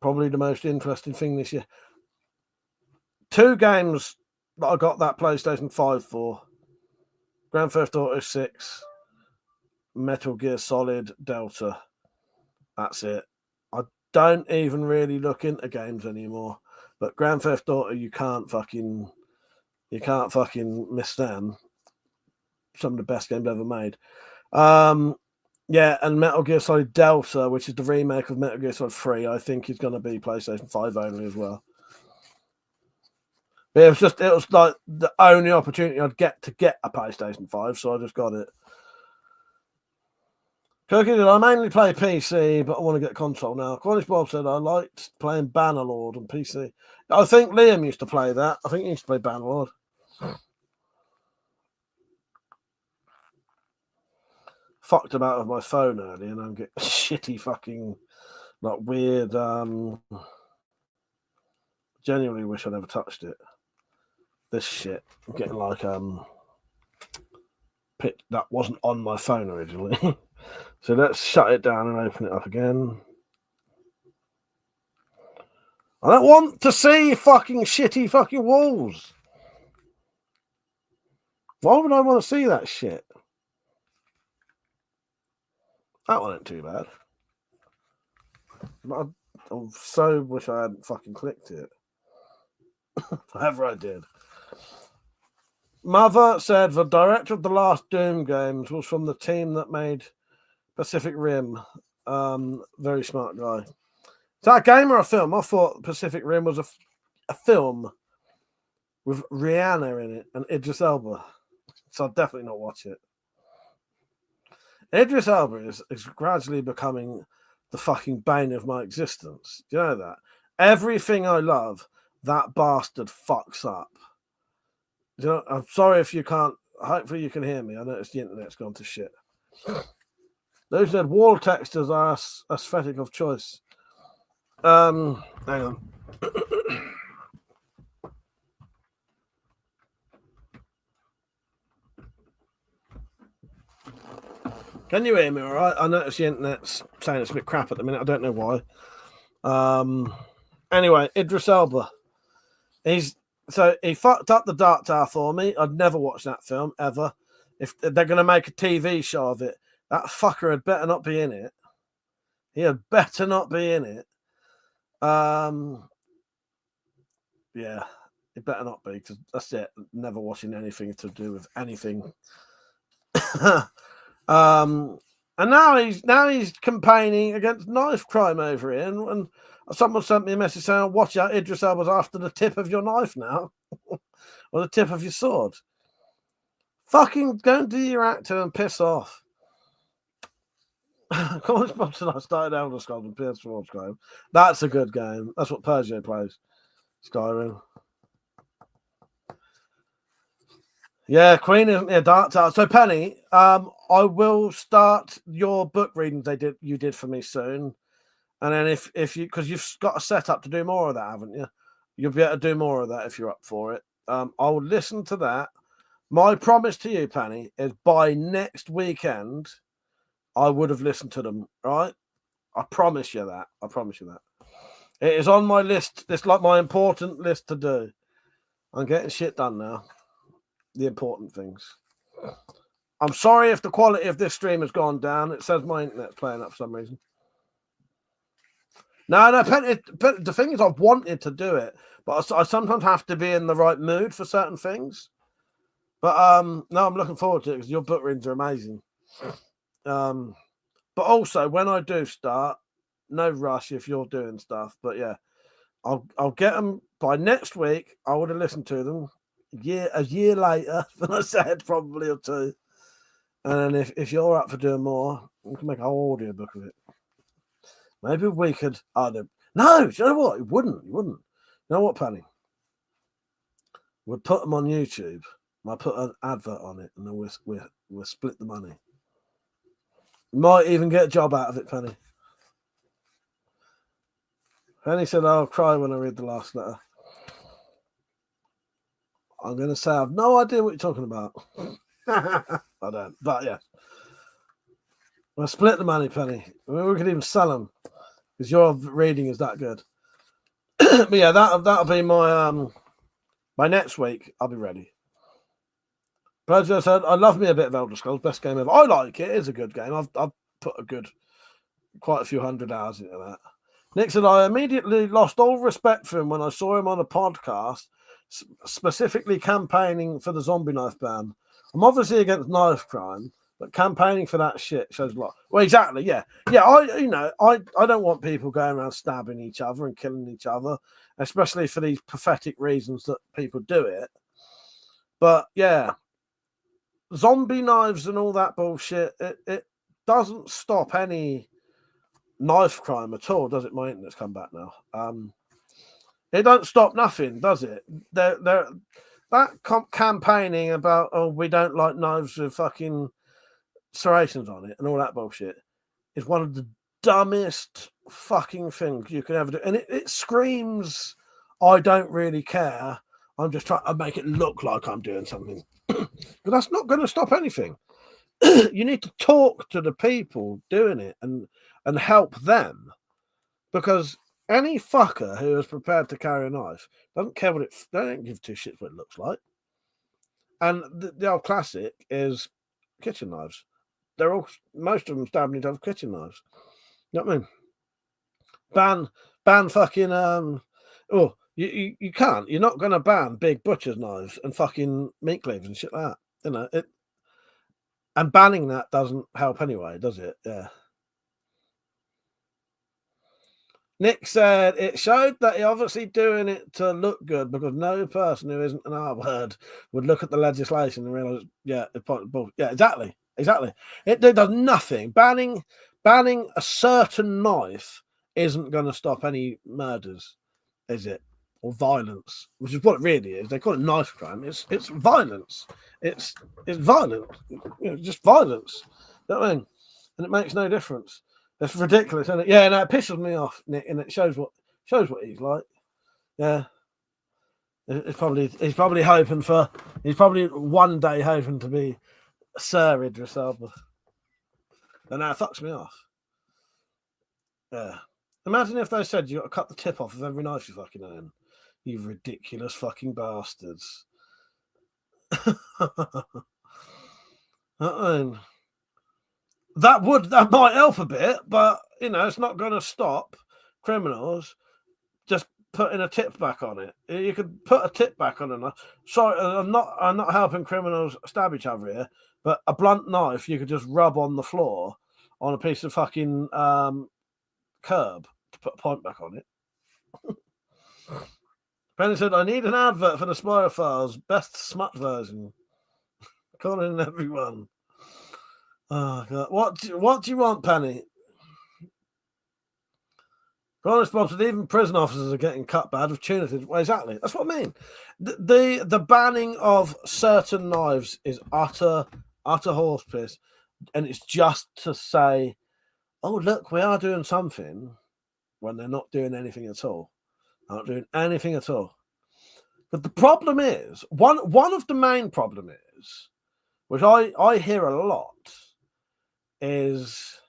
probably the most interesting thing this year. 2 games that I got that PlayStation 5 for. Grand Theft Auto 6, Metal Gear Solid Delta. That's it. I don't even really look into games anymore. But Grand Theft Auto, you can't fucking miss them. Some of the best games ever made. Yeah, and Metal Gear Solid Delta, which is the remake of Metal Gear Solid 3, I think is going to be PlayStation 5 only as well. But it was like the only opportunity I'd get to get a PlayStation 5, so I just got it. Cookie, I mainly play PC, but I want to get console now. Cornish Bob said I liked playing Bannerlord on PC. I think Liam used to play that. I think he used to play Bannerlord. Fucked about with my phone earlier, and I'm getting shitty fucking like weird. Genuinely wish I never touched it. This shit. I'm getting like pit that wasn't on my phone originally. So let's shut it down and open it up again. I don't want to see fucking shitty fucking walls. Why would I want to see that shit? That wasn't too bad. But I so wish I hadn't fucking clicked it. However I did. Mother said the director of the last Doom games was from the team that made Pacific Rim. Very smart guy. Is that a game or a film? I thought Pacific Rim was a film with Rihanna in it and Idris Elba. So I'll definitely not watch it. Idris Elba is gradually becoming the fucking bane of my existence. Do you know that? Everything I love, that bastard fucks up. Do you know, I'm sorry if you can't. Hopefully you can hear me. I noticed the internet's gone to shit. Those said wall textures are aesthetic of choice. Hang on. Can you hear me all right? I noticed the internet's saying it's a bit crap at the minute. I don't know why. Anyway, Idris Elba. He fucked up the Dark Tower for me. I'd never watch that film, ever. If they're going to make a TV show of it, that fucker had better not be in it. He had better not be in it. Yeah, it better not be, because that's it. Never watching anything to do with anything. And now he's campaigning against knife crime over here, and someone sent me a message saying, "Watch out, Idris Elba's after the tip of your knife now, or the tip of your sword." Fucking go and do your actor and piss off. College Bob said I started Elder Scrolls and PS4 Skyrim. That's a good game. That's what Persia plays. Skyrim. Yeah, Queen isn't a Dark Tower. So Penny, I will start your book readings you did for me soon. And then if you, because you've got a setup to do more of that, haven't you? You'll be able to do more of that if you're up for it. I will listen to that. My promise to you, Penny, is by next weekend, I would have listened to them, right? I promise you that. It is on my list. It's like my important list to do. I'm getting shit done now. The important things. I'm sorry if the quality of this stream has gone down. It says my internet's playing up for some reason. No, Penny, the thing is, I've wanted to do it, but I sometimes have to be in the right mood for certain things. But no, I'm looking forward to it because your book readings are amazing. But also, when I do start, no rush if you're doing stuff. But yeah, I'll get them by next week. I would have listened to them a year later than I said, probably, or two. And then if you're up for doing more, we can make a whole audio book of it. Maybe we could. No, do you know what? It wouldn't. You know what, Penny? We'll put them on YouTube. I'll put an advert on it, and then we'll split the money. Might even get a job out of it, Penny. Penny said, I'll cry when I read the last letter. I'm going to say I have no idea what you're talking about. I don't. But yeah. We'll split the money, Penny. I mean, we could even sell them because your reading is that good. But yeah, that'll be my by next week. I'll be ready. President said, I love me a bit of Elder Scrolls, best game ever. I like it. It's a good game. I've put quite a few hundred hours into that. Nick said, I immediately lost all respect for him when I saw him on a podcast, specifically campaigning for the zombie knife ban. I'm obviously against knife crime, but campaigning for that shit shows a lot. Well, exactly, yeah. Yeah, I don't want people going around stabbing each other and killing each other, especially for these pathetic reasons that people do it. But yeah, zombie knives and all that bullshit, it doesn't stop any knife crime at all, does it? My internet's come back now. It don't stop nothing, does it? Campaigning about, we don't like knives with fucking serrations on it and all that bullshit is one of the dumbest fucking things you can ever do. And it screams, I don't really care. I'm just trying to make it look like I'm doing something. But that's not going to stop anything. You need to talk to the people doing it and help them, because any fucker who is prepared to carry a knife doesn't care what they don't give two shits what it looks like. And the old classic is kitchen knives. Most of them stabbing each other with kitchen knives. You know what I mean? Ban fucking you can't. You're not going to ban big butcher's knives and fucking meat cleavers and shit like that. You know it. And banning that doesn't help anyway, does it? Yeah. Nick said it showed that he's obviously doing it to look good, because no person who isn't an R-word would look at the legislation and realize, exactly. It does nothing. Banning a certain knife isn't going to stop any murders, is it? Or violence, which is what it really is. They call it knife crime. It's violence. It's violent. Just violence. You know what I mean? And it makes no difference. It's ridiculous, isn't it? Yeah, no, it pisses me off, Nick, and it shows what he's like. Yeah. He's probably one day hoping to be Sir Idris Elba. And now it fucks me off. Yeah. Imagine if they said you got to cut the tip off of every knife you fucking own. You ridiculous fucking bastards. That might help a bit, but it's not going to stop criminals just putting a tip back on it. You could put a tip back on it. Sorry, I'm not helping criminals stab each other here, but a blunt knife you could just rub on the floor on a piece of fucking curb to put a point back on it. Penny said, I need an advert for the Spire Files, best smut version. Calling everyone. Oh, God. What do you want, Penny? Honest Bob said, even prison officers are getting cut bad with punitive. Well, exactly. That's what I mean. The banning of certain knives is utter horse piss. And it's just to say, oh, look, we are doing something, when they're not doing anything at all. Not doing anything at all. But the problem is, one of the main problem is, which I hear a lot, is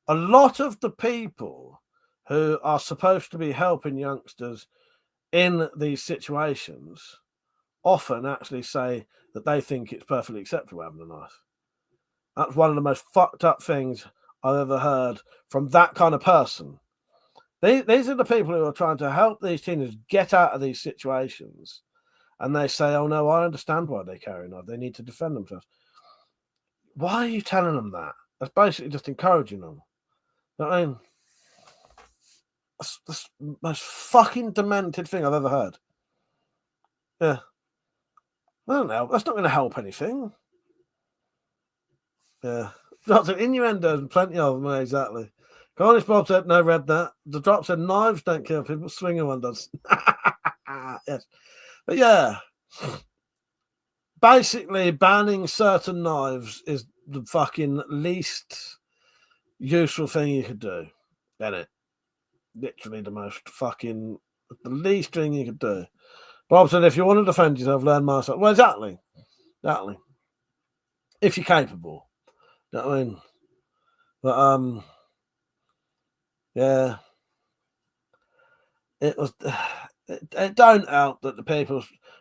a lot of the people who are supposed to be helping youngsters in these situations often actually say that they think it's perfectly acceptable having a knife. That's one of the most fucked up things I've ever heard from that kind of person. These are the people who are trying to help these teenagers get out of these situations. And they say, oh, no, I understand why they carry a knife. They need to defend themselves. Why are you telling them that? That's basically just encouraging them. You know what I mean? That's the most fucking demented thing I've ever heard. Yeah. I don't know. That's not going to help anything. Yeah. Lots of innuendos and plenty of them, exactly. Garnish Bob said, no, read that. The drop said, knives don't kill people, swinging one does. Yes. But yeah. Basically, banning certain knives is the fucking least useful thing you could do. Isn't it? Literally the least thing you could do. Bob said, if you want to defend yourself, learn martial arts. Well, exactly. Exactly. If you're capable. You know what I mean? But, yeah. It was... It don't help that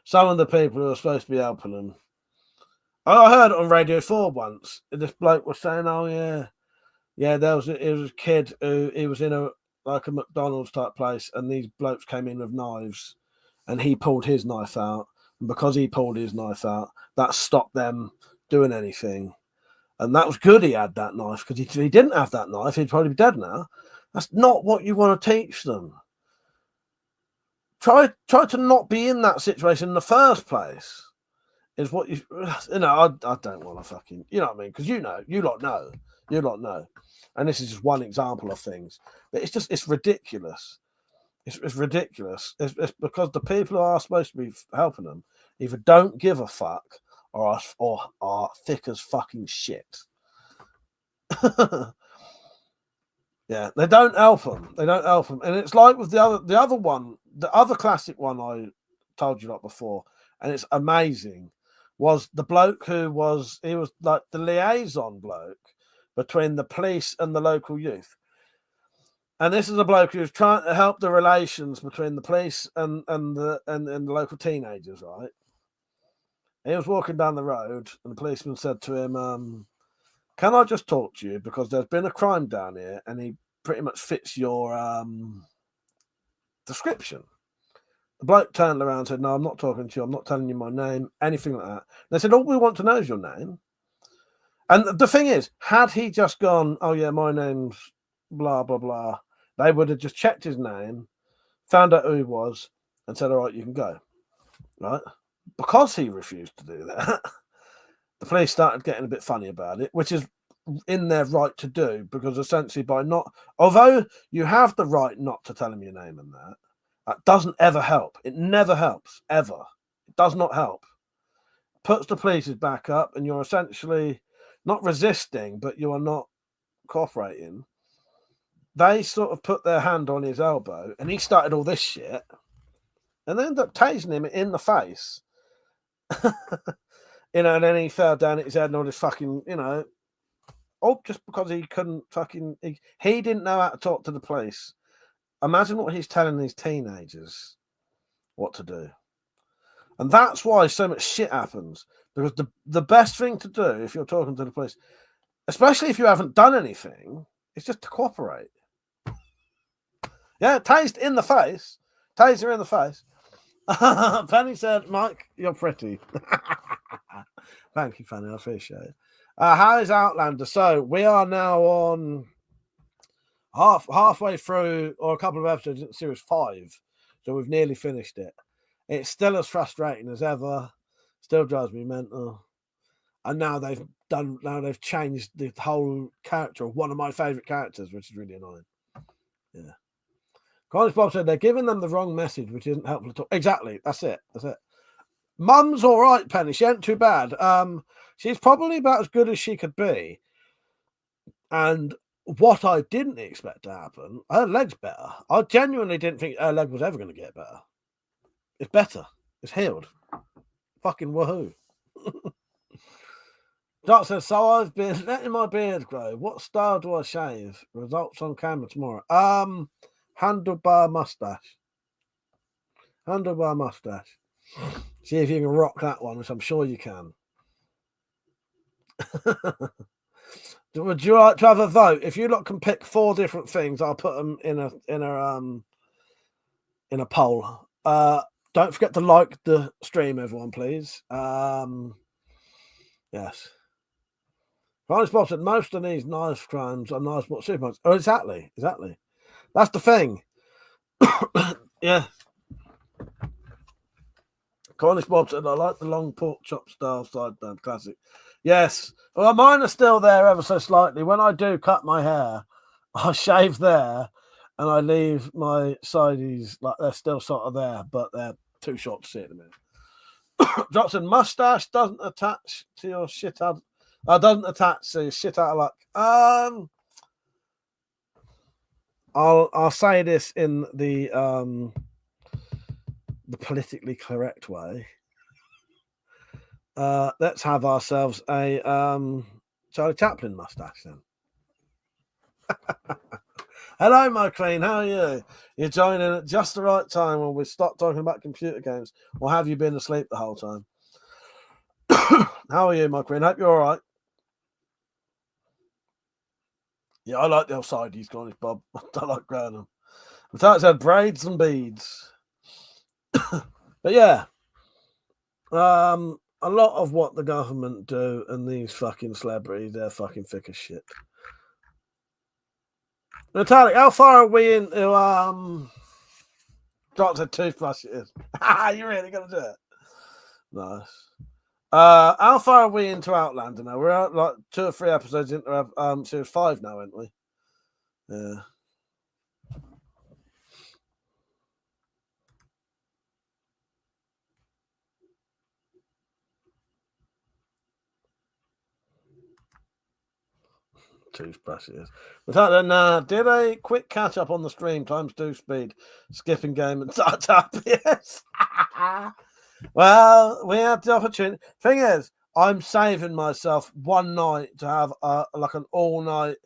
some of the people who are supposed to be helping them. I heard it on Radio 4 once. This bloke was saying, oh, yeah, it was a kid who he was in a McDonald's type place, and these blokes came in with knives, and he pulled his knife out, and because he pulled his knife out, that stopped them doing anything, and that was good. He had that knife, because if he didn't have that knife, he'd probably be dead now. That's not what you want to teach them. Try to not be in that situation in the first place. Is what you know. I don't want to fucking, you know what I mean? Because you lot know, and this is just one example of things. But it's ridiculous. It's ridiculous. It's because the people who are supposed to be helping them either don't give a fuck or are thick as fucking shit. Yeah, they don't help them. And it's like with the other classic one I told you lot before, and it's amazing. Was the bloke he was like the liaison bloke between the police and the local youth. And this is a bloke who's trying to help the relations between the police and the local teenagers, right? He was walking down the road, and the policeman said to him, can I just talk to you? Because there's been a crime down here, and he pretty much fits your description. The bloke turned around and said, no, I'm not talking to you. I'm not telling you my name, anything like that. They said, all we want to know is your name. And the thing is, had he just gone, oh, yeah, my name's blah, blah, blah, they would have just checked his name, found out who he was, and said, all right, you can go. Right? Because he refused to do that, the police started getting a bit funny about it, which is in their right to do, because essentially although you have the right not to tell him your name and that doesn't ever help. It never helps, ever. It does not help. Puts the police's back up, and you're essentially not resisting, but you are not cooperating. They sort of put their hand on his elbow, and he started all this shit, and they ended up tasing him in the face. And then he fell down at his head and all this fucking, just because he couldn't fucking, he didn't know how to talk to the police. Imagine what he's telling these teenagers what to do. And that's why so much shit happens. Because the best thing to do if you're talking to the police, especially if you haven't done anything, is just to cooperate. Yeah, tased in the face. Taser in the face. Fanny said, Mike, you're pretty. Thank you, Fanny. I appreciate it. How is Outlander? So we are now on halfway through, or a couple of episodes in series 5. So we've nearly finished it. It's still as frustrating as ever. Still drives me mental. And now they've changed the whole character of one of my favourite characters, which is really annoying. Yeah. College Bob said they're giving them the wrong message, which isn't helpful at all. Exactly. That's it. Mum's all right, Penny. She ain't too bad. She's probably about as good as she could be. And what I didn't expect to happen, her leg's better. I genuinely didn't think her leg was ever going to get better. It's better. It's healed. Fucking woohoo. Doc says, so I've been letting my beard grow. What style do I shave? Results on camera tomorrow. Handlebar mustache. See if you can rock that one, which I'm sure you can. Would you like to have a vote? If you lot can pick 4 different things, I'll put them in a poll. Don't forget to like the stream, everyone, please. Yes. Ronnie Bob said most of these knife crimes are knives but supermarkets. Oh, exactly. That's the thing. Yeah. Cornish Bob said, I like the long pork chop style sideburn classic. Yes. Well, mine are still there ever so slightly. When I do cut my hair, I shave there and I leave my sideys like they're still sort of there, but they're too short to see at the minute. Dropson, mustache doesn't attach to your shit out. Doesn't attach to your shit out of luck. I'll say this in the politically correct way. Let's have ourselves a Charlie Chaplin mustache then. Hello, my queen. How are you? You're joining at just the right time when we stop talking about computer games, or have you been asleep the whole time? How are you, my queen? Hope you're all right. Yeah, I like the old sideys, Cornish Bob. I like growing them. The title said braids and beads. But yeah, a lot of what the government do and these fucking celebrities, they're fucking thick as shit. Natalie, how far are we into Drops a toothbrush it is? You really gonna do it? Nice. How far are we into Outlander now? We're at like 2 or 3 episodes into series 5 now, aren't we? Yeah. Toothbrushes. Without then, did a quick catch up on the stream times 2 speed, skipping game and start up. Yes. Well, we had the opportunity. Thing is, I'm saving myself one night to have like an all night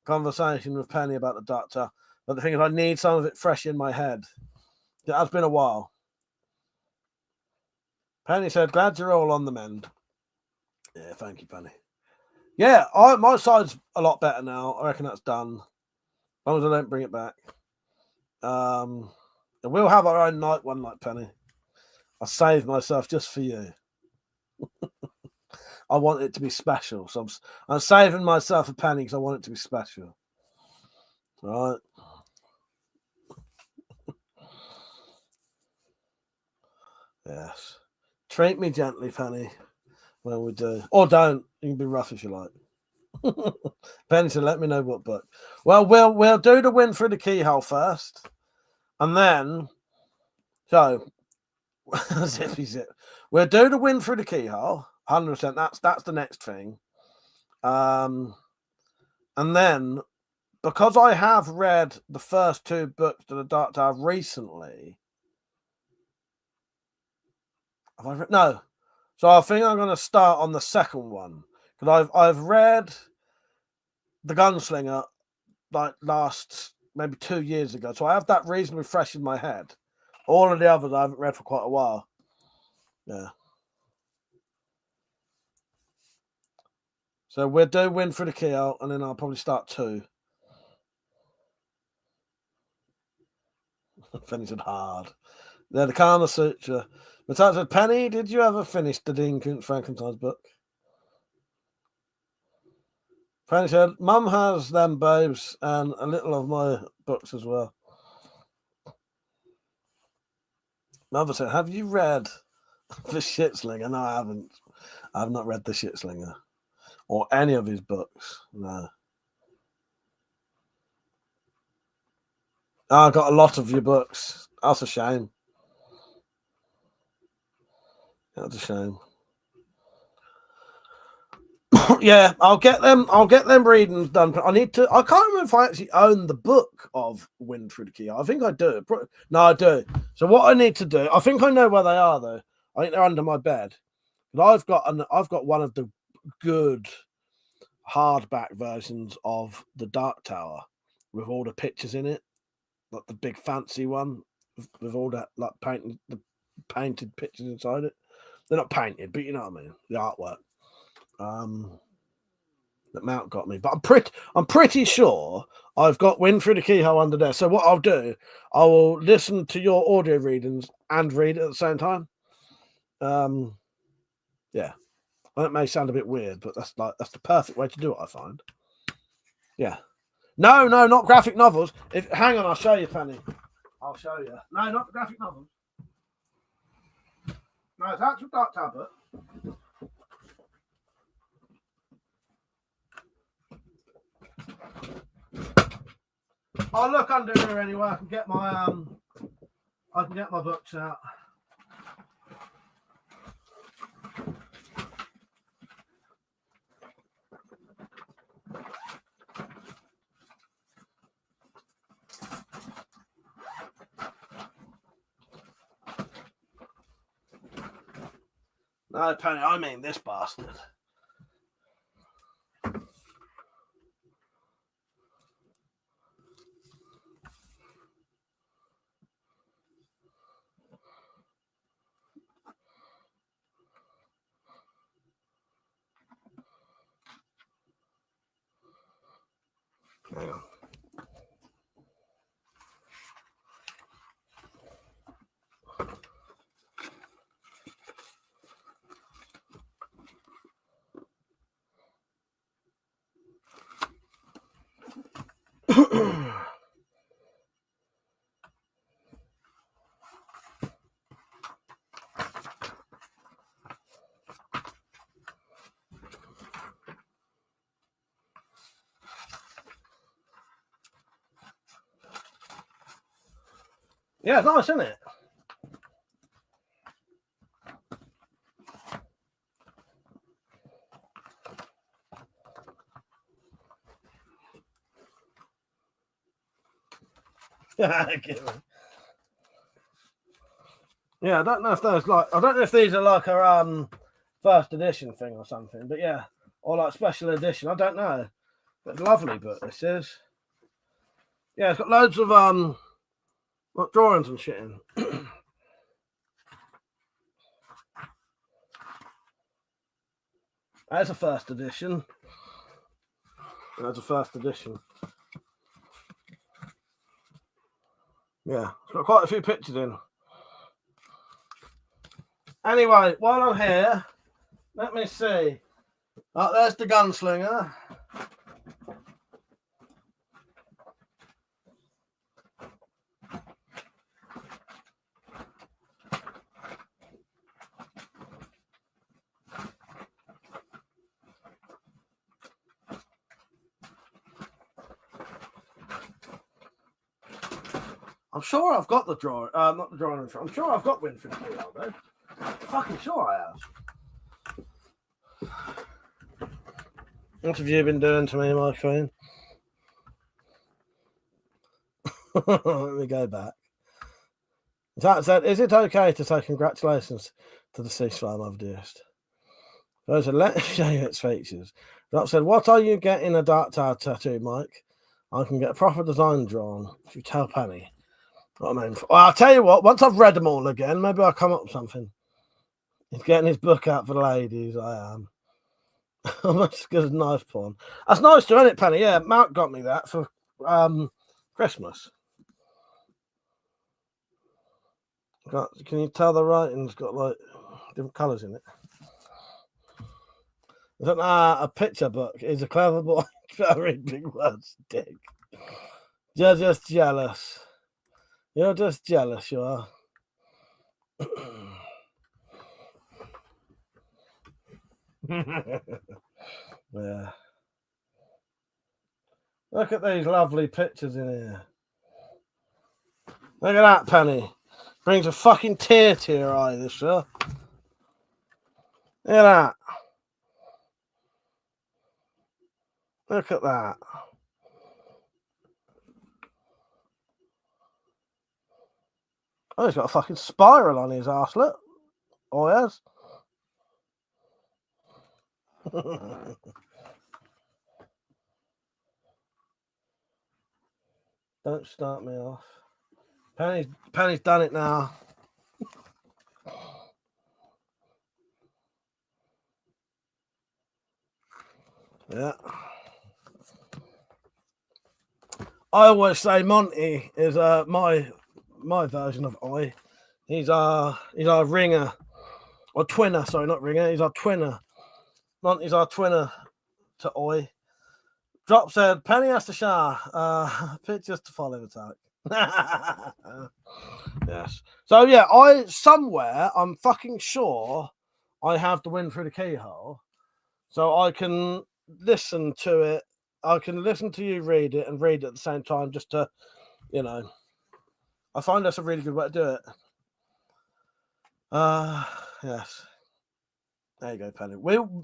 conversation with Penny about the Doctor. But the thing is, I need some of it fresh in my head. It has been a while. Penny said, "Glad you're all on the mend." Yeah, thank you, Penny. Yeah, my side's a lot better now. I reckon that's done. As long as I don't bring it back. We'll have our own night one night, Penny. I saved myself just for you. I want it to be special. So I'm saving myself a penny because I want it to be special. All right. Yes. Treat me gently, Penny, when we do. Or don't. You can be rough if you like. Penny said, let me know what book. Well, we'll do the win through the keyhole first. And then, so, zippy zip. We'll do the win through the keyhole. 100%. That's the next thing. And then, because I have read the first 2 books to the Dark Tower recently, have I read? No. So I think I'm going to start on the second one because I've read The Gunslinger like last maybe 2 years ago, so I have that reasonably fresh in my head. All of the others I haven't read for quite a while. Yeah. So we'll do win for the keyhole, and then I'll probably start 2. Finished it hard. They're the Kama Sutra. But I said, Penny, did you ever finish the Dean Koontz Frankenstein's book? Penny said, Mum has them babes and a little of my books as well. Mother said, have you read The Shitslinger? No, I haven't. I've not read The Shitslinger or any of his books. No. I got a lot of your books. That's a shame. That's a shame. Yeah, I'll get them readings done. I can't remember if I actually own the book of Wind Through the Key. I think I do. No, I do. So what I need to do, I think I know where they are though. I think they're under my bed. But I've got one of the good hardback versions of the Dark Tower with all the pictures in it. Like the big fancy one with all that like painted pictures inside it. They're not painted, but you know what I mean. The artwork. That Mount got me, but I'm pretty sure I've got Wind Through the Keyhole under there. So what I'll do, I will listen to your audio readings and read at the same time. Yeah, well, it may sound a bit weird, but that's the perfect way to do it, I find. Yeah, no, not graphic novels. Hang on, I'll show you, Penny. I'll show you. No, not the graphic novels. No, it's actual Dark Tablet. I'll look under here anyway. I can get my books out. No, Penny, I mean this bastard. Hang on. Yeah, it's nice, isn't it? Yeah, I don't know if those I don't know if these are like a first edition thing or something, but yeah, or like special edition. I don't know. But lovely book this is. Yeah, it's got loads of like drawings and shit in. That's a first edition. That's a first edition. Yeah, it's got quite a few pictures in. Anyway, while I'm here, let me see. Oh, there's the Gunslinger. I'm sure I've got the drawer. Not the drawing. I'm sure I've got Wind Through the Keyhole, though. Fucking sure I have. What have you been doing to me, my friend? Let me go back. That said, is it okay to say congratulations to the ceasefire, my dearest? Those are let me show you its features. That said, what are you getting a Dark Tower tattoo, Mike? I can get a proper design drawn. If you tell Penny. What I mean, well, I'll tell you what, once I've read them all again, maybe I'll come up with something. He's getting his book out for the ladies, I am. I'm as good as knife porn. That's nice to, isn't it, Penny? Yeah, Mark got me that for Christmas. Can you tell the writing's got like different colours in it? I don't know, a picture book is a clever boy. Very big words, dick. You're just jealous. You're just jealous, you are. Yeah. Look at these lovely pictures in here. Look at that, Penny. Brings a fucking tear to your eye, this sir. Look at that. Look at that. Oh, he's got a fucking spiral on his arse, look. Oh, yes. Don't start me off. Penny's done it now. Yeah. I always say Monty is my version of Oi. He's our ringer. Or twinner, sorry, not ringer. He's our twinner. Monty's our twinner to Oi. Drop said, Penny has to shower. Pictures to follow the tag. Yes. So yeah, I'm fucking sure I have the Wind Through the Keyhole. So I can listen to it. I can listen to you read it and read it at the same time just to, I find that's a really good way to do it. Yes. There you go, Penny.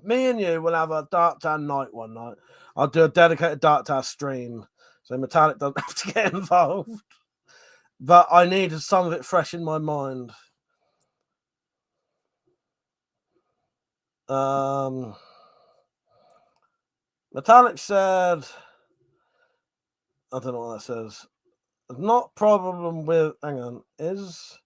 Me and you will have a Dark Tower night one night. I'll do a dedicated Dark Tower stream, so Metallic doesn't have to get involved. But I needed some of it fresh in my mind. Metallic said, I don't know what that says. Not problem with, hang on, is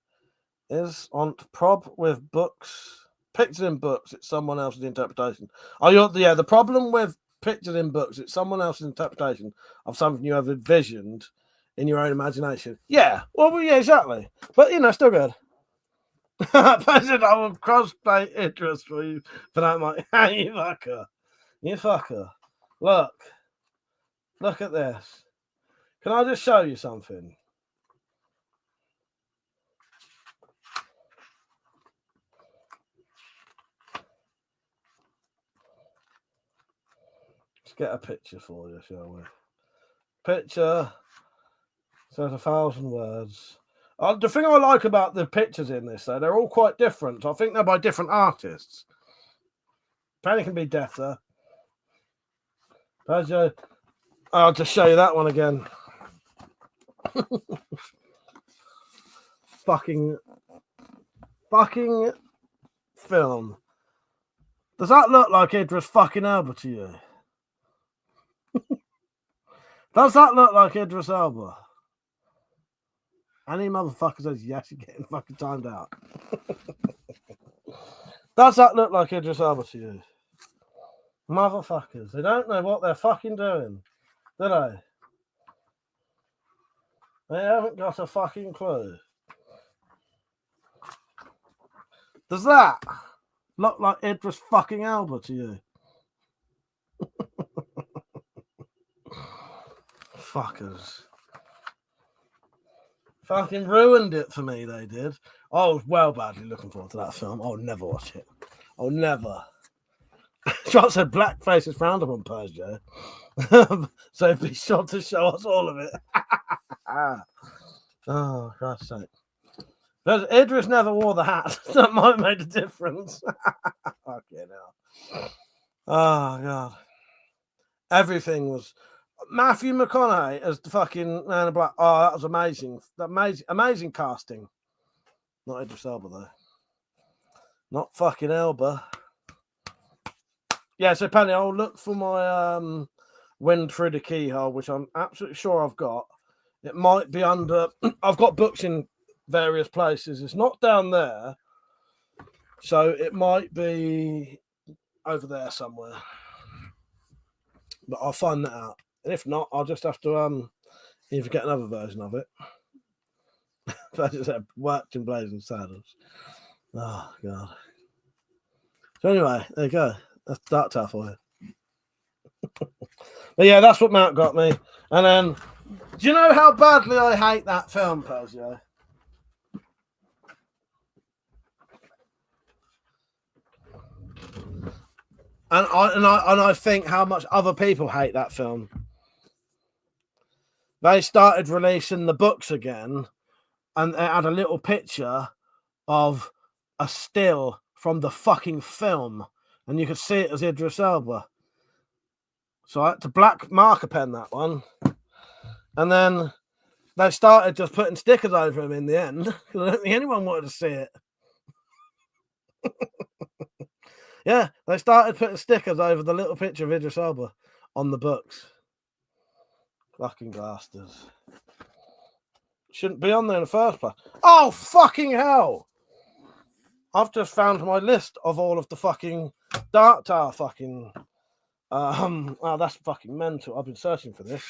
on prob with books. Pictures in books, it's someone else's interpretation. The problem with pictures in books, it's someone else's interpretation of something you have envisioned in your own imagination. Yeah, well, yeah, exactly. But, still good. President, I will cross-play interest for you for that, Mike. You fucker. You fucker. Look at this. Can I just show you something? Let's get a picture for you, shall we? Picture says 1,000 words. The thing I like about the pictures in this, though, they're all quite different. I think they're by different artists. Penny can be deafer. I'll just show you that one again. fucking film. Does that look like Idris fucking Elba to you? Does that look like Idris Elba? Any motherfucker says yes, you're getting fucking timed out. Does that look like Idris Elba to you? Motherfuckers, they don't know what they're fucking doing, do they? They haven't got a fucking clue. Does that look like Idris fucking Elba to you? Fuckers. Fucking ruined it for me, they did. I was well badly looking forward to that film. I'll never watch it. I'll never. Trump said blackface is frowned upon, Persia. So be sure to show us all of it. Oh, Christ's sake. Because Idris never wore the hat. That might have made a difference. Fucking hell. Oh, God. Everything was... Matthew McConaughey as the fucking Man in Black. Oh, that was amazing. Amazing casting. Not Idris Elba, though. Not fucking Elba. Yeah, so Penny, I'll look for my Wind Through the Keyhole, which I'm absolutely sure I've got. It might be under... I've got books in various places. It's not down there. So it might be over there somewhere. But I'll find that out. And if not, I'll just have to either get another version of it. But I just have worked in Blazing Saddles. Oh, God. So anyway, there you go. That's Dark Tower for you. But yeah, that's what Matt got me. And then, do you know how badly I hate that film, Persia? And I think how much other people hate that film. They started releasing the books again, and they had a little picture of a still from the fucking film, and you could see it as Idris Elba. So I had to black marker pen that one, and then they started just putting stickers over him in the end, because I don't think anyone wanted to see it. Yeah, they started putting stickers over the little picture of Idris Elba on the books. Fucking bastards. Shouldn't be on there in the first place. Oh, fucking hell! I've just found my list of all of the fucking Dark Tower fucking Oh, that's fucking mental. I've been searching for this.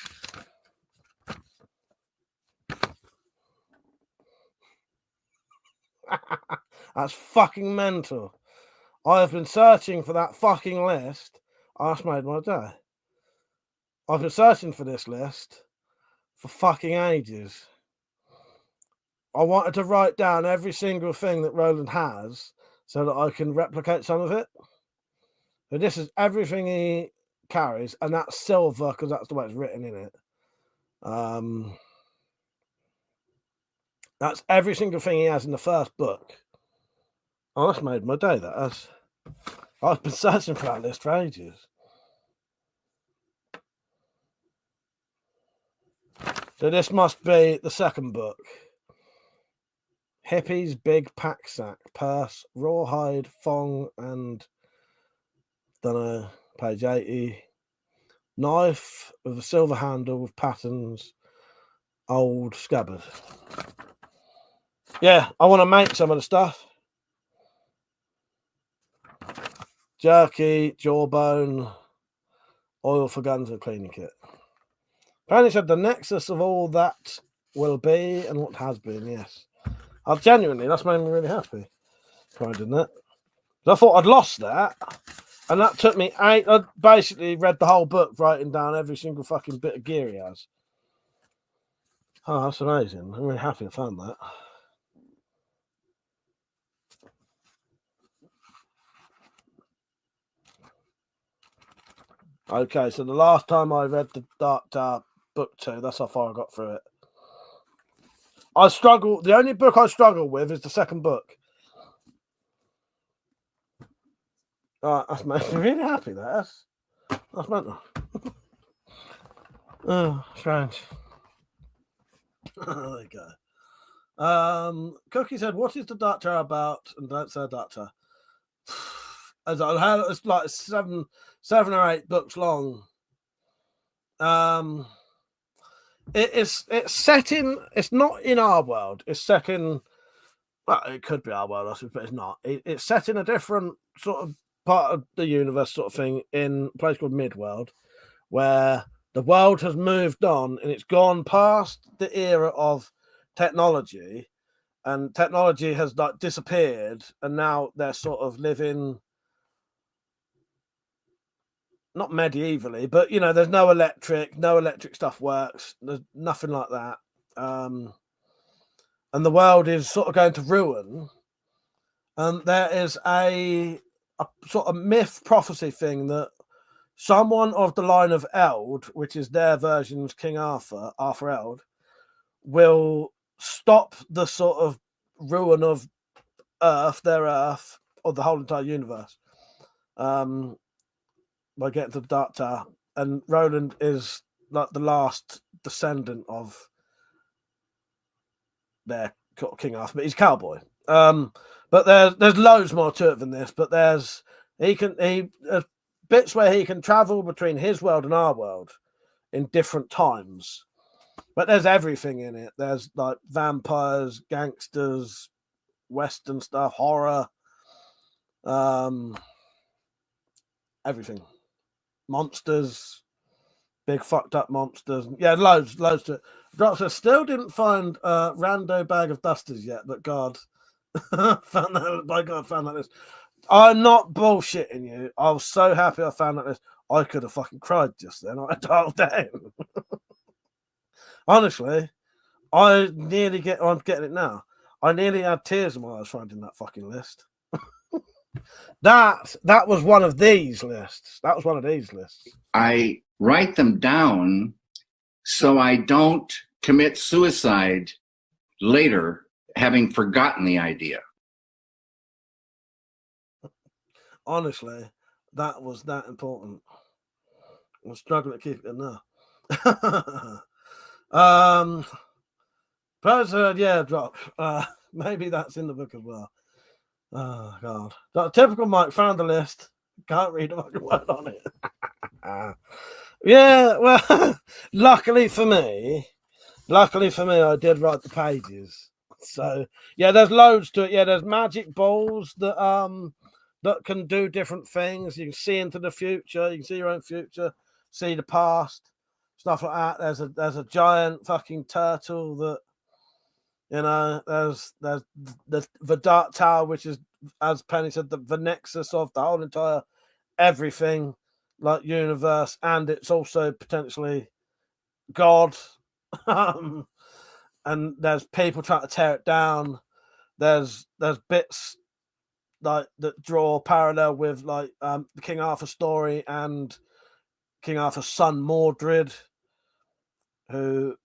That's fucking mental. I have been searching for that fucking list. Oh, that's made my day. I've been searching for this list for fucking ages. I wanted to write down every single thing that Roland has so that I can replicate some of it. So this is everything he carries, and that's silver because that's the way it's written in it. That's every single thing he has in the first book. Oh, that's made my day, that has. I've been searching for that list for ages. So this must be the second book. Hippie's big pack sack, purse, rawhide, thong, and dunno, page 80. Knife with a silver handle with patterns, old scabbard. Yeah, I want to make some of the stuff. Jerky, jawbone, oil for guns and cleaning kit. Apparently said the nexus of all that will be and what has been, yes. I've genuinely, that's made me really happy. Finding that. I thought I'd lost that. And that took me I basically read the whole book, writing down every single fucking bit of gear he has. Oh, that's amazing. I'm really happy I found that. Okay, so the last time I read the Dark Tower book 2, that's how far I got through it. The only book I struggle with is the second book. That's made me really happy, that's mental. Oh, strange. There you go. Cookie said, what is the Dark Tower about? And don't say Dark Tower. As I had, it's like seven or 8 books long. It's set in. It's not in our world. It's set in. Well, it could be our world, but it's not. It's set in a different sort of part of the universe, sort of thing, in a place called Midworld, where the world has moved on and it's gone past the era of technology, and technology has like disappeared, and now they're sort of living. Not medievally, but you know, there's no electric stuff works. There's nothing like that. And the world is sort of going to ruin. And there is a sort of myth prophecy thing that someone of the line of Eld, which is their version's King Arthur Eld, will stop the sort of ruin of their Earth, or the whole entire universe. By getting to the Dark Tower, and Roland is like the last descendant of their King Arthur, but he's cowboy. But there's loads more to it than this. But there's bits where he can travel between his world and our world in different times. But there's everything in it. There's like vampires, gangsters, Western stuff, horror, everything. Monsters, big fucked up monsters. Yeah, loads to it. Doctor still didn't find a rando bag of dusters yet, but God, found that list. I'm not bullshitting you. I was so happy I found that list. I could have fucking cried just then. I dialed down. Honestly, I'm getting it now. I nearly had tears while I was finding that fucking list. That was one of these lists. That was one of these lists. I write them down so I don't commit suicide later, having forgotten the idea. Honestly, that was that important. I'm struggling to keep it in there. President, yeah, drop. Maybe that's in the book as well. Oh God! That typical Mike found the list. Can't read a fucking word on it. Yeah, well, luckily for me, I did write the pages. So yeah, there's loads to it. Yeah, there's magic balls that that can do different things. You can see into the future. You can see your own future, see the past, stuff like that. There's a giant fucking turtle that, you know. There's the Dark Tower, which is, as Penny said, the nexus of the whole entire everything, like universe, and it's also potentially God. And there's people trying to tear it down. There's bits like that draw parallel with like the King Arthur story and King Arthur's son Mordred, who,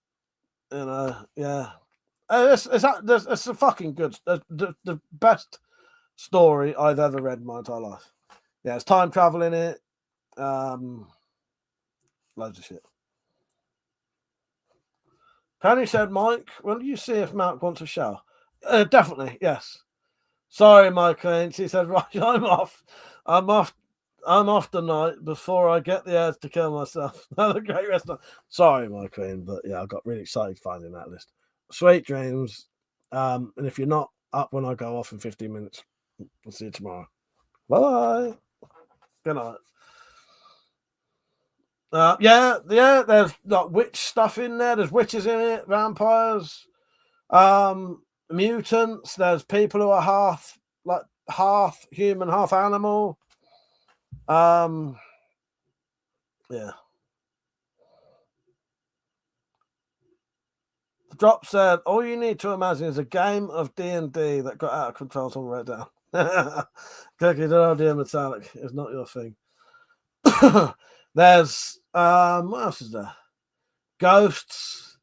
you know, yeah, it's a fucking good, the best story I've ever read in my entire life. Yeah, it's time travel in it, loads of shit. Penny said, Mike, will you see if Mark wants a shower? Definitely, yes. Sorry, my queen. She said, right, I'm off tonight before I get the urge to kill myself. Have a great rest of. Sorry, my queen, but yeah, I got really excited finding that list. Sweet dreams. And if you're not up when I go off in 15 minutes, we'll see you tomorrow. Bye. Good night. Yeah, there's like witch stuff in there. There's witches in it, vampires, mutants. There's people who are half human, half animal. Yeah. The Drop said, all you need to imagine is a game of D&D that got out of control. Someone wrote down. Cookie, don't idea metallic. It's not your thing. There's what else is there? Ghosts.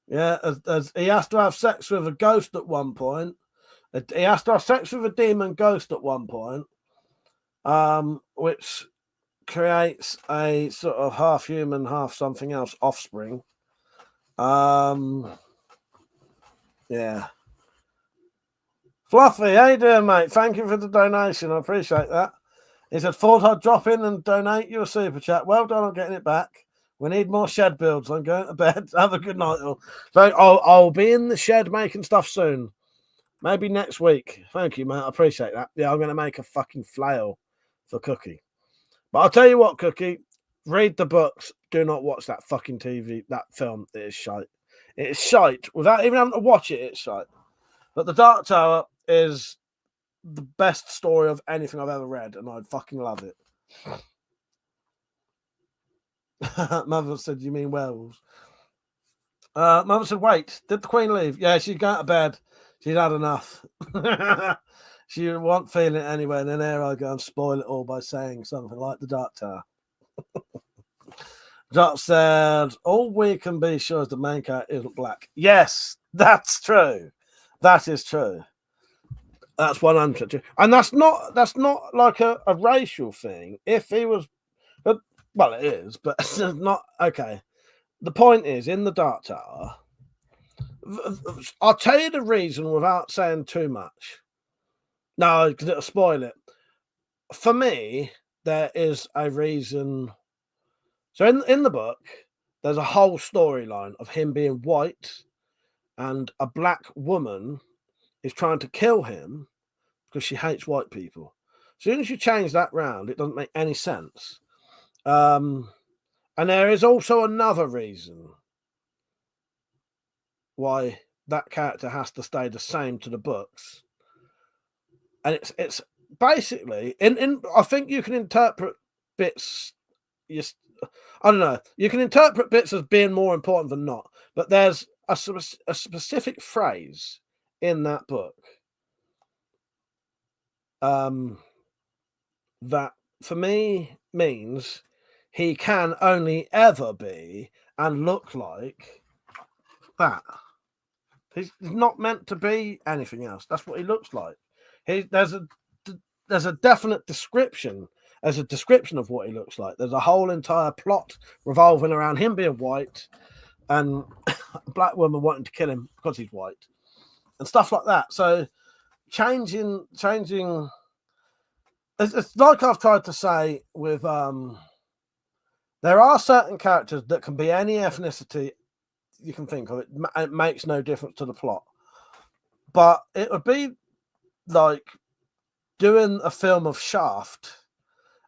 Yeah, as he has to have sex with a ghost at one point. He has to have sex with a demon ghost at one point, which creates a sort of half human, half something else offspring. Yeah. Fluffy, how you doing, mate? Thank you for the donation. I appreciate that. He said, thought I'd drop in and donate you a super chat. Well done on getting it back. We need more shed builds. I'm going to bed. Have a good night. So I'll be in the shed making stuff soon. Maybe next week. Thank you, mate. I appreciate that. Yeah, I'm going to make a fucking flail for Cookie. But I'll tell you what, Cookie. Read the books. Do not watch that fucking TV, that film. It is shite. It is shite. Without even having to watch it, it's shite. But The Dark Tower is the best story of anything I've ever read, and I fucking love it. Mother said, you mean werewolves? Mother said, wait, did the Queen leave? Yeah, she's going to bed. She's had enough. She won't feel it anyway, and then there I go and spoil it all by saying something like The Dark Tower. Dot said, all we can be sure is the main character isn't black. Yes, that's true. That is true. That's 100 true. And that's not like a racial thing. If he was, well, it is, but it's not okay. The point is, in The Dark Tower, I'll tell you the reason without saying too much. No, because it'll spoil it. For me, there is a reason. So in the book, there's a whole storyline of him being white, and a black woman is trying to kill him because she hates white people. As soon as you change that round, it doesn't make any sense. And there is also another reason why that character has to stay the same to the books. And it's basically in I think you can interpret bits. I don't know. You can interpret bits as being more important than not, but there's a specific phrase in that book that for me means he can only ever be and look like that. He's not meant to be anything else. That's what he looks like. There's a definite description. There's a description of what he looks like. There's a whole entire plot revolving around him being white and a black woman wanting to kill him because he's white and stuff like that. So changing. It's like I've tried to say with there are certain characters that can be any ethnicity you can think of. It makes no difference to the plot. But it would be like doing a film of Shaft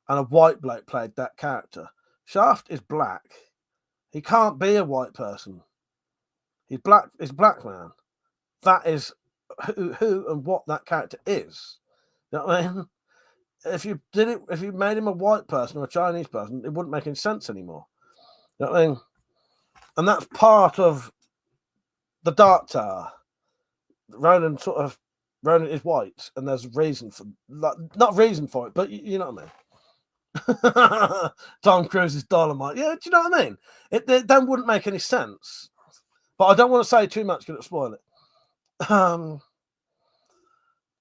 and a white bloke played that character. Shaft is black. He can't be a white person. He's black. He's a black man. That is who and what that character is. You know what I mean? If you made him a white person or a Chinese person, it wouldn't make any sense anymore. You know what I mean? And that's part of the Dark Tower. Ronan is white, and there's a reason for not reason for it, but you know what I mean. Tom Cruise's Dolomite. Yeah, do you know what I mean? It then wouldn't make any sense. But I don't want to say too much because it'll spoil it.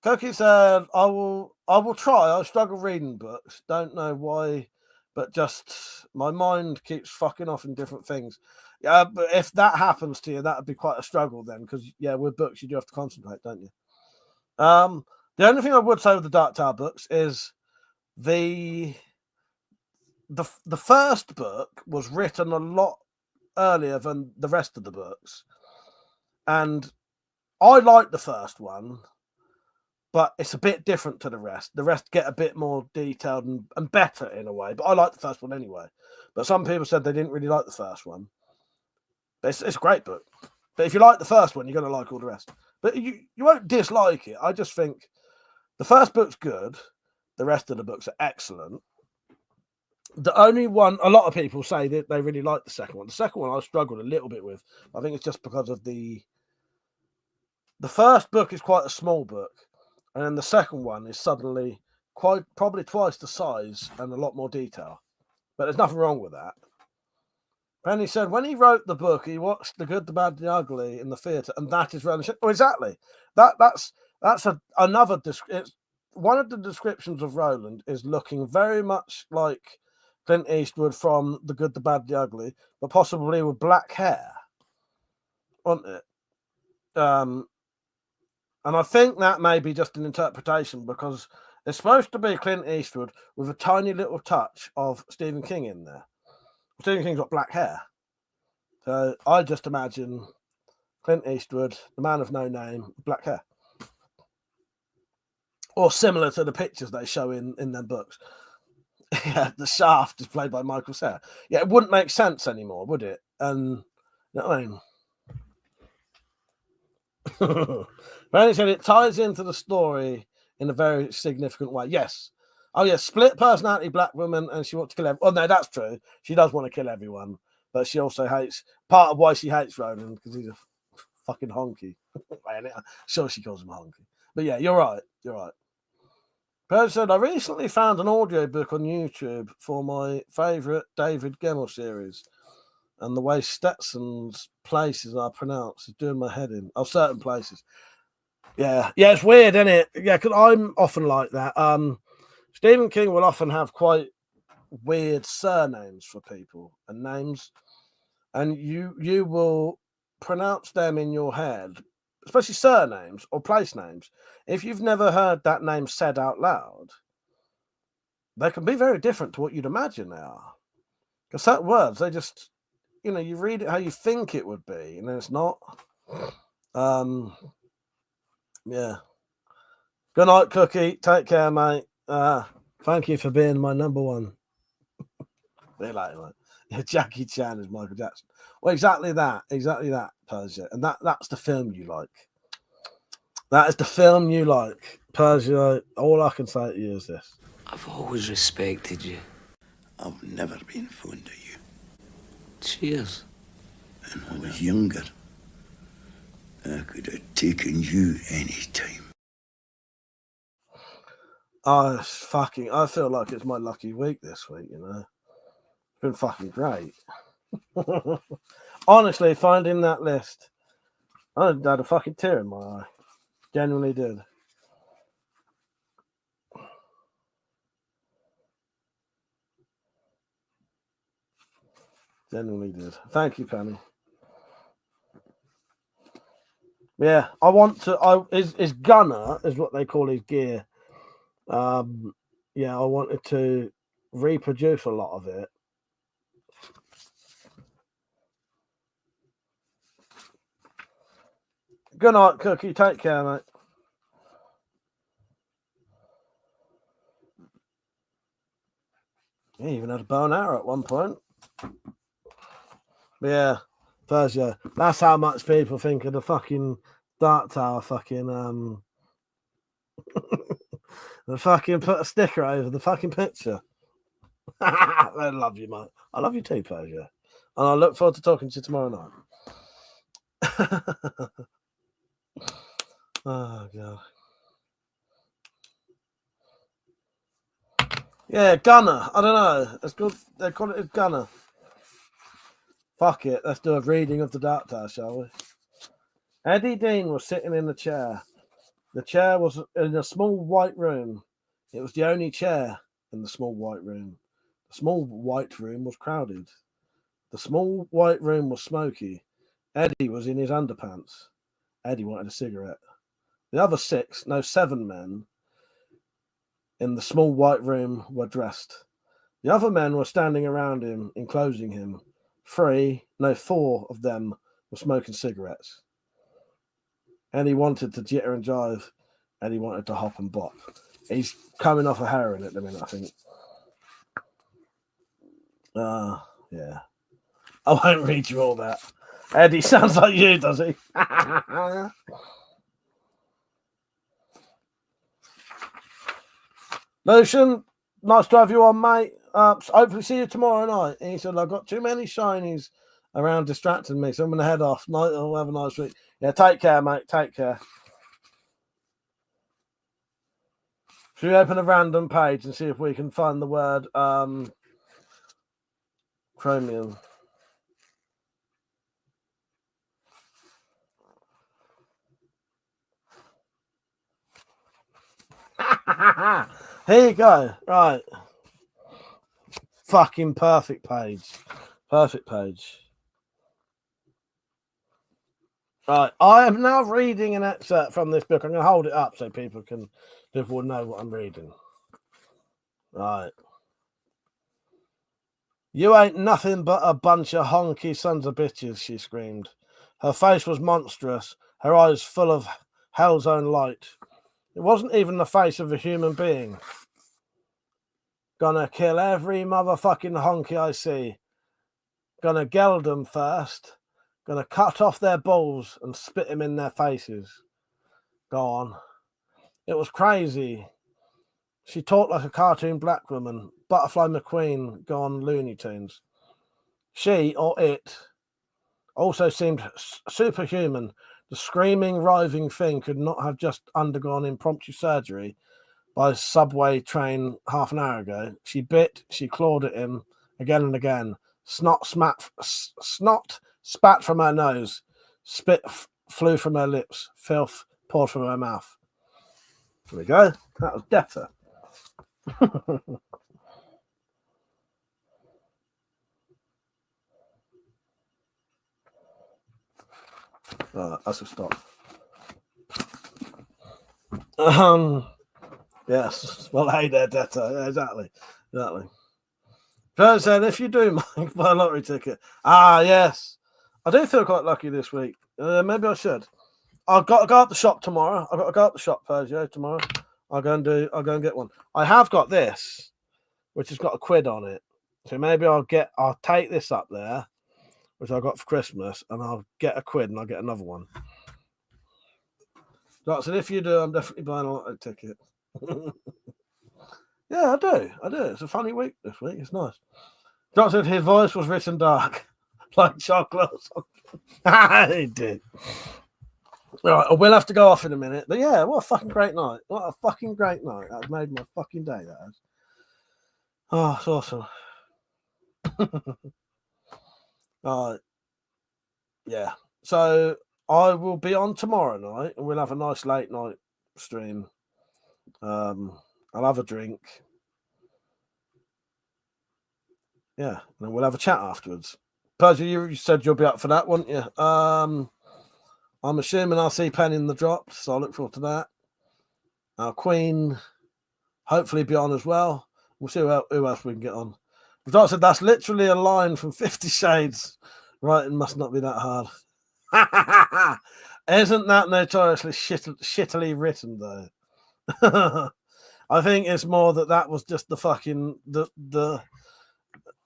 Cookie said, I will try. I struggle reading books. Don't know why, but just my mind keeps fucking off in different things. Yeah, but if that happens to you, that would be quite a struggle then, because with books you do have to concentrate, don't you? The only thing I would say with the Dark Tower books is the first book was written a lot earlier than the rest of the books, and I like the first one, but it's a bit different to the rest. The rest get a bit more detailed and better in a way, but I like the first one anyway. But some people said they didn't really like the first one. But it's a great book. But if you like the first one, you're going to like all the rest. But you won't dislike it. I just think the first book's good. The rest of the books are excellent. The only one, a lot of people say that they really like the second one. The second one I struggled a little bit with. I think it's just because of the first book is quite a small book. And then the second one is suddenly probably twice the size and a lot more detail. But there's nothing wrong with that. Penny said when he wrote the book, he watched The Good, the Bad, the Ugly in the theatre, and that is Roland. Oh, exactly. That's another. One of the descriptions of Roland is looking very much like Clint Eastwood from The Good, the Bad, the Ugly, but possibly with black hair, wasn't it? And I think that may be just an interpretation because it's supposed to be Clint Eastwood with a tiny little touch of Stephen King in there. Stephen King's got black hair. So I just imagine Clint Eastwood, the man of no name, black hair. Or similar to the pictures they show in their books. Yeah, the Shaft is played by Michael Cera. Yeah, it wouldn't make sense anymore, would it? And you know what I mean? Randy said it ties into the story in a very significant way. Yes. Oh, yeah, split personality black woman, and she wants to kill everyone. Oh, no, that's true. She does want to kill everyone, but she also hates, part of why she hates Ronan, because he's a fucking honky. Sure, she calls him a honky. But yeah, you're right. You're right. Person said, I recently found an audiobook on YouTube for my favourite David Gemmell series, and the way Stetson's places are pronounced is doing my head in. Oh, certain places. Yeah, it's weird, isn't it? Yeah, because I'm often like that. Stephen King will often have quite weird surnames for people and names, and you will pronounce them in your head, especially surnames or place names. If you've never heard that name said out loud, they can be very different to what you'd imagine they are. Because certain words, they just, you read it how you think it would be, and then it's not. Yeah. Good night, Cookie. Take care, mate. Thank you for being my number one. See you later, mate. Yeah, Jackie Chan is Michael Jackson. Well, exactly that, Persia. And that's the film you like. That is the film you like. Persia, all I can say to you is this. I've always respected you. I've never been fond of you. Cheers. And when I was younger, I could have taken you any time. I feel like it's my lucky week this week, It's been fucking great. Honestly, finding that list, I had a fucking tear in my eye. Genuinely did. Genuinely did. Thank you, Penny. Yeah, I want to. His gunner is what they call his gear. Yeah, I wanted to reproduce a lot of it. Good night, Cookie. Take care, mate. He even had a bow and arrow at one point. But yeah, Persia. That's how much people think of the fucking Dark Tower fucking they fucking put a sticker over the fucking picture. I love you, mate. I love you too, Persia. And I look forward to talking to you tomorrow night. Oh god. Yeah, Gunner. I don't know. It's good. They call it Gunner. Fuck it. Let's do a reading of the Dark Tower, shall we? Eddie Dean was sitting in the chair. The chair was in a small white room. It was the only chair in the small white room. The small white room was crowded. The small white room was smoky. Eddie was in his underpants. Eddie wanted a cigarette. The other 7 men in the small white room were dressed. The other men were standing around him, enclosing him. 4 of them were smoking cigarettes. Eddie wanted to jitter and jive. Eddie wanted to hop and bop. He's coming off of heroin at the minute, I think. Yeah. I won't read you all that. Eddie sounds like you, does he? Lucian, nice to have you on, mate. Hopefully see you tomorrow night. And he said, I've got too many shinies around distracting me, so I'm going to head off. Night, I'll have a nice week. Yeah, take care, mate. Take care. Should we open a random page and see if we can find the word chromium? Here you go. Right. Fucking perfect page. Perfect page. Right. I am now reading an excerpt from this book. I'm going to hold it up so people will know what I'm reading. Right. You ain't nothing but a bunch of honky sons of bitches, she screamed. Her face was monstrous, her eyes full of hell's own light. It wasn't even the face of a human being. Gonna kill every motherfucking honky I see. Gonna geld them first. Gonna cut off their balls and spit them in their faces. Go on. It was crazy. She talked like a cartoon black woman. Butterfly McQueen gone Looney Tunes. She, or it, also seemed superhuman. The screaming, writhing thing could not have just undergone impromptu surgery by a subway train half an hour ago. She bit, she clawed at him again and again. Snot spat from her nose. Spit flew from her lips. Filth poured from her mouth. There we go. That was better. That's a stop. Yes. Well, hey there, Detta. Exactly. Kurt said, if you do, Mike, buy a lottery ticket. Ah, yes. I do feel quite lucky this week. Maybe I should. I've got to go up the shop tomorrow. I've got to go up the shop, Persia, tomorrow. I'll go and get one. I have got this, which has got £1 on it. So maybe I'll take this up there, which I got for Christmas, and I'll get £1 and I'll get another one. Johnson, if you do, I'm definitely buying a lottery ticket. Yeah, I do. It's a funny week this week. It's nice. Johnson, his voice was written dark, like chocolate or something. He did. All right, I will have to go off in a minute. But yeah, what a fucking great night. What a fucking great night. That made my fucking day, that has. Oh, it's awesome. All right. Yeah. So I will be on tomorrow night and we'll have a nice late night stream. I'll have a drink. Yeah, and then we'll have a chat afterwards. Persia, you said you'll be up for that, wouldn't you? I'm assuming I'll see Penny in the drops, so I look forward to that. Our Queen, hopefully, be on as well. We'll see who else we can get on. The doctor said that's literally a line from 50 Shades. Right, it must not be that hard. Isn't that notoriously shittily written, though? I think it's more that was just the fucking the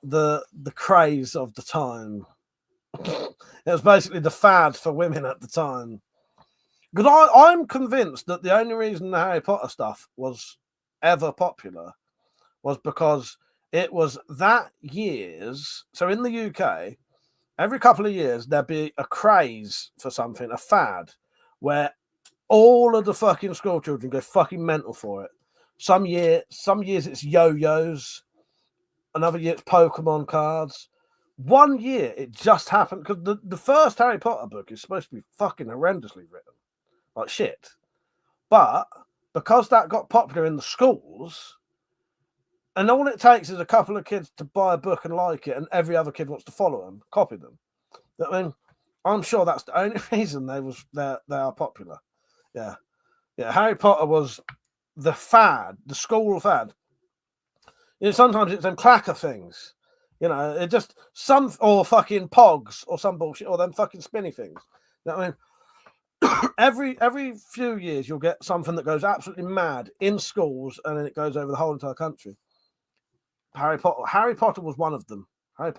the craze of the time. It was basically the fad for women at the time. Because I'm convinced that the only reason the Harry Potter stuff was ever popular was because it was that year's. So in the UK, every couple of years there'd be a craze for something, a fad, where all of the fucking school children go fucking mental for it. Some years it's yo-yos. Another year it's Pokemon cards. One year it just happened because the first Harry Potter book is supposed to be fucking horrendously written. Like shit. But because that got popular in the schools, and all it takes is a couple of kids to buy a book and like it, and every other kid wants to follow them, copy them. I mean, I'm sure that's the only reason they are popular. Yeah. Harry Potter was the fad, the school fad. You know, sometimes it's them clacker things. You know, it just or fucking pogs or some bullshit or them fucking spinny things. You know what I mean? Every few years you'll get something that goes absolutely mad in schools, and then it goes over the whole entire country. Harry Potter was one of them. But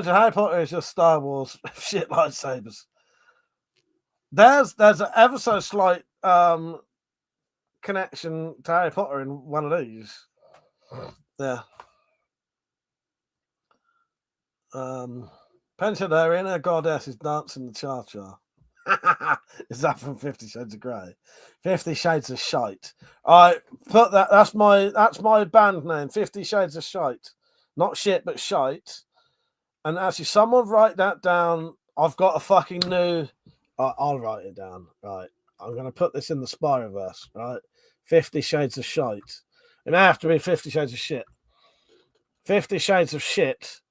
Harry Potter is just Star Wars shit lightsabers. There's an ever so slight connection to Harry Potter in one of these. Yeah. Pensionary goddess is dancing the cha-cha. Is that from 50 Shades of Grey? 50 Shades of Shite. I put that. That's my band name. 50 Shades of Shite. Not shit, but shite. And actually, someone write that down. I've got a fucking new. I'll write it down. Right. I'm going to put this in the Spyroverse. Right. 50 Shades of Shite. It may have to be 50 Shades of Shit. 50 Shades of Shit.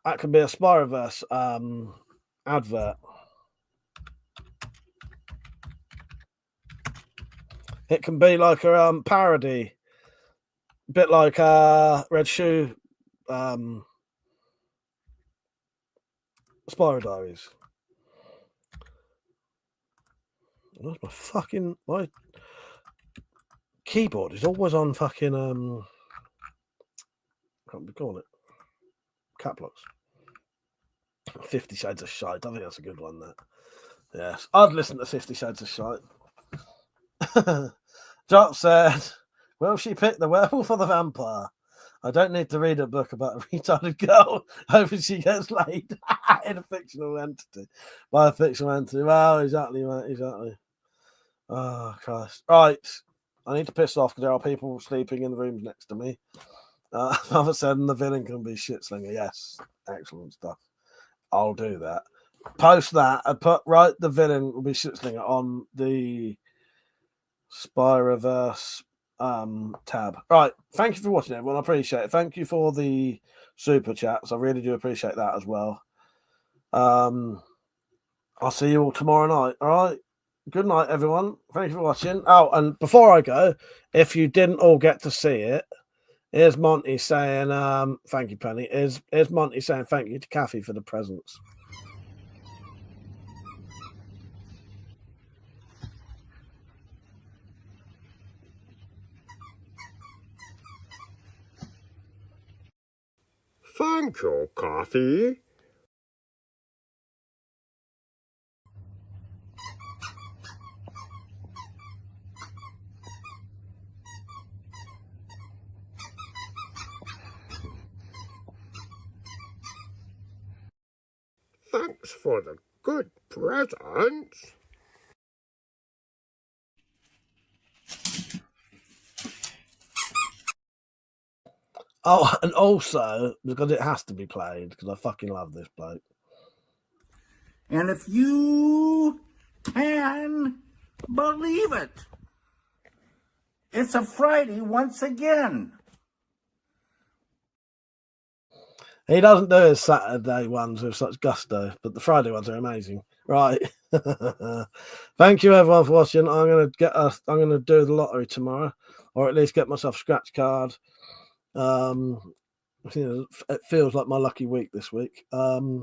That could be a Spyroverse advert. It can be like a parody, a bit like Red Shoe Spyro Diaries. Where's my keyboard is always on fucking can't be calling it cap locks. 50 Shades of Shite. I think that's a good one. That yes, I'd listen to 50 Shades of Shite. Jock said, will she pick the werewolf or the vampire? I don't need to read a book about a retarded girl hoping she gets laid in a fictional entity. By a fictional entity. Well, exactly, mate, exactly. Oh, Christ. Right. I need to piss off because there are people sleeping in the rooms next to me. Mother said, the villain can be shit slinger. Yes. Excellent stuff. I'll do that. Post that and write the villain will be shit slinger on the Spyroverse tab. Right. Thank you for watching, everyone. I appreciate it. Thank you for the super chats. I really do appreciate that as well. I'll see you all tomorrow night. All right. Good night, everyone. Thank you for watching. Oh, and before I go, if you didn't all get to see it, here's Monty saying, thank you, Penny. Here's Monty saying thank you to Kathy for the presents. Thank you, Coffee. Thanks for the good presents. Oh, and also, because it has to be played, because I fucking love this bloke. And if you can believe it, it's a Friday once again. He doesn't do his Saturday ones with such gusto, but the Friday ones are amazing. Right. Thank you, everyone, for watching. I'm gonna do the lottery tomorrow, or at least get myself a scratch card. It feels like my lucky week this week. Yeah.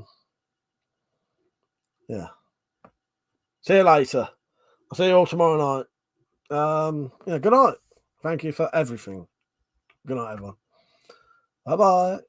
See you later. I'll see you all tomorrow night. Good night. Thank you for everything. Good night, everyone. Bye bye.